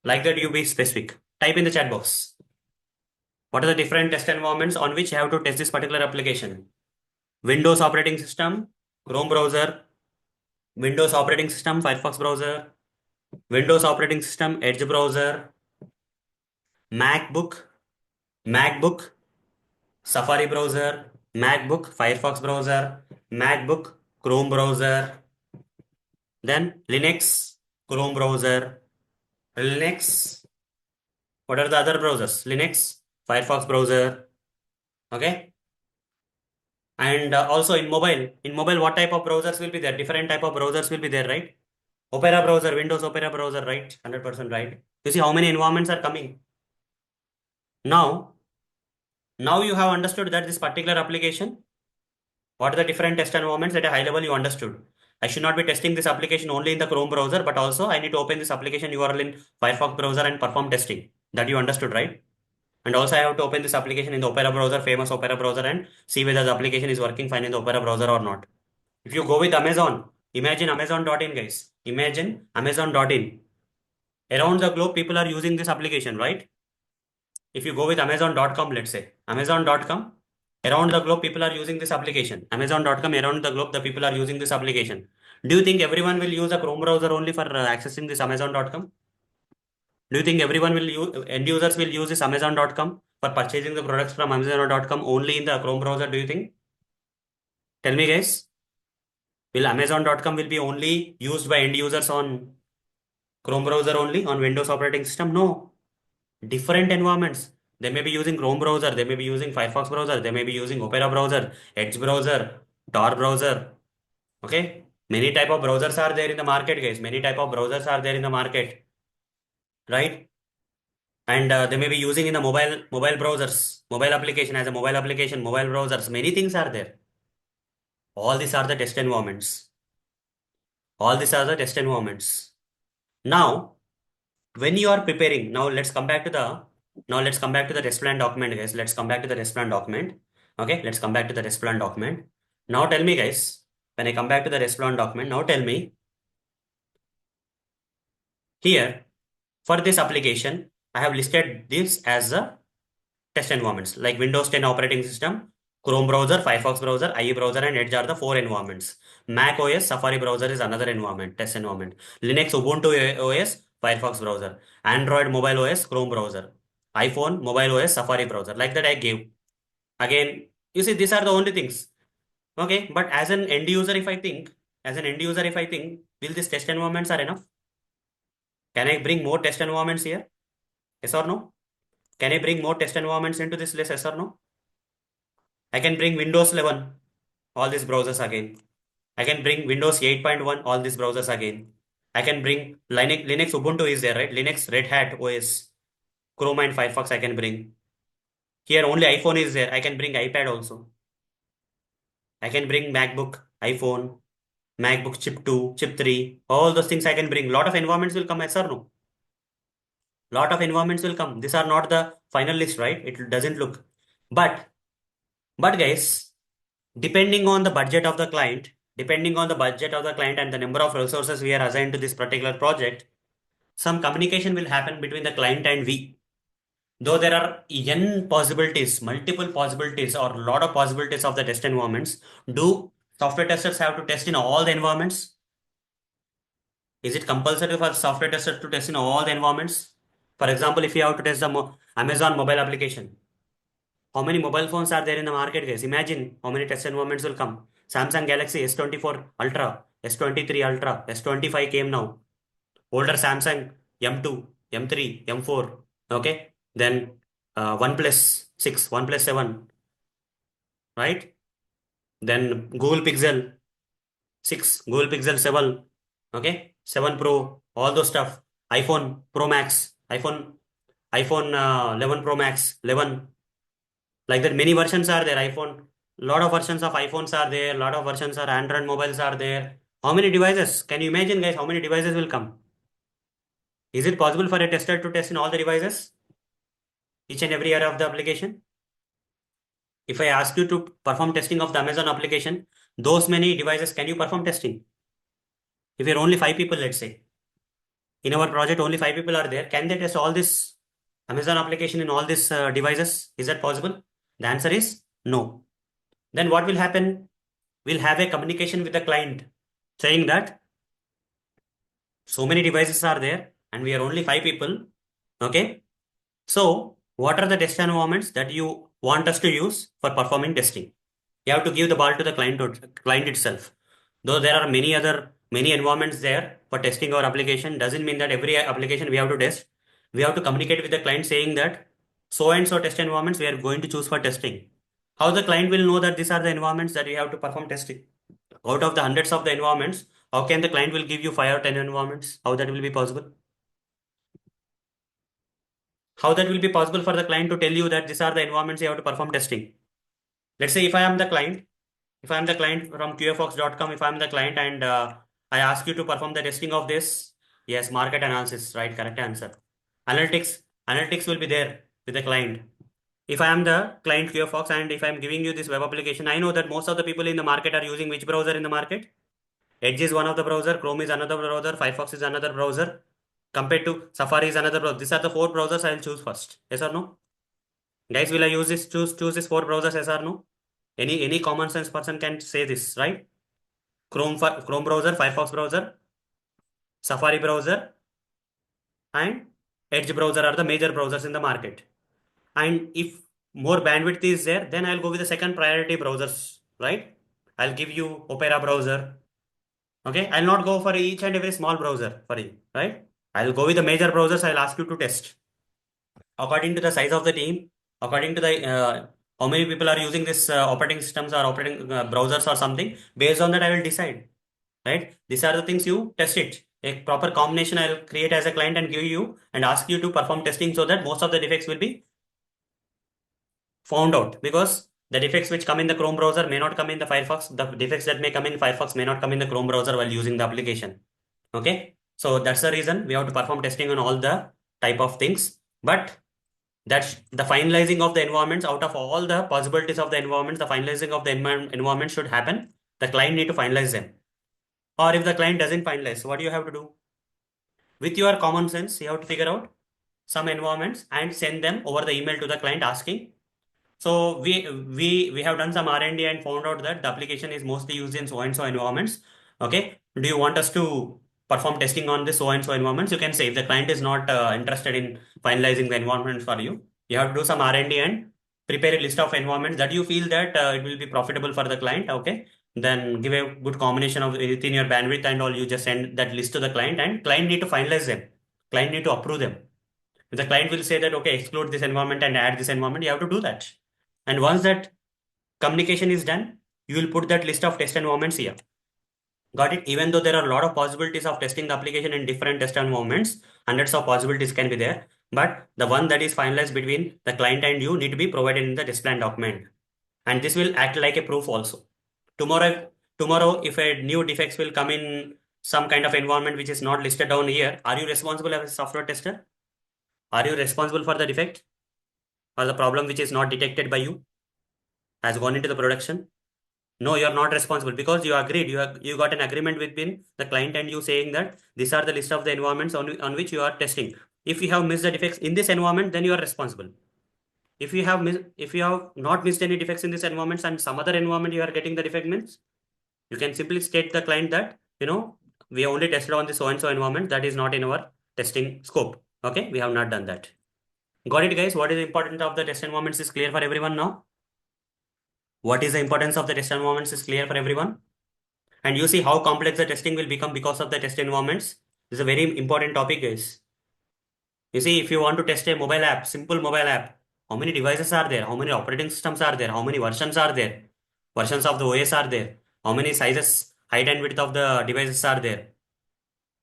Like that, you be specific. Type in the chat box. What are the different test environments on which you have to test this particular application? Windows operating system, Chrome browser, Windows operating system, Firefox browser, Windows operating system, Edge browser, MacBook, Safari browser, MacBook, Firefox browser, MacBook, Chrome browser, then Linux, Chrome browser, Linux. What are the other browsers? Linux, Firefox browser. Okay. And also in mobile, what type of browsers will be there? Different type of browsers will be there, right? Opera browser, Windows Opera browser, right? 100% right. You see how many environments are coming. Now you have understood that this particular application, what are the different test environments at a high level you understood. I should not be testing this application only in the Chrome browser, but also I need to open this application URL in Firefox browser and perform testing. That you understood, right? And also I have to open this application in the Opera browser, famous Opera browser, and see whether the application is working fine in the Opera browser or not. If you go with Amazon, imagine Amazon.in, guys. Imagine Amazon.in. Around the globe, people are using this application, right? If you go with Amazon.com, let's say, Amazon.com, around the globe, people are using this application. Amazon.com, around the globe, the people are using this application. Do you think everyone will use a Chrome browser only for accessing this Amazon.com? Do you think everyone will use, end users will use this Amazon.com for purchasing the products from Amazon.com only in the Chrome browser? Do you think? Tell me, guys. Will Amazon.com will be only used by end users on Chrome browser only on Windows operating system? No. Different environments. They may be using Chrome browser, they may be using Firefox browser, they may be using Opera browser, Edge browser, Tor browser. Okay. Many type of browsers are there in the market, guys. Many type of browsers are there in the market, right? And they may be using in the mobile browsers, mobile application as a mobile application, mobile browsers. Many things are there. All these are the test environments. All these are the test environments. Now, when you are preparing, now let's come back to the test plan document, guys. Let's come back to the test plan document. Okay, let's come back to the test plan document. Now tell me, guys, when I come back to the test plan document, now tell me here for this application, I have listed this as the test environments like Windows 10 operating system, Chrome browser, Firefox browser, IE browser, and Edge are the 4 environments. Mac OS, Safari browser is another environment, test environment. Linux, Ubuntu OS, Firefox browser. Android mobile OS, Chrome browser. iPhone mobile OS, Safari browser. Like that I gave. Again, you see, these are the only things. Okay, but as an end user, if I think, will these test environments are enough? Can I bring more test environments here? Yes or no? Can I bring more test environments into this list? Yes or no? I can bring Windows 11, all these browsers again. I can bring Windows 8.1, all these browsers again. I can bring Linux Ubuntu is there, right? Linux, Red Hat OS, Chrome and Firefox I can bring. Here only iPhone is there. I can bring iPad also. I can bring MacBook, iPhone, MacBook chip 2, chip 3, all those things I can bring. Lot of environments will come, yes or no? Lot of environments will come. These are not the final list, right? It doesn't look. But, but guys, depending on the budget of the client, depending on the budget of the client and the number of resources we are assigned to this particular project, some communication will happen between the client and we. Though there are n possibilities, multiple possibilities, or a lot of possibilities of the test environments, do software testers have to test in all the environments? Is it compulsory for software testers to test in all the environments? For example, if you have to test the Amazon mobile application, how many mobile phones are there in the market, guys? Imagine how many test environments will come. Samsung Galaxy S24 Ultra, S23 Ultra, S25 came now. Older Samsung M2, M3, M4. Okay. Then OnePlus 6, OnePlus 7, right? Then Google Pixel 6, Google Pixel 7, okay, 7 Pro, all those stuff. iPhone Pro Max, iPhone 11 Pro Max, 11. Like that, many versions are there. iPhone, lot of versions of iPhones are there. Lot of versions are Android mobiles are there. How many devices? Can you imagine, guys? How many devices will come? Is it possible for a tester to test in all the devices, each and every area of the application? If I ask you to perform testing of the Amazon application, those many devices, can you perform testing? If you're only 5 people, let's say, in our project, only 5 people are there, can they test all this Amazon application in all these devices? Is that possible? The answer is no. Then what will happen? We'll have a communication with the client saying that so many devices are there and we are only 5 people. Okay. So what are the test environments that you want us to use for performing testing? You have to give the ball to the client itself. Though there are many environments there for testing our application, doesn't mean that every application we have to test. We have to communicate with the client saying that so and so test environments we are going to choose for testing. How the client will know that these are the environments that we have to perform testing? Out of the hundreds of the environments, how can the client will give you 5 or 10 environments? How that will be possible? How that will be possible for the client to tell you that these are the environments you have to perform testing? Let's say if I am the client, if I'm the client from QFox.com, if I'm the client and I ask you to perform the testing of this, yes, market analysis, right? Correct answer. Analytics will be there with the client. If I am the client QFox and if I'm giving you this web application, I know that most of the people in the market are using which browser in the market? Edge is one of the browser, Chrome is another browser, Firefox is another browser. Compared to Safari is another browser. These are the 4 browsers I will choose first. Yes or no? Guys, will I use this choose this 4 browsers? Yes or no? Any common sense person can say this, right? Chrome browser, Firefox browser, Safari browser, and Edge browser are the major browsers in the market. And if more bandwidth is there, then I'll go with the second priority browsers, right? I'll give you Opera browser. Okay, I'll not go for each and every small browser for you, right? I'll go with the major browsers. I'll ask you to test according to the size of the team, according to the how many people are using this operating systems or operating browsers or something. Based on that, I will decide. Right? These are the things you test it. A proper combination I'll create as a client and give you and ask you to perform testing so that most of the defects will be found out, because the defects which come in the Chrome browser may not come in the Firefox. The defects that may come in Firefox may not come in the Chrome browser while using the application. Okay. So that's the reason we have to perform testing on all the type of things. But that's the finalizing of the environments. Out of all the possibilities of the environments, the finalizing of the environment should happen. The client need to finalize them. Or if the client doesn't finalize, what do you have to do? With your common sense, you have to figure out some environments and send them over the email to the client asking. So we have done some R&D and found out that the application is mostly used in so and so environments. Okay, do you want us to perform testing on this so and so environments? You can say if the client is not interested in finalizing the environment for you, you have to do some R&D and prepare a list of environments that you feel that it will be profitable for the client. Okay, then give a good combination of within your bandwidth and all. You just send that list to the client, and client need to finalize them. Client need to approve them. If the client will say that okay, exclude this environment and add this environment, you have to do that. And once that communication is done, you will put that list of test environments here. Got it? Even though there are a lot of possibilities of testing the application in different test environments, hundreds of possibilities can be there. but the one that is finalized between the client and you need to be provided in the test plan document. And this will act like a proof also. Tomorrow, if a new defects will come in some kind of environment which is not listed down here, are you responsible as a software tester? Are you responsible for the defect or the problem which is not detected by you has gone into the production? No, you are not responsible because you agreed. You got an agreement between the client and you saying that these are the list of the environments on which you are testing. If you have missed the defects in this environment, then you are responsible. If you have not missed any defects in this environment and some other environment you are getting the defect means, you can simply state the client that, we only tested on the so and so environment that is not in our testing scope. Okay, we have not done that. Got it, guys? What is the importance of the test environments is clear for everyone now. What is the importance of the test environments is clear for everyone. And you see how complex the testing will become because of the test environments. This is a very important topic, guys. You see, if you want to test a mobile app, simple mobile app, how many devices are there? How many operating systems are there? How many versions are there? Versions of the OS are there? How many sizes, height and width of the devices are there?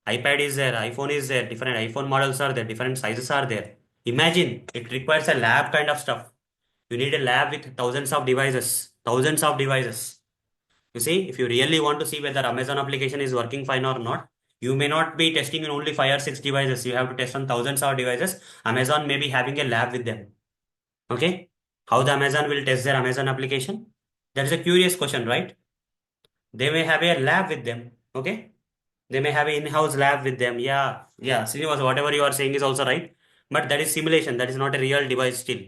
iPad is there, iPhone is there, different iPhone models are there, different sizes are there. Imagine it requires a lab kind of stuff. You need a lab with thousands of devices, thousands of devices. You see, if you really want to see whether Amazon application is working fine or not, you may not be testing in only 5 or 6 devices. You have to test on thousands of devices. Amazon may be having a lab with them. Okay. How the Amazon will test their Amazon application? That is a curious question, right? They may have a lab with them. Okay. They may have an in-house lab with them. Yeah. Yeah. Srinivas, whatever you are saying is also right. But that is simulation. That is not a real device still.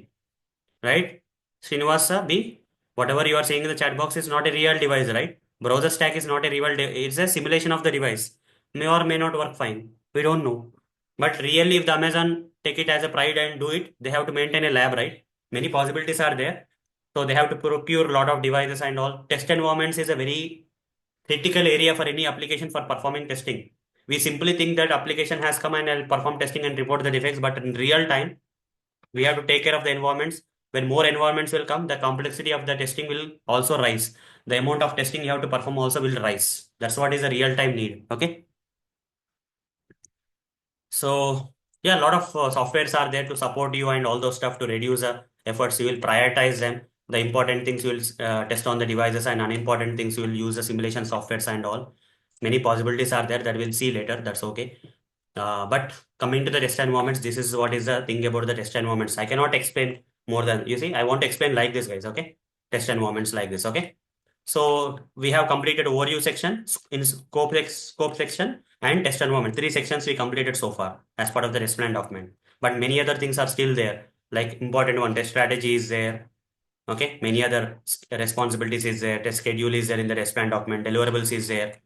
Right? Srinivasa B, whatever you are saying in the chat box is not a real device, right? Browser stack is not a real, it's a simulation of the device. May or may not work fine. We don't know. But really, if the Amazon take it as a pride and do it, they have to maintain a lab, right? Many possibilities are there. So they have to procure a lot of devices and all. Test environments is a very critical area for any application for performing testing. We simply think that application has come and I'll perform testing and report the defects, but in real time, we have to take care of the environments. When more environments will come, the complexity of the testing will also rise. The amount of testing you have to perform also will rise. That's what is a real time need. Okay. So yeah, a lot of softwares are there to support you and all those stuff to reduce the efforts. You will prioritize them. The important things you will test on the devices and unimportant things you will use the simulation softwares and all. Many possibilities are there that we'll see later. That's okay. But coming to the test environments, this is what is the thing about the test environments. I cannot explain more than, you see, I want to explain like this, guys. Okay. Test environments like this. Okay. So we have completed overview section in scope section and test environment. 3 sections we completed so far as part of the test plan document. But many other things are still there. Like important one, test strategy is there. Okay. Many other responsibilities is there. Test schedule is there in the test plan document. Deliverables is there.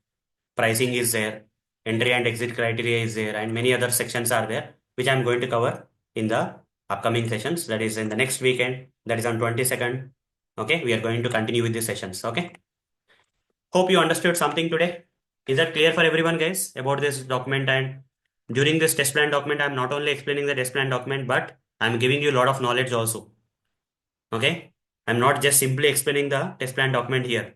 Pricing is there. Entry and exit criteria is there. And many other sections are there, which I'm going to cover in the upcoming sessions. That is in the next weekend. That is on 22nd. Okay. We are going to continue with these sessions. Okay. Hope you understood something today. Is that clear for everyone, guys, about this document? And during this test plan document, I'm not only explaining the test plan document, but I'm giving you a lot of knowledge also. Okay. I'm not just simply explaining the test plan document here.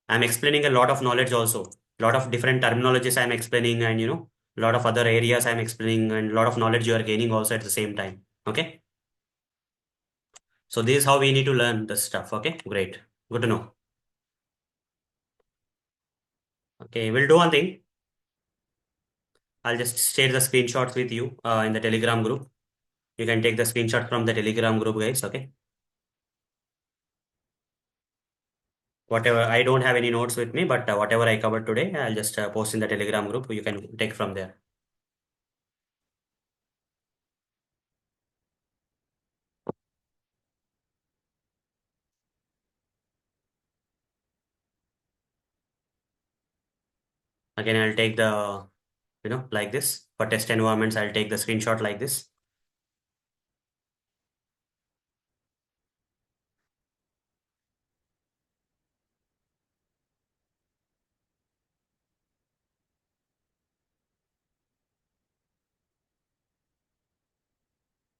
I'm explaining a lot of knowledge also. A lot of different terminologies I'm explaining, and a lot of other areas I'm explaining, and a lot of knowledge you are gaining also at the same time. Okay. So this is how we need to learn this stuff. Okay. Great. Good to know. Okay. We'll do one thing. I'll just share the screenshots with you in the Telegram group. You can take the screenshot from the Telegram group, guys. Okay. Whatever, I don't have any notes with me, but whatever I covered today, I'll just post in the Telegram group. You can take from there. Again, I'll take the, like this. For test environments, I'll take the screenshot like this.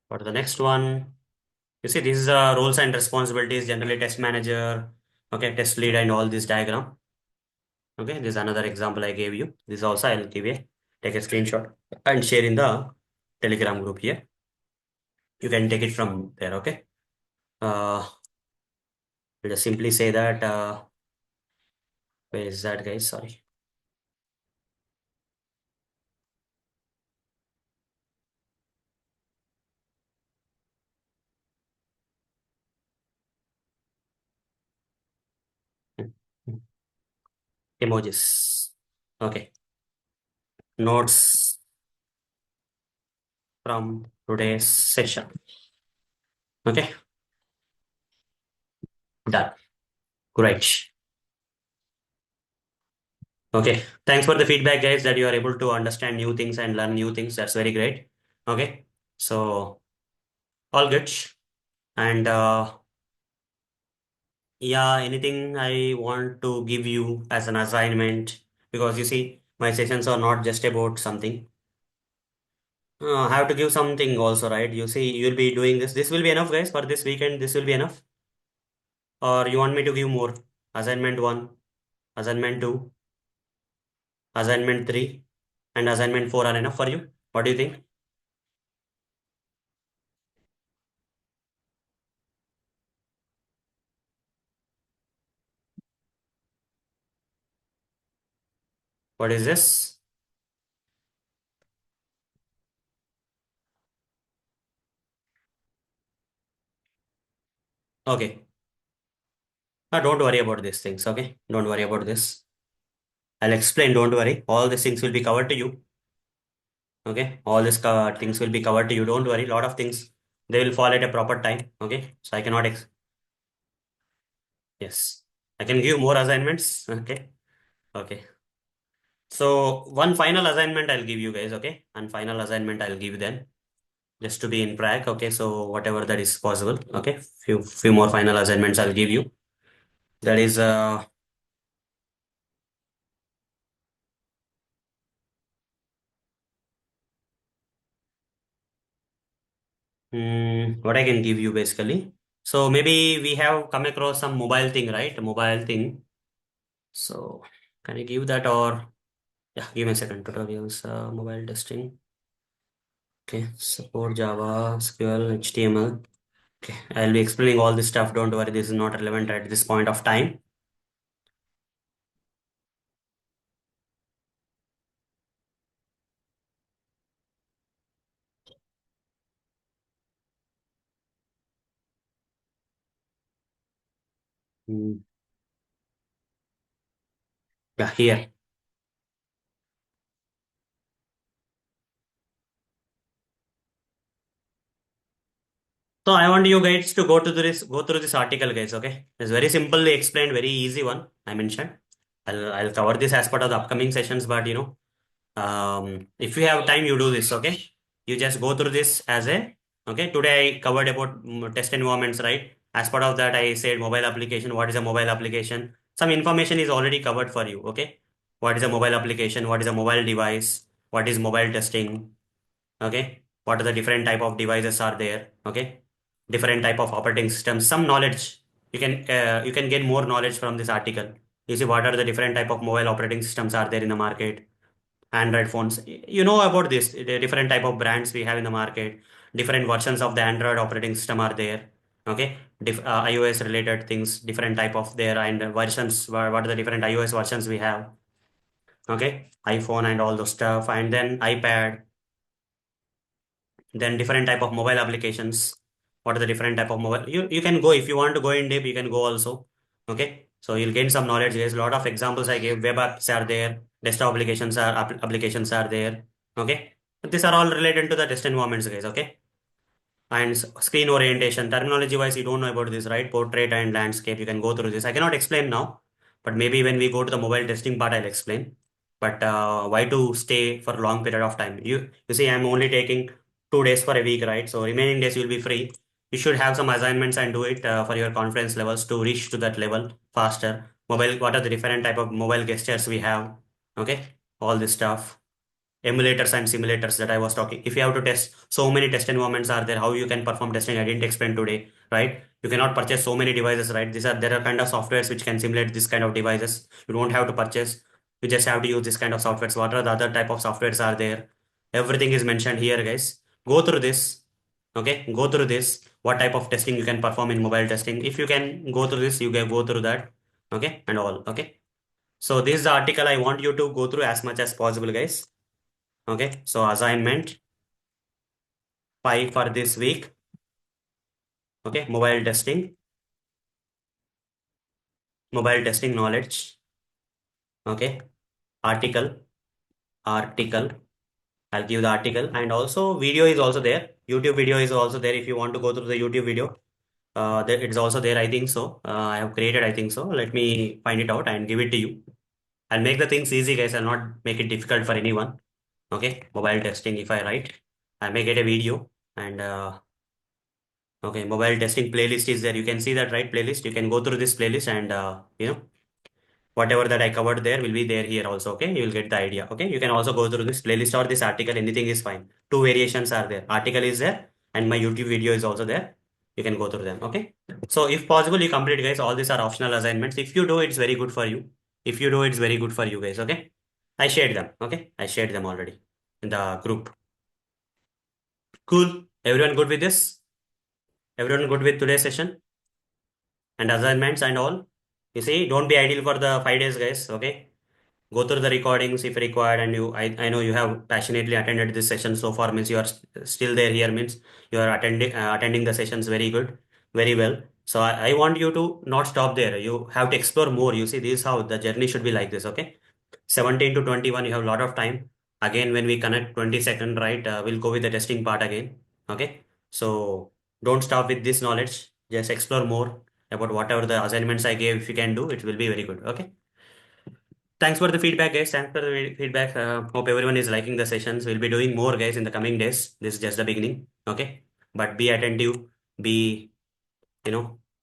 For the next one, you see, this is roles and responsibilities, generally test manager, okay, test lead and all this diagram. Okay, this is another example I gave you. This also I'll take a screenshot and share in the Telegram group here. You can take it from there. Okay. I'll just simply say that. Where is that, guys? Sorry. Emojis. Okay. Notes from today's session. Okay. Done. Great. Okay. Thanks for the feedback, guys, that you are able to understand new things and learn new things. That's very great. Okay. So, all good. And yeah, anything I want to give you as an assignment, because you see, my sessions are not just about something. I have to give something also, right? You see, you'll be doing this. This will be enough, guys, for this weekend. This will be enough. Or you want me to give more? Assignment 1, assignment 2, assignment 3, and assignment 4 are enough for you? What do you think? What is this? Okay. Don't worry about these things, okay? Don't worry about this. I'll explain, don't worry. All these things will be covered to you. Okay? All these things will be covered to you. Don't worry. Lot of things, they will fall at a proper time. Okay? So I cannot, yes. I can give more assignments. Okay? Okay. So one final assignment I'll give you guys, okay? And final assignment I'll give them just to be in track, okay? So whatever that is possible, okay? Few more final assignments I'll give you. That is what I can give you basically. So maybe we have come across some mobile thing, right? Mobile thing. So can I give that, or yeah, give me a second. Tutorials, mobile testing. Okay, support Java, SQL, HTML. Okay, I'll be explaining all this stuff. Don't worry, this is not relevant at this point of time. Hmm, yeah, here. So I want you guys to go through this article, guys. Okay, it's very simply explained, very easy one. I mentioned. I'll cover this as part of the upcoming sessions, but if you have time, you do this. Okay, you just go through this as a, okay. Today I covered about test environments, right? As part of that, I said mobile application. What is a mobile application? Some information is already covered for you. Okay, what is a mobile application? What is a mobile device? What is mobile testing? Okay, what are the different type of devices are there? Okay, different type of operating systems. Some knowledge you can get more knowledge from this article. You see what are the different type of mobile operating systems are there in the market. Android phones, you know about this, the different type of brands we have in the market. Different versions of the Android operating system are there. Okay, iOS related things, different type of there, and versions. What are the different iOS versions we have? Okay, iPhone and all those stuff, and then iPad, then different type of mobile applications. What are the different type of mobile? You can go, if you want to go in deep, you can go also. Okay, so you'll gain some knowledge. There's a lot of examples I gave. Web apps are there, desktop applications are applications are there. Okay, these are all related to the test environments, guys. Okay, and screen orientation terminology wise, you don't know about this, right? Portrait and landscape, you can go through this. I cannot explain now, but maybe when we go to the mobile testing part, I'll explain. But why to stay for a long period of time? You see, I'm only taking 2 days for a week, right? So remaining days you'll be free. You should have some assignments and do it for your confidence levels to reach to that level faster. Mobile, what are the different type of mobile gestures we have? Okay, all this stuff, emulators and simulators that I was talking. If you have to test, so many test environments are there. How you can perform testing? I didn't explain today, right? You cannot purchase so many devices, right? There are kind of softwares which can simulate this kind of devices. You don't have to purchase. You just have to use this kind of softwares. What are the other type of softwares are there? Everything is mentioned here, guys. Go through this. Okay, go through this. What type of testing you can perform in mobile testing? If you can go through this, you can go through that. Okay, and all. Okay. So this is the article I want you to go through as much as possible, guys. Okay. So assignment 5 for this week. Okay, mobile testing knowledge. Okay, article. I'll give the article, and also video is also there. YouTube video is also there if you want to go through the YouTube video. It's also there, I think so. I have created, I think so. Let me find it out and give it to you. I'll make the things easy, guys. I'll not make it difficult for anyone. Okay, mobile testing. If I write, I make it a video, and okay, mobile testing playlist is there. You can see that, right? Playlist. You can go through this playlist, and whatever that I covered there will be there here also. Okay, you will get the idea. Okay, you can also go through this playlist or this article. Anything is fine. Two variations are there. Article is there, and my YouTube video is also there. You can go through them. Okay. So if possible, you complete, guys. All these are optional assignments. If you do, it's very good for you. If you do, it's very good for you, guys. Okay. I shared them. Okay. I shared them already in the group. Cool. Everyone good with this? Everyone good with today's session and assignments and all? You see, don't be idle for the 5 days, guys. Okay. Go through the recordings if required, and I know you have passionately attended this session so far, means you are still there here, means you are attending the sessions very good, very well. So I want you to not stop there. You have to explore more. You see, this is how the journey should be like this. Okay, 17 to 21, you have a lot of time. Again, when we connect 22nd, right, we'll go with the testing part again. Okay, so don't stop with this knowledge. Just explore more about whatever the assignments I gave. If you can do, it will be very good. Okay. Thanks for the feedback, guys. Thanks for the feedback. Hope everyone is liking the sessions. We'll be doing more, guys, in the coming days. This is just the beginning. Okay. But be attentive, be,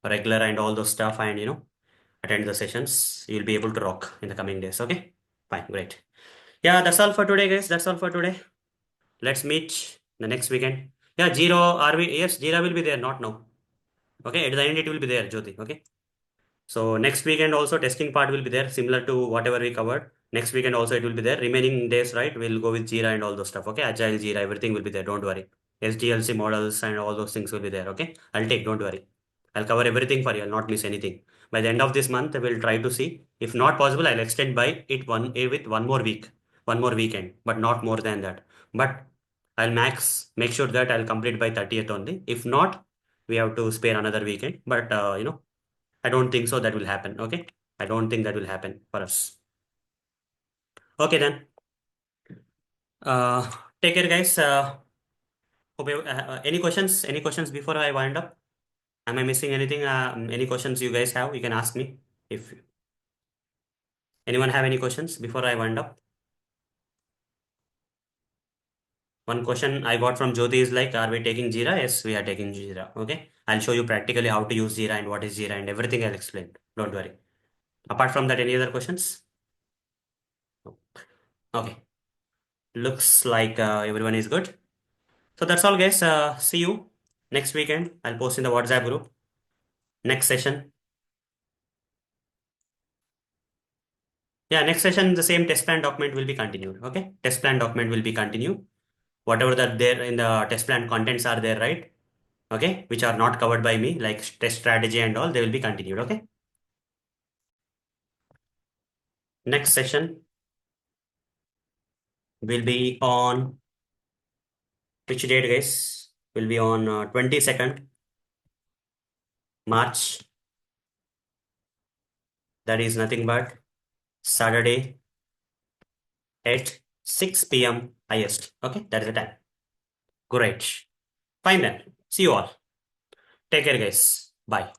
regular and all those stuff, and, attend the sessions. You'll be able to rock in the coming days. Okay. Fine. Great. Yeah, that's all for today, guys. That's all for today. Let's meet the next weekend. Yeah, Zero, are we? Yes, Jira will be there, not now. Okay. At the end, it will be there, Jyoti. Okay. So next weekend also testing part will be there, similar to whatever we covered. Next weekend also it will be there. Remaining days, right? We'll go with Jira and all those stuff. Okay, Agile, Jira, everything will be there. Don't worry. SDLC models and all those things will be there. Okay, I'll take. Don't worry. I'll cover everything for you. I'll not miss anything. By the end of this month, we'll try to see. If not possible, I'll extend by it with one more week, one more weekend, but not more than that. But I'll make sure that I'll complete by 30th only. If not, we have to spare another weekend. But I don't think so that will happen. Okay. I don't think that will happen for us. Okay then. Uh, Take care, guys. Any questions? Any questions before I wind up? Am I missing anything? Any questions you guys have? You can ask me. If anyone have any questions before I wind up. One question I got from Jyoti is like, are we taking Jira? Yes, we are taking Jira. Okay. I'll show you practically how to use Jira and what is Jira and everything I'll explain. Don't worry. Apart from that, any other questions? Okay. Looks like everyone is good. So that's all, guys. See you next weekend. I'll post in the WhatsApp group. Next session. Yeah, next session, the same test plan document will be continued. Okay. Test plan document will be continued. Whatever that there in the test plan contents are there, right? Okay. Which are not covered by me, like test strategy and all, they will be continued. Okay. Next session will be on which date, guys? Will be on 22nd March. That is nothing but Saturday at 6 p.m. highest. Okay. That is the time. Great. Fine then. See you all. Take care, guys. Bye.